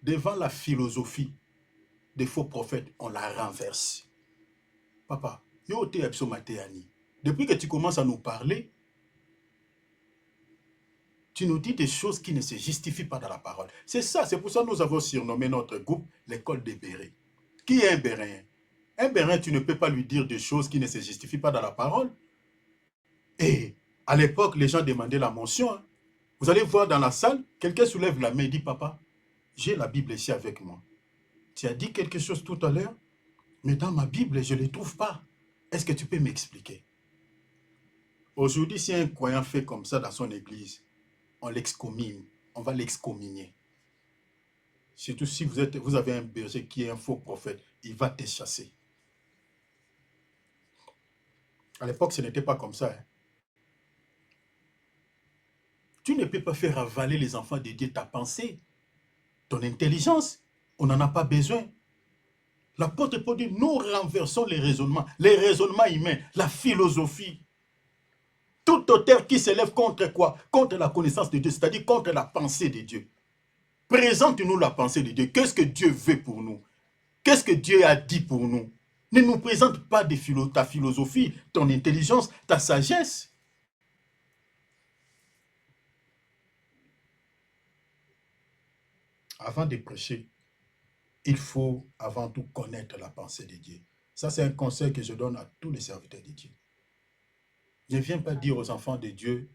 S1: devant la philosophie des faux prophètes, on la renverse. Papa, depuis que tu commences à nous parler, tu nous dis des choses qui ne se justifient pas dans la parole. C'est ça, c'est pour ça que nous avons surnommé notre groupe l'école des bérets. Qui est un béréen? Un béréen, tu ne peux pas lui dire des choses qui ne se justifient pas dans la parole. Et à l'époque, les gens demandaient la mention. Hein. Vous allez voir dans la salle, quelqu'un soulève la main et dit, papa, j'ai la Bible ici avec moi. Tu as dit quelque chose tout à l'heure, mais dans ma Bible, je ne le trouve pas. Est-ce que tu peux m'expliquer? Aujourd'hui, si un croyant fait comme ça dans son église, on l'excommune, on va l'excommunier. Surtout si vous avez un berger qui est un faux prophète, il va te chasser. À l'époque, ce n'était pas comme ça. Hein. Tu ne peux pas faire avaler les enfants de Dieu ta pensée, ton intelligence. On n'en a pas besoin. L'apôtre Paul dit, nous renversons les raisonnements humains, la philosophie. Tout auteur qui s'élève contre quoi? Contre la connaissance de Dieu, c'est-à-dire contre la pensée de Dieu. Présente-nous la pensée de Dieu. Qu'est-ce que Dieu veut pour nous? Qu'est-ce que Dieu a dit pour nous? Ne nous présente pas ta philosophie, ton intelligence, ta sagesse. Avant de prêcher, il faut avant tout connaître la pensée de Dieu. Ça, c'est un conseil que je donne à tous les serviteurs de Dieu. Ne viens pas dire aux enfants de Dieu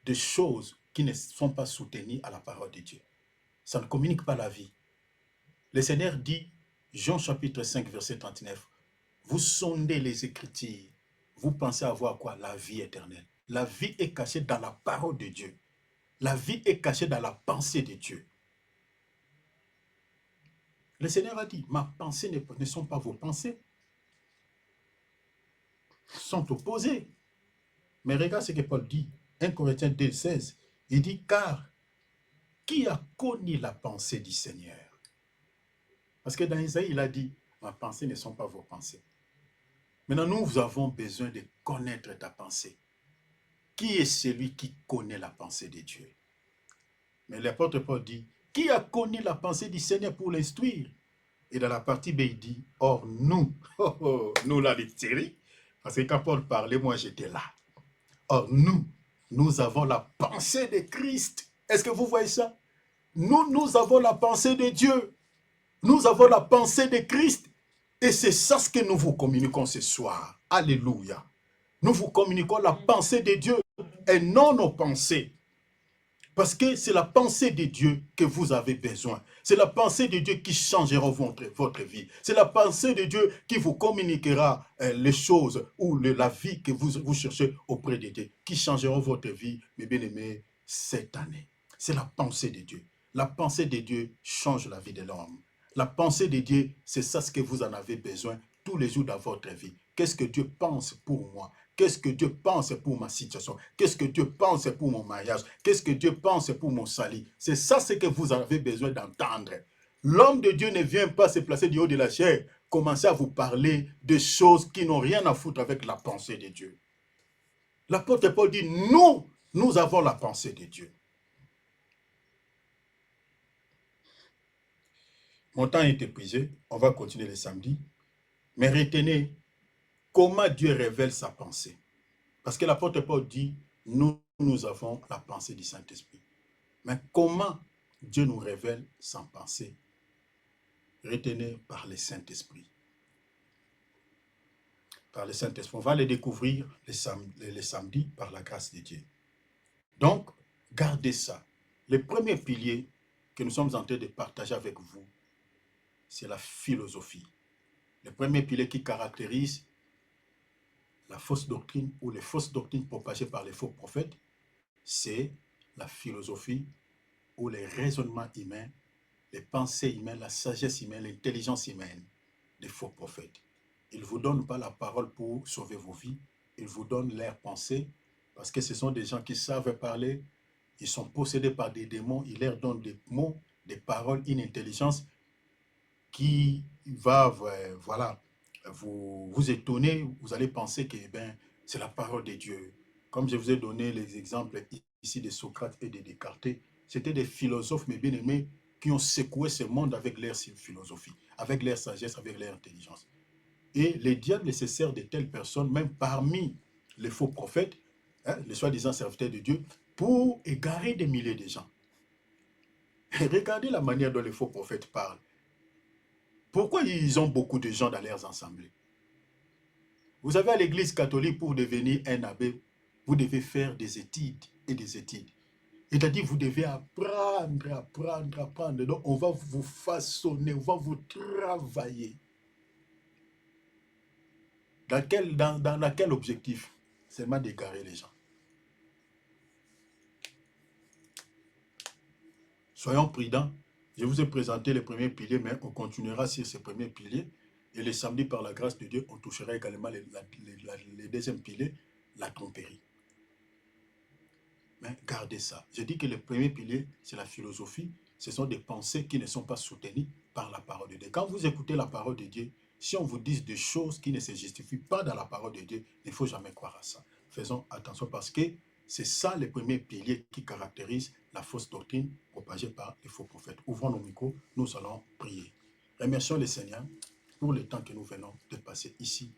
S1: des choses qui ne sont pas soutenues à la parole de Dieu. Ça ne communique pas la vie. Le Seigneur dit, Jean chapitre 5, verset 39, vous sondez les Écritures, vous pensez avoir quoi? La vie éternelle. La vie est cachée dans la parole de Dieu. La vie est cachée dans la pensée de Dieu. Le Seigneur a dit, ma pensée ne sont pas vos pensées. Sont opposées. Mais regarde ce que Paul dit, 1 Corinthiens 2, 16. Il dit, car qui a connu la pensée du Seigneur? Parce que dans Isaïe, il a dit, ma pensée ne sont pas vos pensées. Maintenant, nous avons besoin de connaître ta pensée. Qui est celui qui connaît la pensée de Dieu? Mais l'apôtre Paul dit, qui a connu la pensée du Seigneur pour l'instruire? Et dans la partie B, il dit, or nous, nous là, les séries, parce que quand Paul parlait, moi j'étais là. Or nous avons la pensée de Christ. Est-ce que vous voyez ça? Nous avons la pensée de Dieu. Nous avons la pensée de Christ. Et c'est ça ce que nous vous communiquons ce soir. Alléluia. Nous vous communiquons la pensée de Dieu et non nos pensées. Parce que c'est la pensée de Dieu que vous avez besoin. C'est la pensée de Dieu qui changera votre vie. C'est la pensée de Dieu qui vous communiquera les choses ou la vie que vous cherchez auprès de Dieu. Qui changera votre vie, mes bien-aimés, cette année. C'est la pensée de Dieu. La pensée de Dieu change la vie de l'homme. La pensée de Dieu, c'est ça ce que vous en avez besoin tous les jours dans votre vie. Qu'est-ce que Dieu pense pour moi? Qu'est-ce que Dieu pense pour ma situation? Qu'est-ce que Dieu pense pour mon mariage? Qu'est-ce que Dieu pense pour mon salut? C'est ça ce que vous avez besoin d'entendre. L'homme de Dieu ne vient pas se placer du haut de la chair, commencer à vous parler de choses qui n'ont rien à foutre avec la pensée de Dieu. L'apôtre Paul dit, nous avons la pensée de Dieu. Mon temps est épuisé, on va continuer le samedi. Mais retenez comment Dieu révèle sa pensée. Parce que l'apôtre Paul dit, nous avons la pensée du Saint-Esprit. Mais comment Dieu nous révèle sa pensée? Retenez par le Saint-Esprit. Par le Saint-Esprit. On va le découvrir les samedis par la grâce de Dieu. Donc, gardez ça. Le premier pilier que nous sommes en train de partager avec vous, c'est la philosophie. Le premier pilier qui caractérise la fausse doctrine ou les fausses doctrines propagées par les faux prophètes, c'est la philosophie ou les raisonnements humains, les pensées humaines, la sagesse humaine, l'intelligence humaine des faux prophètes. Ils ne vous donnent pas la parole pour sauver vos vies, ils vous donnent leurs pensées parce que ce sont des gens qui savent parler, ils sont possédés par des démons, ils leur donnent des mots, des paroles, une intelligence qui va voilà, vous étonner, vous allez penser que c'est la parole de Dieu. Comme je vous ai donné les exemples ici de Socrate et de Descartes, c'était des philosophes, mes bien-aimés, qui ont secoué ce monde avec leur philosophie, avec leur sagesse, avec leur intelligence. Et les diables se servent de telles personnes, même parmi les faux prophètes, hein, les soi-disant serviteurs de Dieu, pour égarer des milliers de gens. Et regardez la manière dont les faux prophètes parlent. Pourquoi ils ont beaucoup de gens dans leurs assemblées? Vous savez, à l'église catholique, pour devenir un abbé, vous devez faire des études et des études. C'est-à-dire, vous devez apprendre. Donc, on va vous façonner, on va vous travailler. Dans quel objectif? Seulement d'égarer les gens. Soyons prudents. Je vous ai présenté les premiers piliers, mais on continuera sur ces premiers piliers. Et le samedi, par la grâce de Dieu, on touchera également les deuxièmes piliers, la tromperie. Mais gardez ça. Je dis que le premier pilier, c'est la philosophie. Ce sont des pensées qui ne sont pas soutenues par la parole de Dieu. Quand vous écoutez la parole de Dieu, si on vous dit des choses qui ne se justifient pas dans la parole de Dieu, il ne faut jamais croire à ça. Faisons attention parce que c'est ça le premier pilier qui caractérise la fausse doctrine propagée par les faux prophètes. Ouvrons nos micros, nous allons prier. Remercions le Seigneur pour le temps que nous venons de passer ici.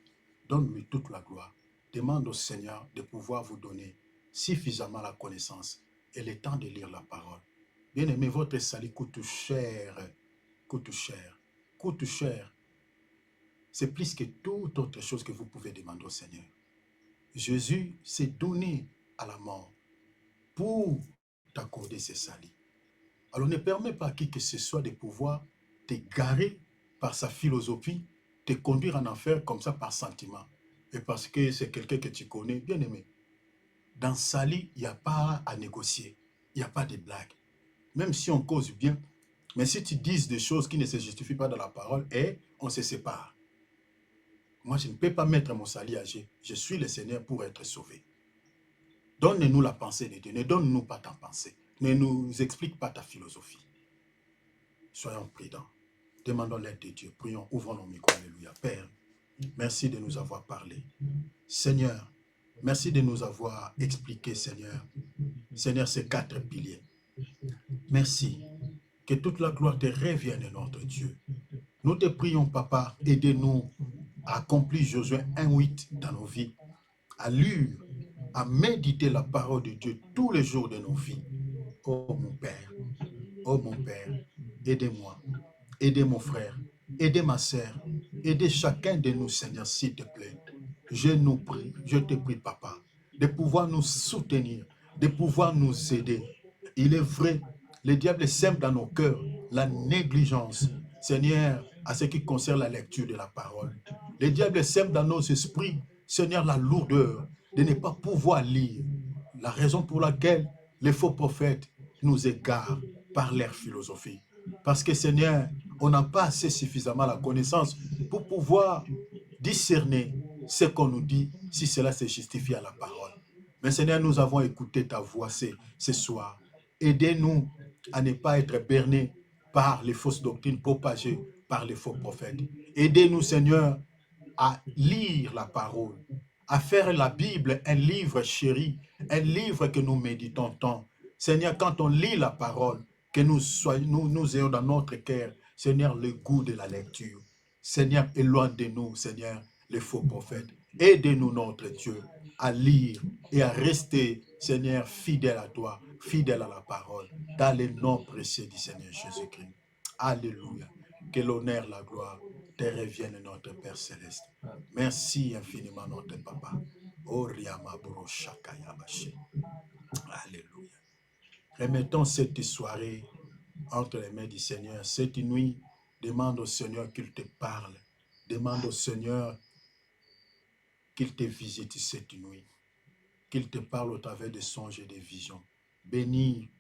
S1: Donne-lui toute la gloire. Demande au Seigneur de pouvoir vous donner suffisamment la connaissance et le temps de lire la parole. Bien-aimé, votre salut coûte cher, coûte cher, coûte cher. C'est plus que toute autre chose que vous pouvez demander au Seigneur. Jésus s'est donné à la mort pour t'accorder ce salut. Alors ne permets pas à qui que ce soit de pouvoir t'égarer par sa philosophie, te conduire en enfer comme ça par sentiment. Et parce que c'est quelqu'un que tu connais, bien aimé. Dans salut, il n'y a pas à négocier, il n'y a pas de blague. Même si on cause bien, mais si tu dis des choses qui ne se justifient pas dans la parole, et on se sépare. Moi, je ne peux pas mettre mon salut à jeu. Je suis le Seigneur pour être sauvé. Donne-nous la pensée de Dieu. Ne donne-nous pas ta pensée. Ne nous explique pas ta philosophie. Soyons prudents. Demandons l'aide de Dieu. Prions, ouvrons nos micros. Alléluia. Père, merci de nous avoir parlé. Seigneur, merci de nous avoir expliqué, Seigneur. Seigneur, ces 4 piliers. Merci. Que toute la gloire te revienne, notre Dieu. Nous te prions, Papa, aidez-nous à accomplir Josué 1:8 dans nos vies, à lire, à méditer la parole de Dieu tous les jours de nos vies. Oh mon Père, aidez-moi, aidez mon frère, aidez ma sœur, aidez chacun de nous, Seigneur, s'il te plaît. Je nous prie, je te prie, Papa, de pouvoir nous soutenir, de pouvoir nous aider. Il est vrai, le diable sème dans nos cœurs la négligence, Seigneur, à ce qui concerne la lecture de la parole. Le diable sème dans nos esprits, Seigneur, la lourdeur de ne pas pouvoir lire. La raison pour laquelle les faux prophètes nous égarent par leur philosophie. Parce que, Seigneur, on n'a pas assez suffisamment la connaissance pour pouvoir discerner ce qu'on nous dit, si cela se justifie à la parole. Mais Seigneur, nous avons écouté ta voix ce soir. Aidez-nous à ne pas être bernés par les fausses doctrines propagées par les faux prophètes. Aidez-nous, Seigneur, à lire la parole, à faire la Bible un livre chéri, un livre que nous méditons tant. Seigneur, quand on lit la parole, que nous ayons dans notre cœur, Seigneur, le goût de la lecture. Seigneur, éloigne de nous, Seigneur, les faux prophètes. Aide-nous, notre Dieu, à lire et à rester, Seigneur, fidèle à toi, fidèle à la parole, dans le nom précieux du Seigneur Jésus-Christ. Alléluia. Que l'honneur, la gloire te revienne, notre Père Céleste. Merci infiniment, notre Papa. Alléluia. Remettons cette soirée entre les mains du Seigneur. Cette nuit, demande au Seigneur qu'il te parle. Demande au Seigneur qu'il te visite cette nuit. Qu'il te parle au travers des songes et des visions. Bénis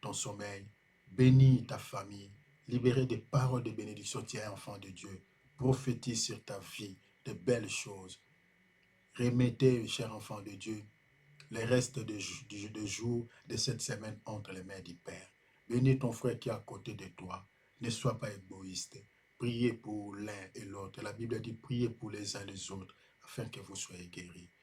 S1: ton sommeil. Bénis ta famille. Libérez des paroles de bénédiction, tu es enfant de Dieu. Prophétise sur ta vie de belles choses. Remettez, chers enfants de Dieu, les restes de jours de cette semaine entre les mains du Père. Bénis ton frère qui est à côté de toi. Ne sois pas égoïste. Priez pour l'un et l'autre. La Bible dit priez pour les uns et les autres afin que vous soyez guéris.